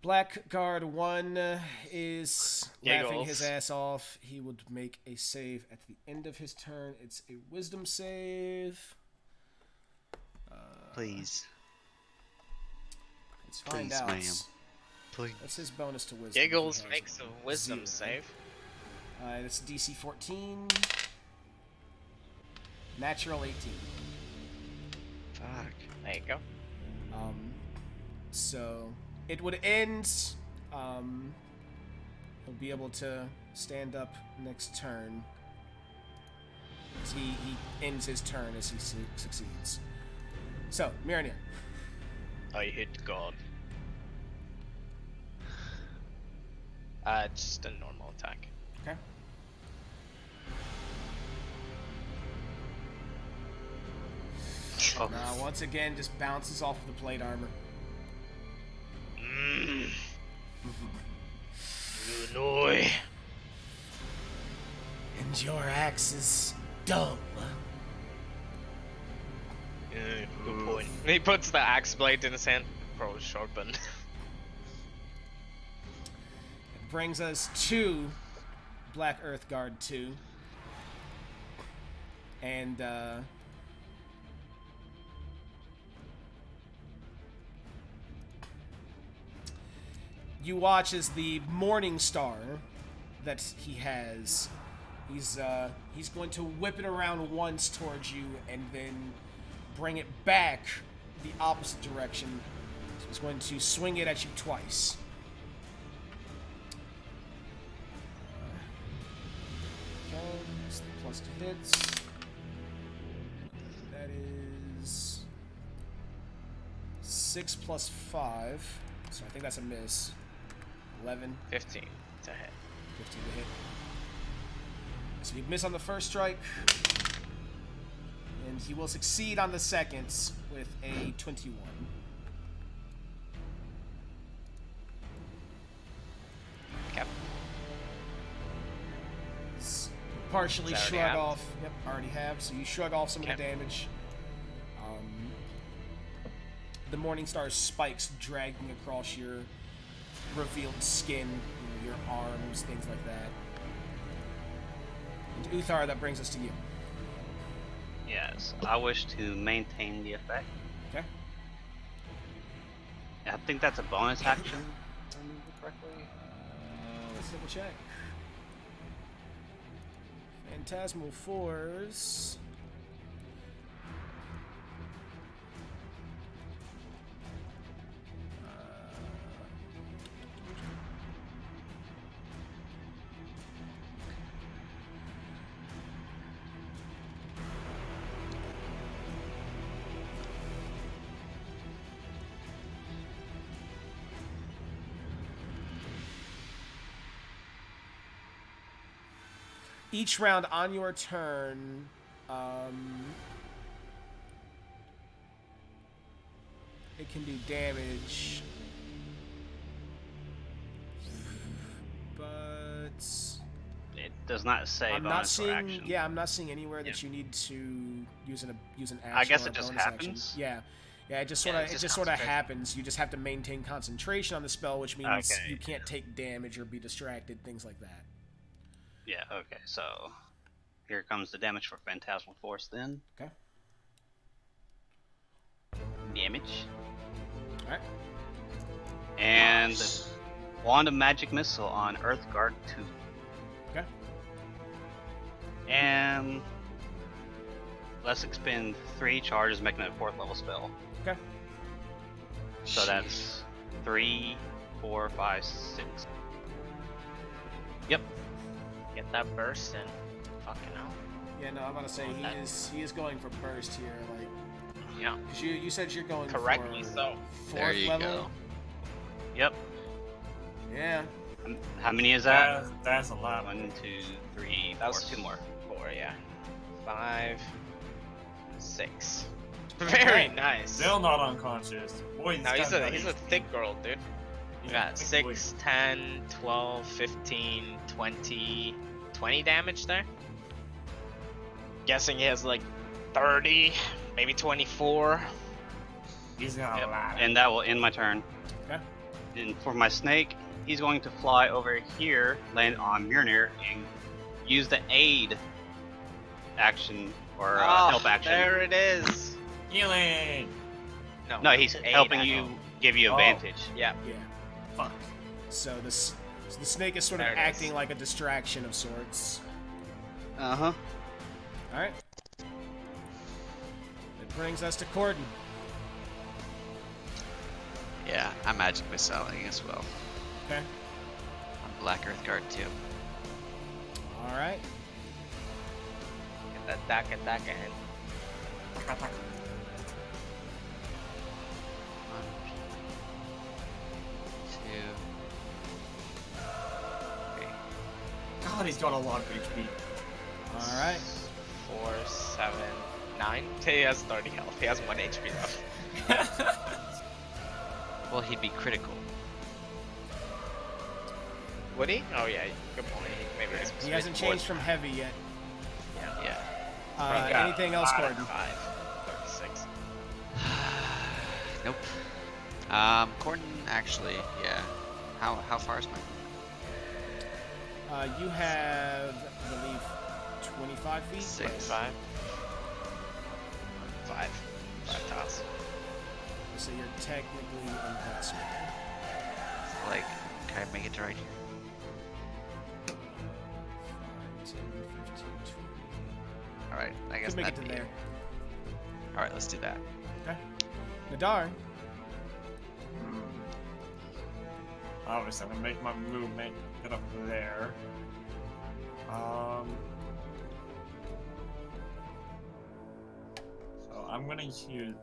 Blackguard 1 is laughing Giggles. his ass off. He would make a save at the end of his turn. It's a wisdom save. Please. Let's find Please, out. ma'am. Please. What's his bonus to wisdom? Giggles He has makes a wisdom 0. save. It's DC 14. Natural 18. Fuck. There you go. So it would end. He'll be able to stand up next turn. As he ends his turn as he succeeds. So, Mirnir. I hit God. Just a normal attack. Okay. Oh. Once again, just bounces off of the plate armor. Illinois. And your axe is dull. Good point. He puts the axe blade in his hand. Pro sharpened. It brings us to Black Earth Guard 2. And, you watch as the Morning Star that he has, he's going to whip it around once towards you and then bring it back the opposite direction. So he's going to swing it at you twice. Okay, that's the plus to hits. That is 6 plus 5. So I think that's a miss. 11, 15 to hit. 15 to hit. So you miss on the first strike. And he will succeed on the second with a 21. Cap. Partially Does that already shrug have? off. Yep, already have. So you shrug off some of the Okay. damage. The Morning Star's spikes dragging across your revealed skin. your arms, things like that. And Uthar, that brings us to you. Yes, I wish to maintain the effect. Okay. I think that's a bonus action, if I remember correctly. Let's double check. Phantasmal Force. Each round on your turn, it can do damage, but It does not say I'm bonus not or seeing. action. Yeah, I'm not seeing anywhere that Yeah. you need to use an action. I guess or it a just bonus happens? Action. Yeah, yeah. It just Yeah, sort of it's it just just sort of concentration. happens. You just have to maintain concentration on the spell, which means Okay. you can't take damage or be distracted, things like that. Yeah, okay, so here comes the damage for Phantasmal Force then. Okay. Damage. All right. And Wand of Magic Missile on Earthguard 2. Okay. And let's expend 3 charges, making it a 4th level spell. Okay. So that's 3, 4, 5, 6. Yep. Get that burst in. Fucking hell. Yeah, no, I'm about to say he is going for burst here, like. Yeah. Cause you said you're going Correctly for so. There fourth you level. go. Yep. Yeah. How many is that? That's a lot. 1, 2, 3, 4. That's 2 more. 4, yeah. 5, 6. Okay. Very nice. Still not unconscious. Boy, No, he's a thick girl, dude. He's We a got thick boy. 6, 10, 12, 15, 20, 20 damage there. Guessing he has like 30, maybe 24. He's got Yep. a lot. And that will end my turn. Okay. And for my snake, he's going to fly over here, land on Mirnir, and use the aid action or help action. There it is. Healing. No, he's aid helping action. you, give you Oh. advantage. Yeah. Yeah. Fuck. So the snake is sort of There it is. acting like a distraction of sorts. Uh huh. All right. It brings us to Cordon. Yeah, I'm magic missiling as well. Okay. I'm Black Earth Guard too. All right. Get that attack in. One, two, three. God, he's got a lot of HP. All right. 4, 7, 9. He has 30 health. He has 1 HP left. Well, he'd be critical. Would he? Oh yeah, good point. Maybe He hasn't changed from heavy yet. Yeah. got Anything else, Cordon? 5, 36. Nope. Cordon, actually, yeah. How far is my? You have, I believe, 25 feet. 6. 5. 5 tiles. So you're technically invisible. Like, can I make it to right here? 5, 10, 15, 20. All right, I guess Could make it that'd to be there. All right, let's do that. Okay. Nadar. Obviously, I'm gonna make my movement, get up there. So I'm gonna use,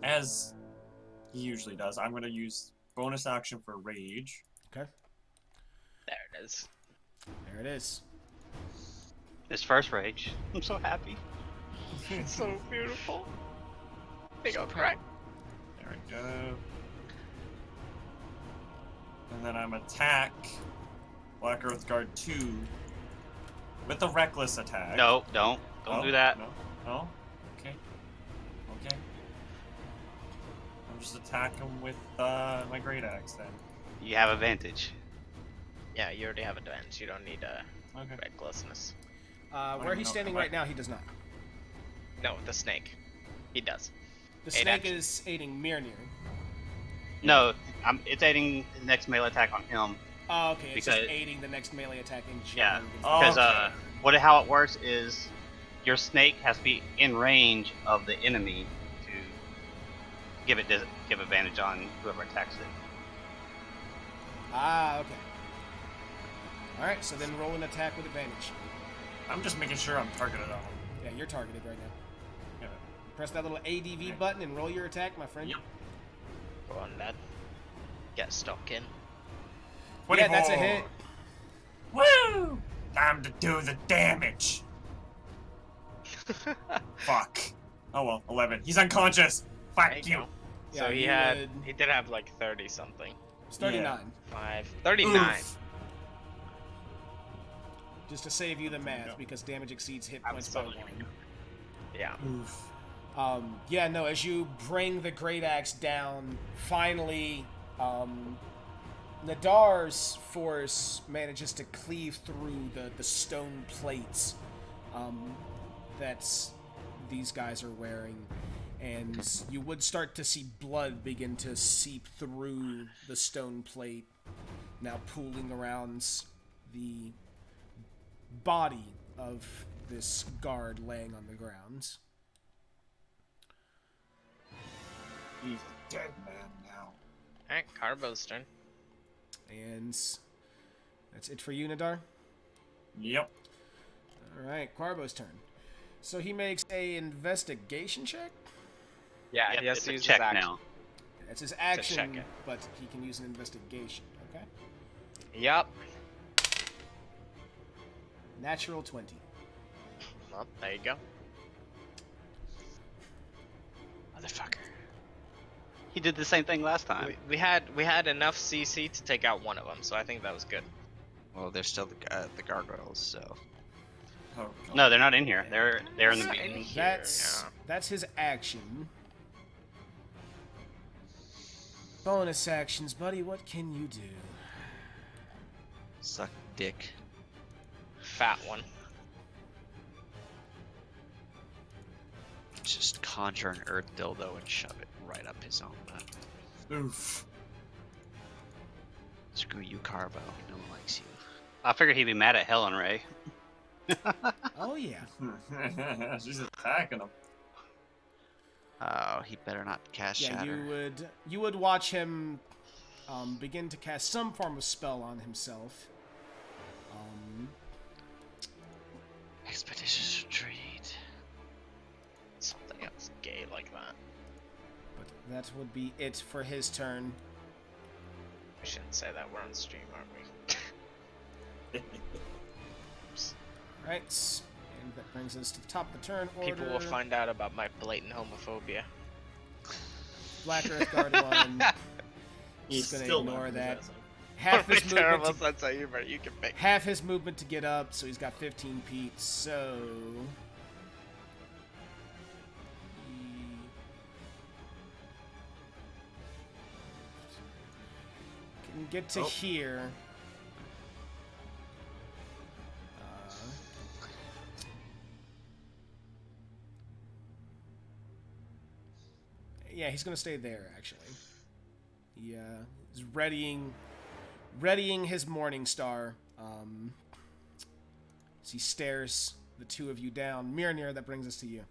as he usually does, I'm gonna use bonus action for rage. Okay. There it is. There it is. His first rage. I'm so happy. It's so beautiful. I think I'll cry. There we go. And then I'm attack Black Earth Guard 2 with a reckless attack. No, don't Oh, do that. No. Okay. I'm just attacking with my great axe then. You have advantage. Yeah, you already have advantage. You don't need Okay. recklessness. Where he's standing right now, he does not. No, the snake. He does. The Eight snake actions. is aiding Mirnir. No, it's aiding the next melee attack on him. Oh, okay, it's just Because- aiding the next melee attack in Yeah, general. Oh, because okay. how it works is your snake has to be in range of the enemy to give advantage on whoever attacks it. Ah, okay. Alright, so then roll an attack with advantage. I'm just making sure I'm targeted on him. Yeah, you're targeted right now. Yeah. Press that little ADV button and roll your attack, my friend. Yep. Go on, lad. Get stuck in. Yeah, that's a hit. Woo! Time to do the damage. Fuck. Oh well, 11. He's unconscious. There Fuck you you. go. Yeah, So he you had, would- he did have like 30 something. It's 39. 39. Oof. Just to save you the math, Yeah. because damage exceeds hit I'm points by so 1. Yeah. Oof. Yeah, no, as you bring the great axe down, finally, Nadar's force manages to cleave through the stone plates that these guys are wearing, and you would start to see blood begin to seep through the stone plate, now pooling around the body of this guard laying on the ground. He's a dead man now. Alright, Carbo's turn. And that's it for you, Nadar? Yep. Alright, Quarbo's turn. So he makes a investigation check? Yeah, Yep, he has it's to a use check his action. now. That's his check action, it. but he can use an investigation, okay? Yup. Natural 20. Well, there you go. Motherfucker. He did the same thing last time. We had enough CC to take out one of them, so I think that was good. Well, there's still the gargoyles, so. Oh, God. No, they're not in here. They're in the Not beginning. here, That's his action. Bonus actions, buddy, what can you do? Suck dick. Fat one. Just conjure an earth dildo and shove it right up his own butt. Oof. Screw you, Carbo. No one likes you. I figured he'd be mad at Helen Ray. Oh, yeah. She's attacking him. Oh, he better not cast Yeah, Shatter. you would watch him begin to cast some form of spell on himself. Expeditious retreat. Something else gay like that. But that would be it for his turn. We shouldn't say that. We're on stream, aren't we? Right, and that brings us to the top of the turn order. People will find out about my blatant homophobia. Black Earth Guard 1. He's gonna still ignore laughing that. his ass off. Half My his terrible movement. sense of humor. You can pick. Half his movement to get up, so he's got 15 feet. So he can get to Oh. here. Yeah, he's gonna stay there actually. He is readying his Morning Star. As he stares the two of you down. Mirnir, that brings us to you.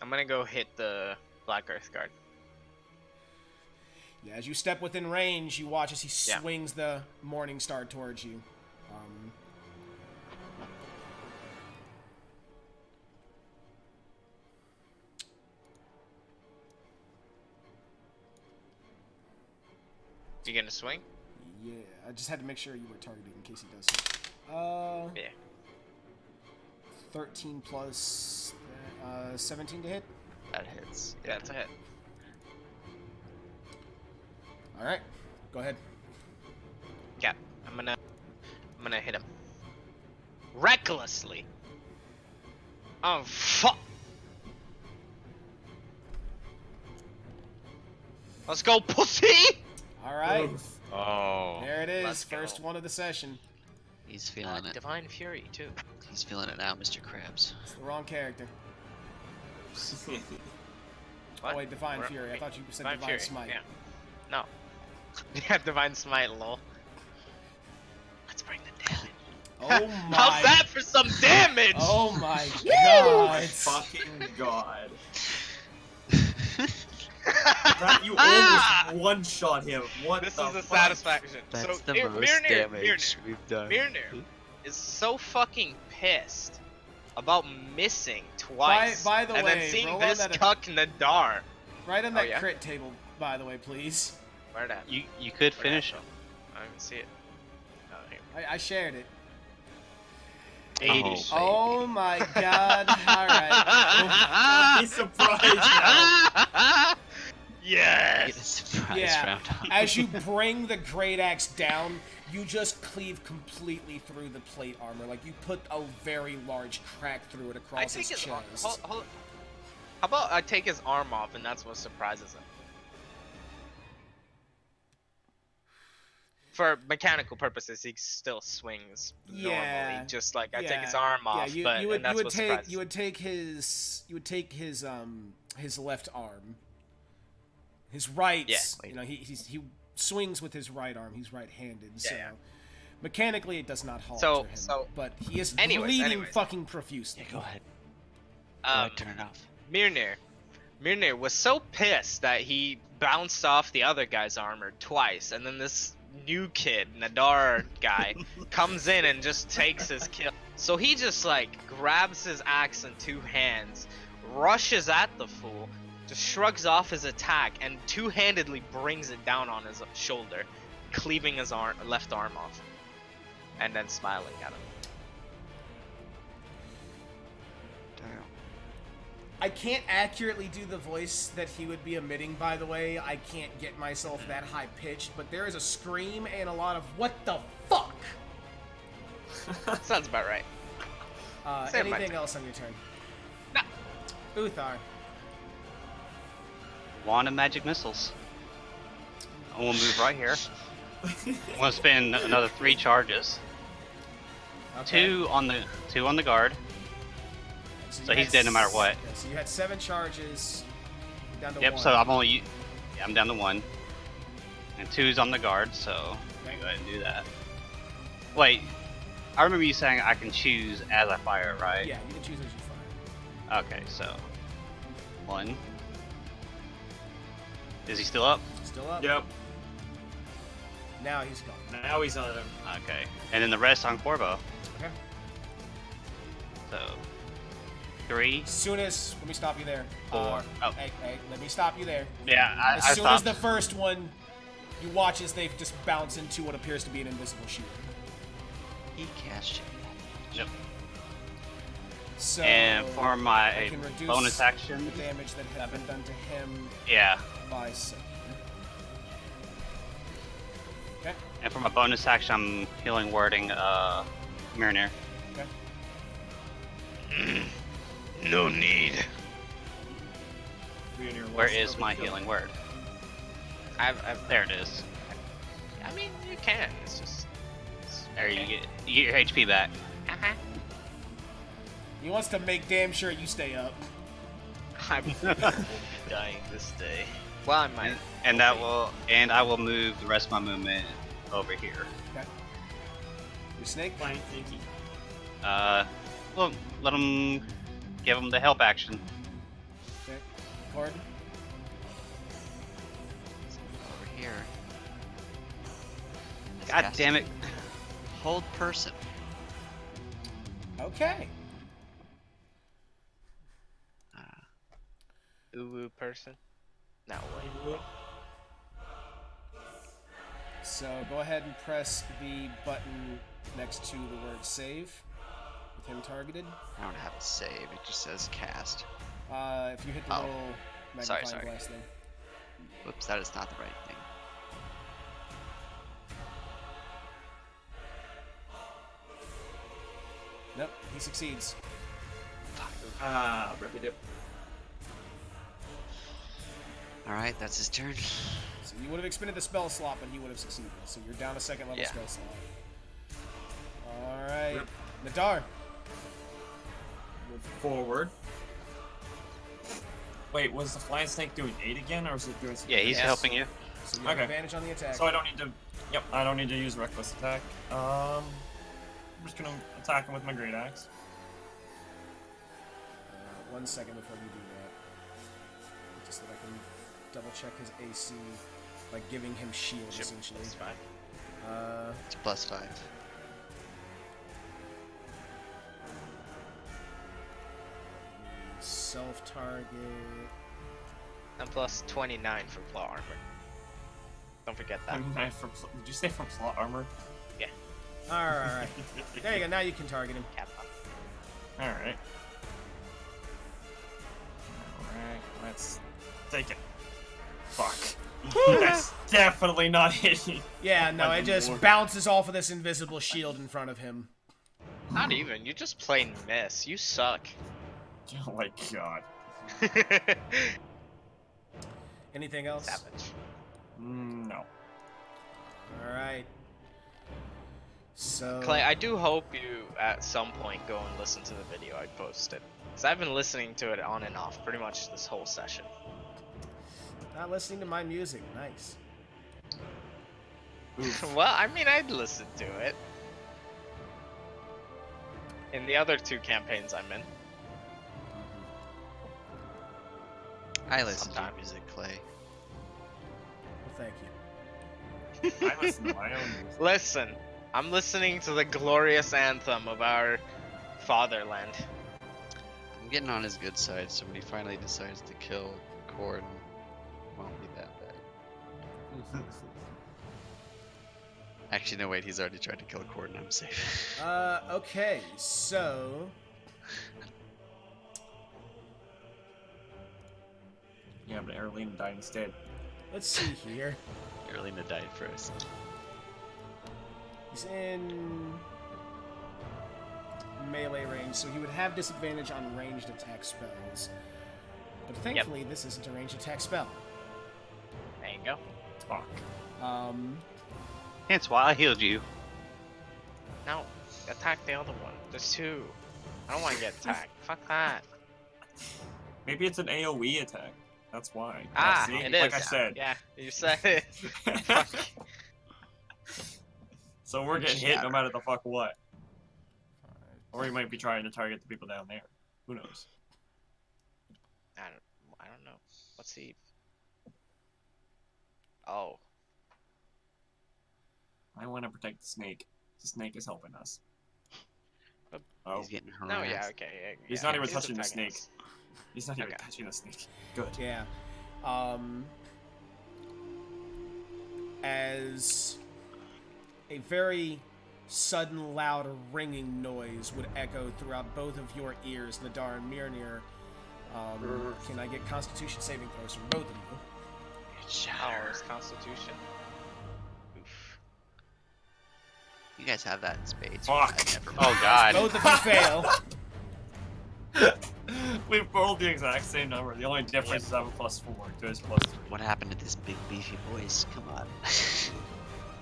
I'm gonna go hit the Black Earth Guard. Yeah, as you step within range, you watch as he Yeah. swings the Morning Star towards you. You gonna swing? Yeah, I just had to make sure you were targeted in case he does. Yeah. 13 plus 17 to hit. That hits. Yeah, that's a hit. All right, go ahead. Yeah, I'm gonna hit him recklessly. Oh fuck! Let's go, pussy! All right. Oh. There it is. let's go. First one of the session. He's feeling it. Divine Fury too. He's feeling it now, Mr. Krabs. It's the wrong character. What? Oh wait, Divine Where- Fury. I thought you said Divine Divine Fury. Smite. Yeah. No. Yeah, Divine Smite, lol. Let's bring the damage. Oh my. How's that for some damage? Oh my god. Fucking god. That, you almost one-shot him. What This the is a fuck? satisfaction. That's so, the Mir- most Mirnir, damage we've done. Mirnir is so fucking pissed about missing twice. By the and way, then seeing roll this on that- cuck Nadar. Right on Oh, that yeah? crit table, by the way, please. Where that? You could finish him. I don't even see it. Oh, here. I shared it. 80. Oh my god. Alright. He's surprised now. Get a Yes! surprise Yeah. round up. As you bring the great axe down, you just cleave completely through the plate armor. Like you put a very large crack through it I across take his his arm. chest. How about I take his arm off and that's what surprises him? For mechanical purposes, he still swings Yeah. normally. Just like I take Yeah. his arm off, Yeah, but and that's what surprises you would take his left arm. His right, Yeah. you know, he swings with his right arm. He's right-handed, so yeah. mechanically it does not halt So- him. so- but he is anyways, bleeding anyways. fucking profusely. Yeah, go ahead. Go ahead, turn it off. Mirnir was so pissed that he bounced off the other guy's armor twice, and then this new kid, Nadar guy, comes in and just takes his kill. So he just like grabs his axe in two hands, rushes at the fool, just shrugs off his attack, and two-handedly brings it down on his shoulder, cleaving his left arm off, and then smiling at him. Damn. I can't accurately do the voice that he would be emitting, by the way. I can't get myself that high pitched, but there is a scream and a lot of "what the fuck." Sounds about right. Say my Anything turn. else on your turn? No. Uthar. Wand of magic missiles. I will move right here. I'm gonna spend another 3 charges. Okay. Two on the guard. So, So you he's had dead no matter s- what. Okay, so you had 7 charges. Down to Yep. 1. So I'm down to 1. And 2's on the guard. So let me go ahead and do that. Wait. I remember you saying I can choose as I fire, right? Yeah, you can choose as you fire. Okay. So 1. Is he still up? Still up. Yep. Now he's gone. Now he's on him. Okay. And then the rest on Corvo. Okay. So 3. As soon as, let me stop you there. 4. Oh. Hey, let me stop you there. Yeah. As I soon as stopped. the first one, you watch as they just bounce into what appears to be an invisible shield. He cast you. Yep. So And for I my can reduce bonus action, the damage that had been done to him yeah. by 7. Okay. And for my bonus action, I'm healing wording Mirnir. Okay. No need. Where is my healing word? There it is. I mean, you can. It's just. There you get your HP back. He wants to make damn sure you stay up. I'm dying this day. Well, I might. And I will move the rest of my movement over here. Okay. Your snake? Fine, thank you. Well, give him the help action. Okay. Cordon? Over here. This God cast- damn it! Hold person. Okay. Uwu person. Now what? So go ahead and press the button next to the word save with him targeted. I don't have a save. It just says cast. If you hit the Oh. little Sorry, magnifying sorry. glass thing. Whoops, that is not the right thing. Nope, he succeeds. Rip it. Alright, that's his turn. So you would have expended the spell slot, but he would have succeeded. So you're down a second level Yeah. spell slot. Alright. Nadar. Move forward. Wait, was the flying snake doing 8 again, or was it doing something? Yeah, he's Yes. helping you. So you have Okay. advantage on the attack. So I don't need to. Yep, I don't need to use reckless attack. I'm just gonna attack him with my great axe. 1 second before you do that. Just so that I can double check his AC by giving him shield, essentially. That's fine. It's +5. Self-target. And plus 29 for plot armor. Don't forget that. Did you say from plot armor? Alright. There you go. Now you can target him. Cap on. Alright. Alright, let's take it. Fuck. That's definitely not hitting. Yeah, no, My it just lord. bounces off of this invisible shield in front of him. Not even. You just plain miss. You suck. Oh my god. Anything else? Savage. No. Alright. So... Clay, I do hope you at some point go and listen to the video I posted. Because I've been listening to it on and off pretty much this whole session. Not listening to my music. Nice. Well, I mean, I'd listen to it. In the other 2 campaigns I'm in. I listen to Sometime. music, Clay. Well, thank you. I listen to my own music. Listen, I'm listening to the glorious anthem of our fatherland. I'm getting on his good side, so when he finally decides to kill Cordon, it won't be that bad. Actually, no, wait, he's already tried to kill Cordon. I'm safe. Okay, so... Yeah, but Arlene died instead. Let's see here. Erlina died first. He's in... melee range, so he would have disadvantage on ranged attack spells. But thankfully, this isn't a ranged attack spell. There you go. Fuck. Hence why I healed you. No, attack the other one. There's 2. I don't want to get attacked. Fuck that. Maybe it's an AoE attack. That's why. Ah, See? it like is. I said. Yeah, you said it. Fuck. So we're getting hit no matter the fuck what. Or he might be trying to target the people down there. Who knows? I don't know. What's he? Oh. I want to protect the snake. The snake is helping us. But Oh, He's getting harassed. No, yeah, okay. Yeah, He's yeah, not even touching the attacking snake. us. he's not even Okay. touching the snake. Good. Yeah. As a very sudden, loud, ringing noise would echo throughout both of your ears, Nadar and Mirnir. Can I get Constitution saving throws from both of you? Oh, it's Constitution. Oof. You guys have that in spades. Fuck. Never mind. Oh god. Both of you fail. We've rolled the exact same number. The only difference is I have a +4 to his +3. What happened to this big beefy voice? Come on.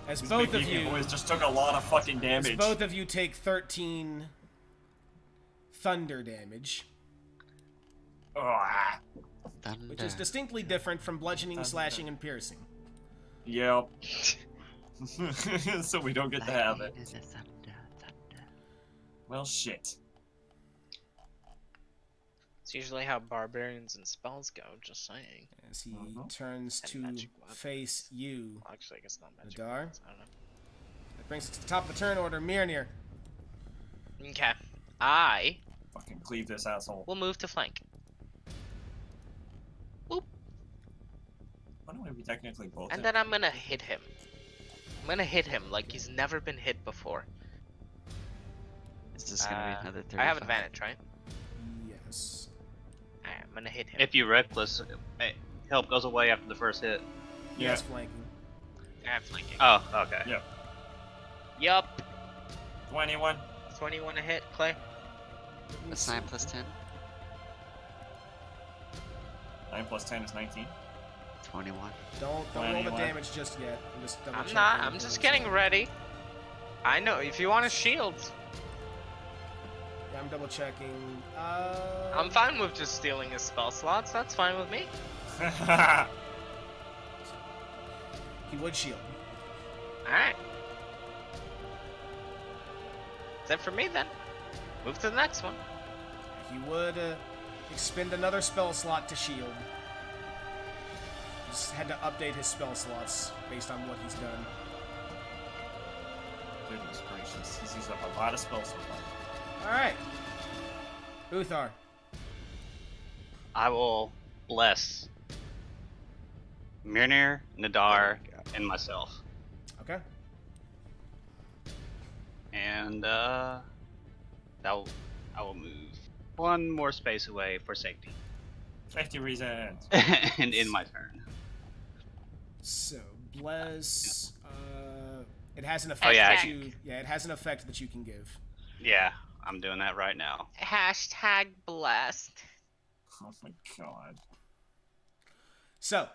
As These both big of beefy you, boys just took a lot of fucking as damage. both of you take 13 thunder damage, Ah, which is distinctly different from bludgeoning, slashing, and piercing. yep. So we don't get to have it. Lightning and the thunder. Well, shit. It's usually how barbarians and spells go, just saying. As he Mhm. turns And to magic weapons. face you. Well, actually, I guess not magic. Nadar? weapons, I don't know. That brings us to the top of the turn order, Mirnir. Okay. I Fucking cleave this asshole. will move to flank. Boop. Why don't we technically both? And then I'm gonna hit him. I'm gonna hit him like he's never been hit before. Is this gonna be another 35? I have advantage, right? Yes. Alright, I'm gonna hit him. If you reckless, help goes away after the first hit. Yeah. Yes, flanking. I have flanking. Oh, okay. Yeah. Yup. 21. 21 to hit, Clay. That's 9 plus 10. 9 + 10 is 19. 21. Don't roll the 21. damage just yet. I'm just double I'm checking not. I'm the just rules. getting ready. I know. If you want a shield, Yeah, I'm double checking. I'm fine with just stealing his spell slots. That's fine with me. He would shield. Alright. Is that for me then? Move to the next one. He would expend another spell slot to shield. Just had to update his spell slots based on what he's done. Goodness gracious, he's used up a lot of spells so far. All right, Uthar. I will bless Mirnir, Nadar, and myself. Okay. And I will move one more space away for safety. Safety reasons. And in my turn. So bless. It has an effect Oh, yeah, that I- you. Yeah, it has an effect that you can give. Yeah, I'm doing that right now. Hashtag blessed. Oh my god. So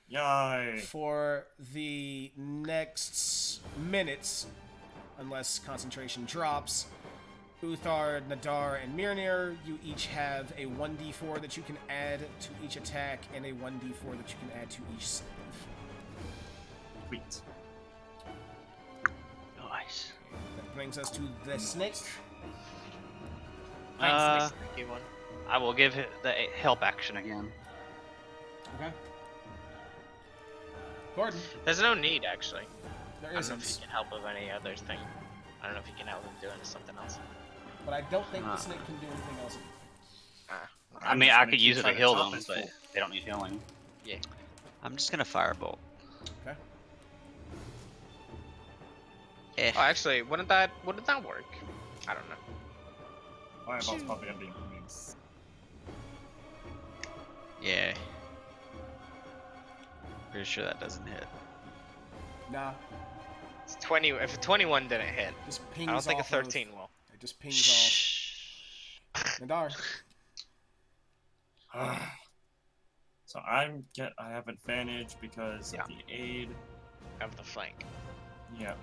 Yay. for the next minutes, unless concentration drops, Uthar, Nadar, and Mirnir, you each have a 1d4 that you can add to each attack and a 1d4 that you can add to each save. Sweet. Nice. That brings us to the snake. Nice sneaky one. I will give it the help action again. Okay. Gordon, There's no need actually. there I don't know if you isn't, can help with any other thing. I don't know if you can help him doing something else. but I don't think the snake can do anything else. I mean, I could use it to heal them, but they don't need healing. I'm just gonna firebolt. Okay. Eh. Oh, actually, wouldn't that work? I don't know. Fireball's probably gonna be nice. Yeah. Pretty sure that doesn't hit. Nah, It's 20. If a 21 didn't hit, just pings I don't think a off of- 13 will. It just pings off. Nadar. So I have advantage because Yeah. of the aid. Of the flank Yeah.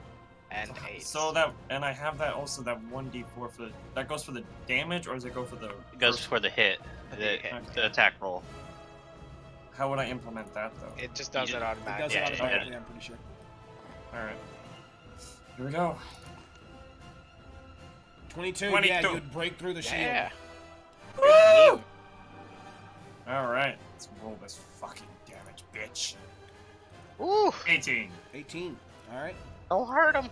and 8. So I have that also, that 1d4 for that goes for the damage, or does it go for the? It goes for the hit, the attack roll. How would I implement that though? It just does You it It automatically. does Yeah, it yeah, automatically, I'm pretty sure. All right. Here we go. 22, 22. yeah, you'd break through the shield. Yeah. Woo! All right. Let's roll this fucking damage, bitch. Ooh! 18. 18. All right. Don't hurt him.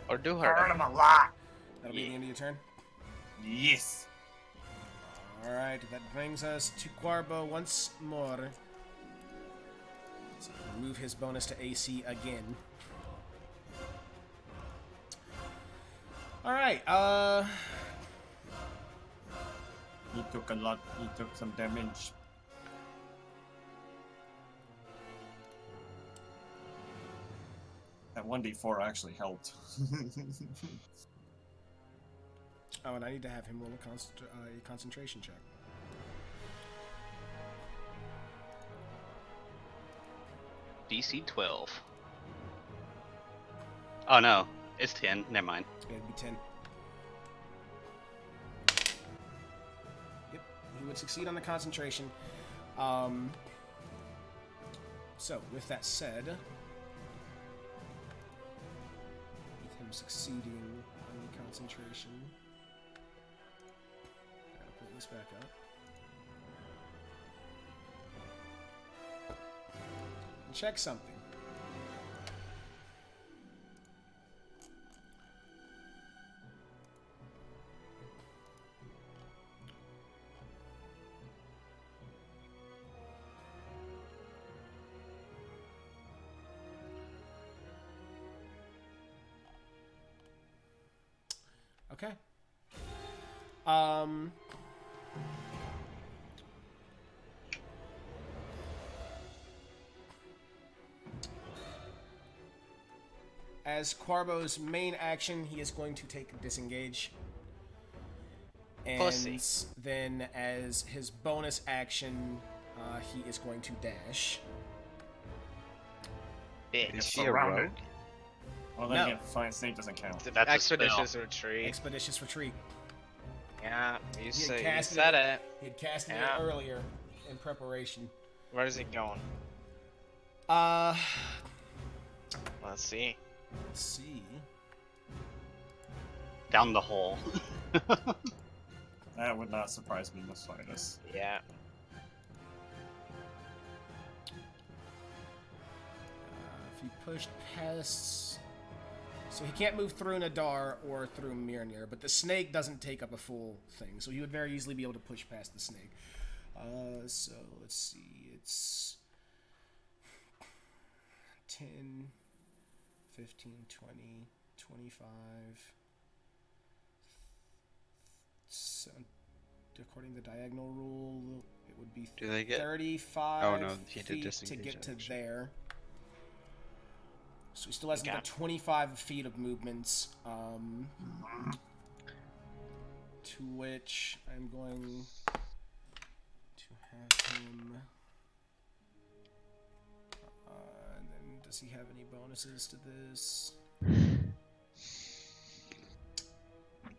Or do hurt Hurt him. him a lot. That'll be the end of your turn. Yes. All right. That brings us to Quarbo once more. So remove his bonus to AC again. All right. He took a lot. He took some damage. That 1d4 actually helped. Oh, and I need to have him roll a concentration check. DC 12. Oh no, it's 10. Never mind. Yeah, it'd be 10. Yep, he would succeed on the concentration. So, with that said, with him succeeding on the concentration, I gotta pull this back up. And check something. Okay. As Quarbo's main action, he is going to take disengage. And Pussy. then as his bonus action, he is going to dash. Is Bitch. he a rogue? Well, then No. again, Flying Snake doesn't count. That's a Expeditious retreat. Expeditious retreat. Yeah, you He had say you casted said it. He had casted Yeah. it earlier in preparation. Where is he going? Let's Let's see. see. Down the hole. That would not surprise me in the slightest. Yeah. If he pushed past, so he can't move through Nadar or through Mirnir, but the snake doesn't take up a full thing, so he would very easily be able to push past the snake. So let's see, it's 10, 15, 20, 25. So, according to the diagonal rule, it would be Do they get? 35 Oh, no, he did feet to disengage, get to actually. there. So he still has Okay. got 25 feet of movements. To which I'm going to have him. And then, does he have any bonuses to this?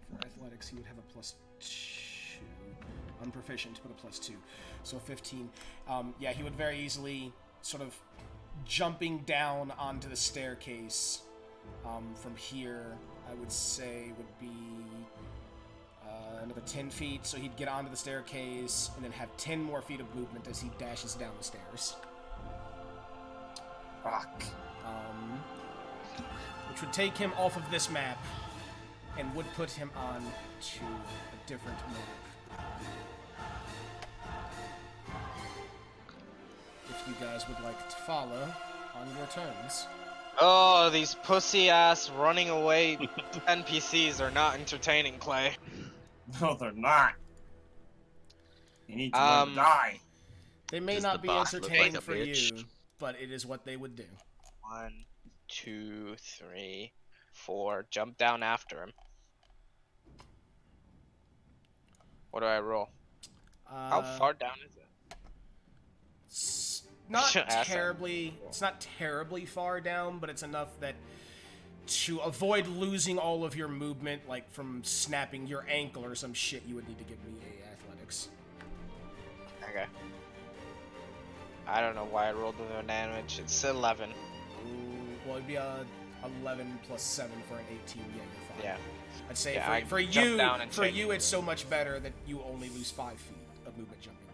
For athletics, he would have a +2. Unproficient, but a +2. So 15. Yeah, he would very easily sort of jumping down onto the staircase from here, I would say would be another 10 feet. So he'd get onto the staircase and then have 10 more feet of movement as he dashes down the stairs. Fuck. Which would take him off of this map and would put him on to a different map. If you guys would like to follow on your turns. Oh, these pussy ass running away NPCs are not entertaining, Clay. No, they're not. You need to learn to die. They may Does not the be boss look entertaining like a for bitch? you, but it is what they would do. 1, 2, 3, 4. Jump down after him. What do I roll? How far down is it? It's not Ask him. terribly. It's not terribly far down, but it's enough that to avoid losing all of your movement, like from snapping your ankle or some shit, you would need to give me a athletics. Okay. I don't know why I rolled with no damage. It's 11. Ooh, well, it'd be a 11 plus 7 for an 18. Yeah, you're fine. Yeah. I'd say Yeah, I for jump you, down and change. it's so much better that you only lose 5 feet of movement jumping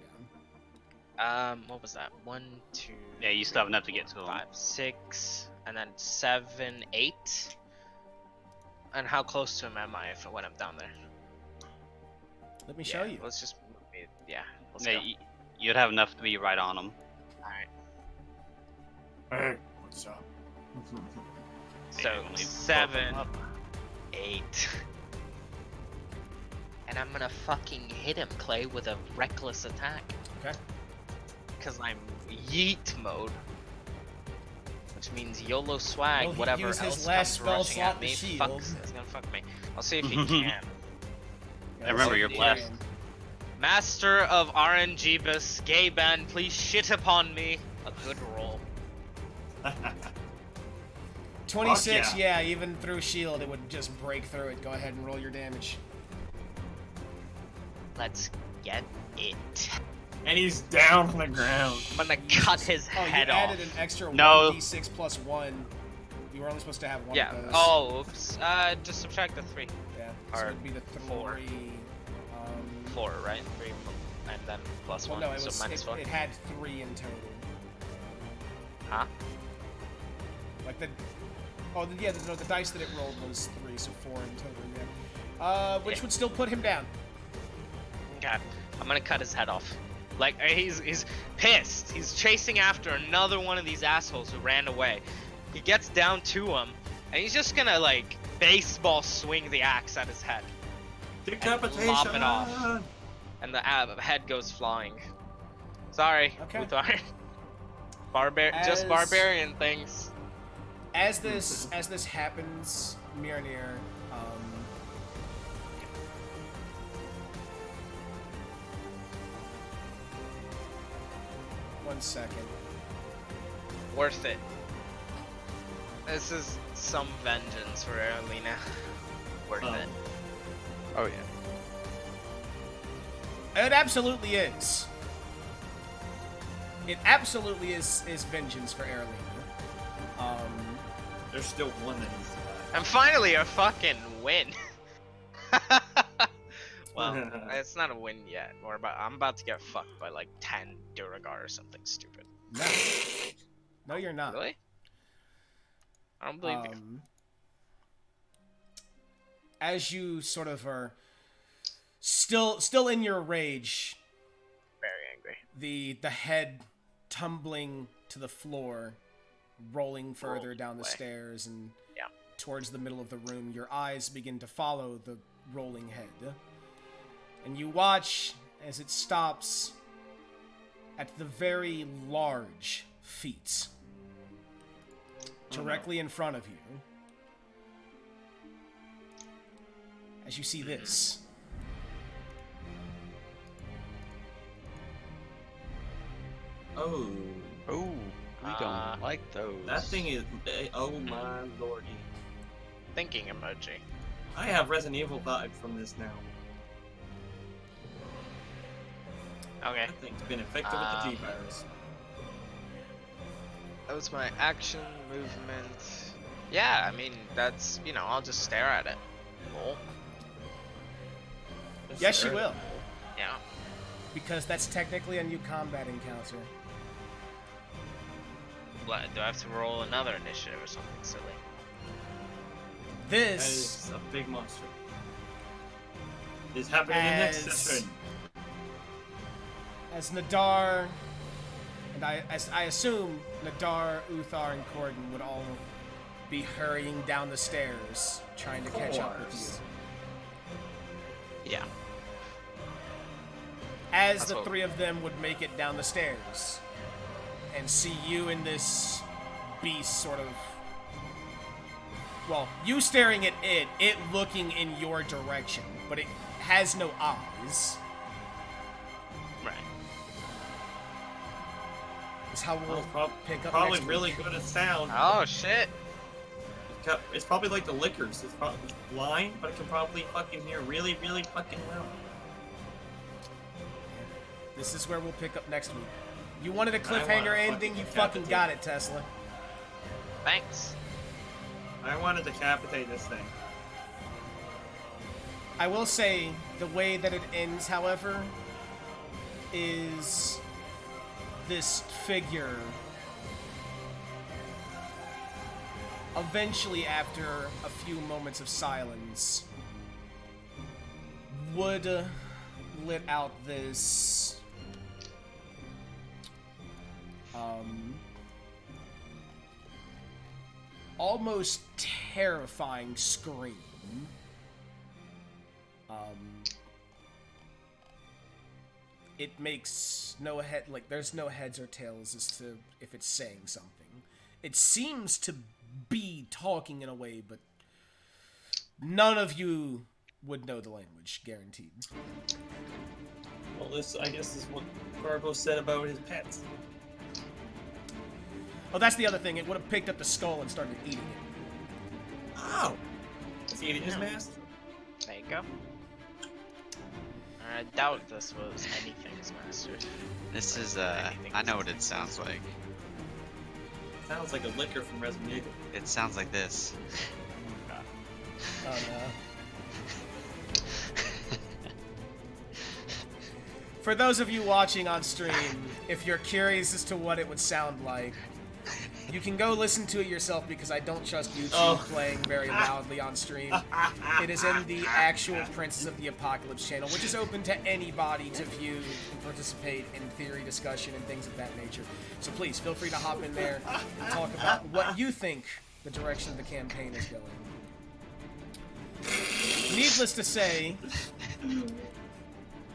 down. What was that? 1, 2. Yeah, you still have enough to get to him. 5, 6, and then 7, 8. And how close to him am I when I'm down there? Let me show you. Let's just move me. Yeah. Let's Yeah, go. you'd have enough to be right on him. Alright. Hey, what's up? So Only both 7, up. 8. And I'm gonna fucking hit him, Clay, with a reckless attack. Okay. Because I'm yeet mode. Which means YOLO swag, Well, he whatever used his else last comes spell rushing slot at me, to shield. it's gonna fuck me. I'll see if he can. Yeah, remember, so you're you blessed. can. Master of RNGbus, gay band, please shit upon me. A good roll. 26, Fuck yeah, even through shield, it would just break through it. Go ahead and roll your damage. Let's get it. And he's down on the ground. I'm gonna cut his Oh, you head off. added an extra No. 1d6 plus 1. You were only supposed to have one Yeah. of those. Oh, oops. Just subtract the 3. Yeah, so or it'd be the 4. 3. 4, right? 3, and then plus Well, 1, no, it was so minus 4. it had 3 in total. Huh? Like the. Oh, yeah, the dice that it rolled was 3, so 4 in total, yeah. Which Yeah. would still put him down. Okay. I'm gonna cut his head off. Like, he's pissed. He's chasing after another one of these assholes who ran away. He gets down to him, and he's just gonna, like, baseball swing the axe at his head. Decapitation! Lop it off. And the head goes flying. Sorry, Okay. Uthar. Just As- barbarian things. As this happens, Mirnir, 1 second. Worth it. This is some vengeance for Aralina. Worth Oh. it. Oh yeah. It absolutely is. It absolutely is vengeance for Aralina. There's still one that needs to die. And finally a fucking win. Well, it's not a win yet. I'm about to get fucked by like 10 Duragar or something stupid. No. No, you're not. Really? I don't believe you. As you sort of are still in your rage, Very angry. the head tumbling to the floor, rolling further Rolling down the away. stairs and Yeah. towards the middle of the room, your eyes begin to follow the rolling head. And you watch as it stops at the very large feet directly in front of you. As you see this. Oh, Oh, we don't like those. that thing is. Oh my lordy. Thinking emoji. I have Resident Evil vibe from this now. Okay. That thing's been infected with the G virus. That was my action, movement. Yeah, I mean, that's, I'll just stare at it. Cool. Yes, you will. Yeah. Because that's technically a new combat encounter. What, do I have to roll another initiative or something silly? That This, is a big monster. It's happening in the next As- session. as Nadar, and I assume Nadar, Uthar, and Cordon would all be hurrying down the stairs, trying to catch up with course. you. Yeah. As That's the what- three of them would make it down the stairs and see you and this beast sort of, well, you staring at it looking in your direction, but it has no eyes, Right. is how Well, we'll it's pick up probably next really week. good at sound. Oh, shit. It's probably like the liquors. It's probably blind, but it can probably fucking hear really, really fucking well. This is where we'll pick up next week. You wanted a I want cliffhanger a ending, fucking you fucking decapitate. got it, Tesla. Thanks. I want to decapitate this thing. I will say, the way that it ends, however, is this figure eventually, after a few moments of silence, would let out this almost terrifying scream. It makes no head, like, there's no heads or tails as to if it's saying something. It seems to be talking in a way, but none of you would know the language, guaranteed. Well, this, I guess, is what Garbo said about his pets. Oh, that's the other thing. It would have picked up the skull and started eating it. Oh! Is he eating his master? There you go. I doubt this was anything's master. This is Anything I know what is it sounds like. Sounds like a liquor from Resident Evil. It sounds like this. Oh, no. For those of you watching on stream, if you're curious as to what it would sound like, you can go listen to it yourself because I don't trust YouTube playing very loudly on stream. It is in the actual Princess of the Apocalypse channel, which is open to anybody to view and participate in theory discussion and things of that nature. So please, feel free to hop in there and talk about what you think the direction of the campaign is going. Needless to say,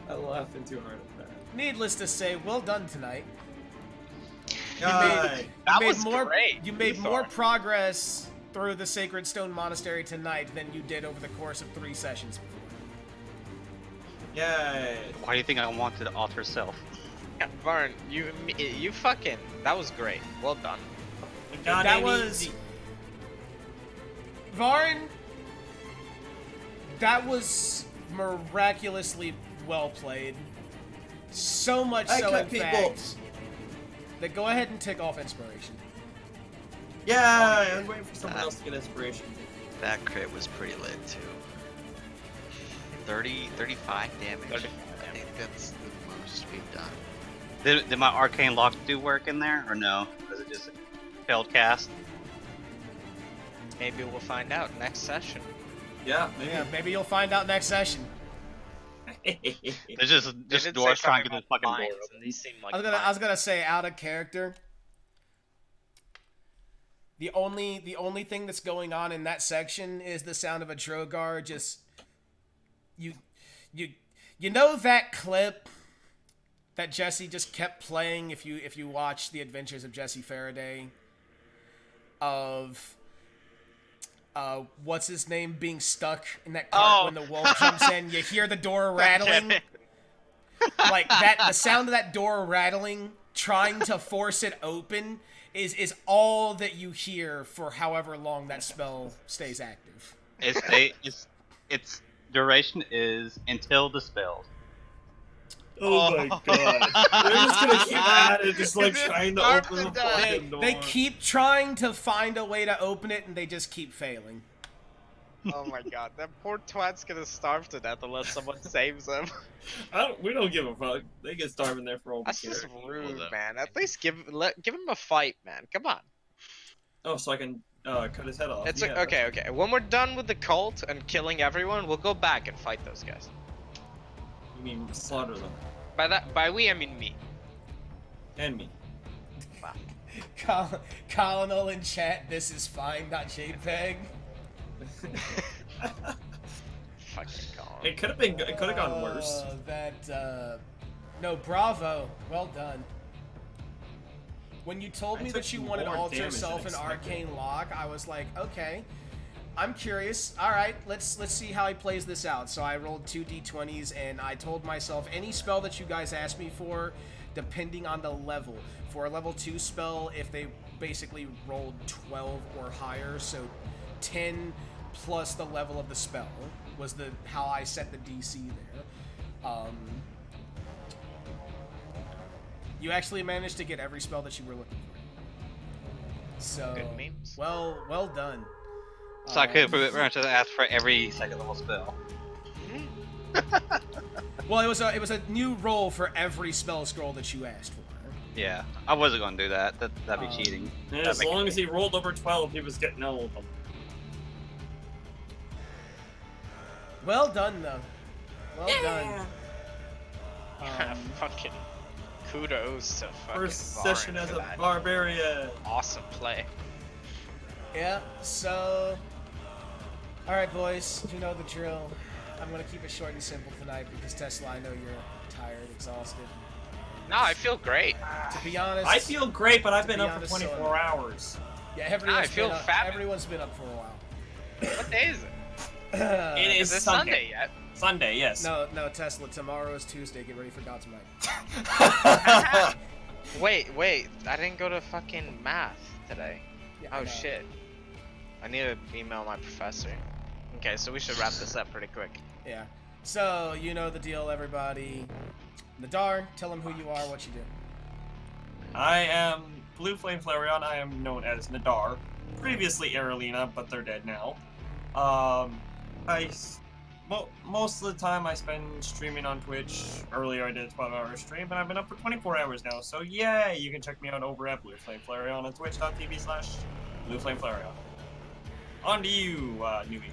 I'm laughing too hard at that. needless to say, well done tonight. God. That made was more, great. You made Uthar. more progress through the Sacred Stone Monastery tonight than you did over the course of 3 sessions before. Yay. Why do you think I wanted to alter self? Varn, you fucking, that was great. Well done. God That ain't was easy. Varin, that was miraculously well played. So much so, in fact, that go ahead and tick off inspiration. Yeah, I'm waiting for someone else to get inspiration. That crit was pretty lit too. 35 damage. 35 I think that's the most we've done. Did my arcane lock do work in there or no? Was it just a failed cast? Maybe we'll find out next session. Yeah, maybe. Yeah, maybe you'll find out next session. There's just They did doors say trying to something get this fucking about door mines, open. and these seem like I was gonna say out of character. The only thing that's going on in that section is the sound of a Drogar just you know that clip that Jesse just kept playing if you watch The Adventures of Jesse Faraday of what's his name being stuck in that cart when the wolf jumps in, you hear the door rattling. Like that, the sound of that door rattling, trying to force it open, is all that you hear for however long that spell stays active. Its duration is until dispelled. Oh my god. They're just gonna keep at it, just like trying to open the They, fucking door. they keep trying to find a way to open it, and they just keep failing. Oh my god, that poor twat's gonna starve to death unless someone saves him. We don't give a fuck. They get starving there for all we That's care. just rude, though. man. At least give him a fight, man. Come on. Oh, so I can cut his head off. It's yeah, okay. When we're done with the cult and killing everyone, we'll go back and fight those guys. You mean slaughter them. By we, I mean me. And me. Colonel in chat, this is fine, not JPEG. Fucking god. It could have gone worse. No, bravo. Well done. When you told I me took that you wanted more Alter damage Self than and expected. Arcane Lock, I was like, okay. I'm curious. All right, let's see how he plays this out. So I rolled 2 d20s, and I told myself any spell that you guys asked me for, depending on the level. For a level 2 spell, if they basically rolled 12 or higher, so 10 plus the level of the spell was how I set the DC there. You actually managed to get every spell that you were looking for. So Good memes. well done. So I could pretty much just ask for every second level spell. Well, it was a new roll for every spell scroll that you asked for. Yeah, I wasn't gonna do that. That'd be cheating. And That'd as make it- long as he rolled over 12, he was getting all of them. Well done, though. Well done. Fucking kudos to fucking First Varin session as for a that barbarian. awesome play. Yeah. So, all right, boys. You know the drill. I'm gonna keep it short and simple tonight because Tesla, I know you're tired, exhausted. No, I feel great. To be honest, I feel great, but I've to been be up for honest, 24 hours. Yeah, I feel fat. everyone's been up for a while. What day is it? It Is is it Sunday. Sunday yet? Sunday, yes. No, Tesla. Tomorrow is Tuesday. Get ready for God's might. Wait, I didn't go to fucking math today. Yeah, Oh no. shit. I need to email my professor. Okay, so we should wrap this up pretty quick. Yeah. So you know the deal, everybody. Nadar, tell them who you are, what you do. I am Blue Flame Flareon. I am known as Nadar. Previously Aralina, but they're dead now. Most of the time I spend streaming on Twitch. Earlier I did a 12-hour stream, but I've been up for 24 hours now. So yay! You can check me out over at Blue Flame Flareon on twitch.tv/Blue Flame Flareon. On to you, Newbie.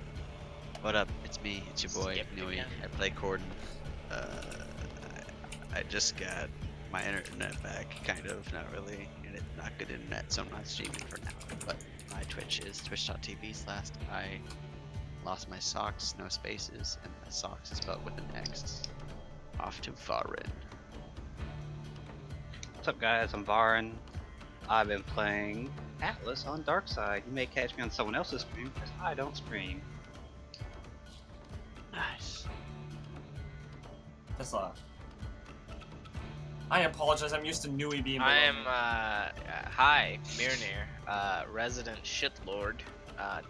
What up? It's me. It's your boy, Skip Nui. again. I play Cordon. I just got my internet back, kind of. Not really. Not good internet, so I'm not streaming for now. But my Twitch is twitch.tv/I lost my socks, no spaces, and the socks is spelled with an X. Off to Varin. What's up, guys? I'm Varin. I've been playing Atlas on Darkside. You may catch me on someone else's stream because I don't stream. Nice. That's I apologize. I'm used to Nui being. I am, hi, Mirnir, resident shitlord.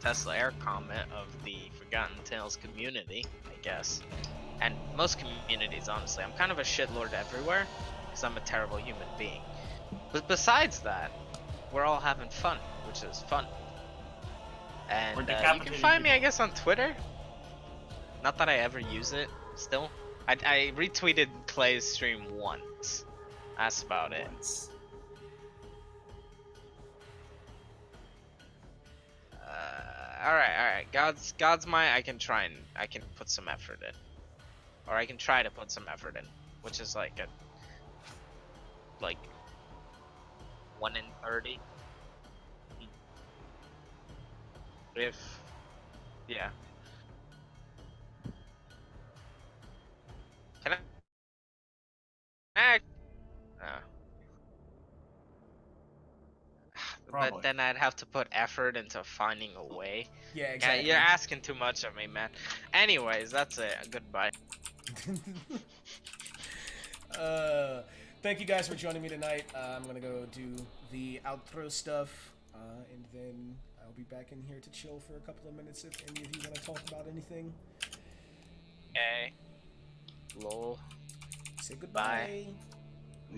Tesla Air comment of the Forgotten Tales community, I guess. And most communities, honestly. I'm kind of a shitlord everywhere because I'm a terrible human being. But besides that, we're all having fun, which is fun. And We're you can decapitating find me, I people. guess, on Twitter. Not that I ever use it, still. I retweeted Clay's stream once. That's about it. Once. Alright. God's my. I can put some effort in, or I can try to put some effort in, which is like 1 in 30. If yeah. Can I? Probably. But then I'd have to put effort into finding a way. Yeah, Yeah, exactly. you're asking too much of me, man. Anyways, that's it. Goodbye. Thank you guys for joining me tonight. I'm gonna go do the outro stuff, and then I'll be back in here to chill for a couple of minutes if any of you want to talk about anything. Okay. Lol. Say goodbye.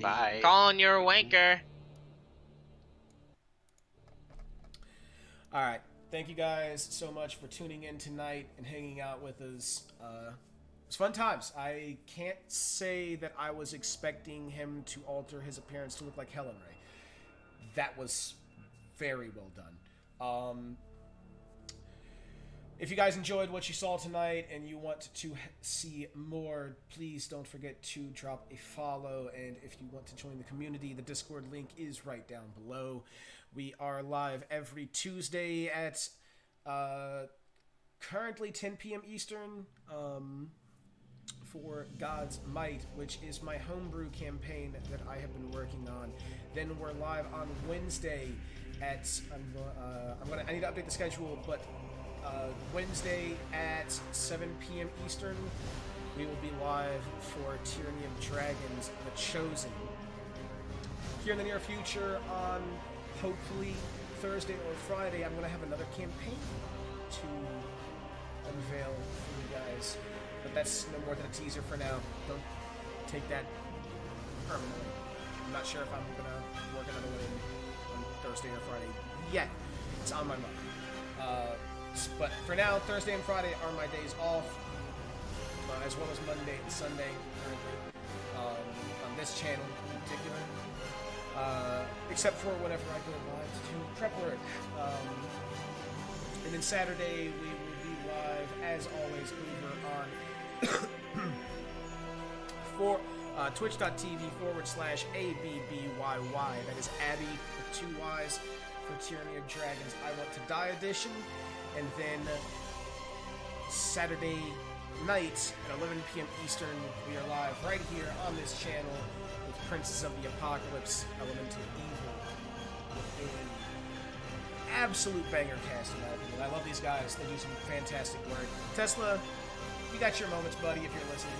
Bye. Colin, you're a wanker. All right. Thank you guys so much for tuning in tonight and hanging out with us. It was fun times. I can't say that I was expecting him to alter his appearance to look like Helen Ray. That was very well done. If you guys enjoyed what you saw tonight and you want to see more, please don't forget to drop a follow. And if you want to join the community, the Discord link is right down below. We are live every Tuesday at currently 10 p.m. Eastern for God's Might, which is my homebrew campaign that I have been working on. Then we're live on Wednesday at I need to update the schedule, but Wednesday at 7 p.m. Eastern, we will be live for Tyranny of Dragons: The Chosen. Here in the near future, on hopefully Thursday or Friday, I'm going to have another campaign to unveil for you guys. But that's no more than a teaser for now. Don't take that permanently. I'm not sure if I'm going to work another one on Thursday or Friday yet. It's on my mind. But for now, Thursday and Friday are my days off, as well as Monday and Sunday currently, on this channel in particular. Except for whenever I go live to do prep work. And then Saturday we will be live, as always, over on for twitch.tv/ABBYY. That is Abby with 2 Y's for Tyranny of Dragons I Want to Die edition. And then Saturday night at 11 p.m. Eastern, we are live right here on this channel with Princess of the Apocalypse, Elemental Evil, with an absolute banger cast, in my opinion. I love these guys. They do some fantastic work. Tesla, you got your moments, buddy, if you're listening.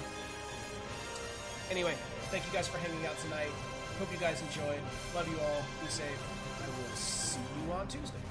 Anyway, thank you guys for hanging out tonight. Hope you guys enjoyed. Love you all. Be safe. I will see you on Tuesday.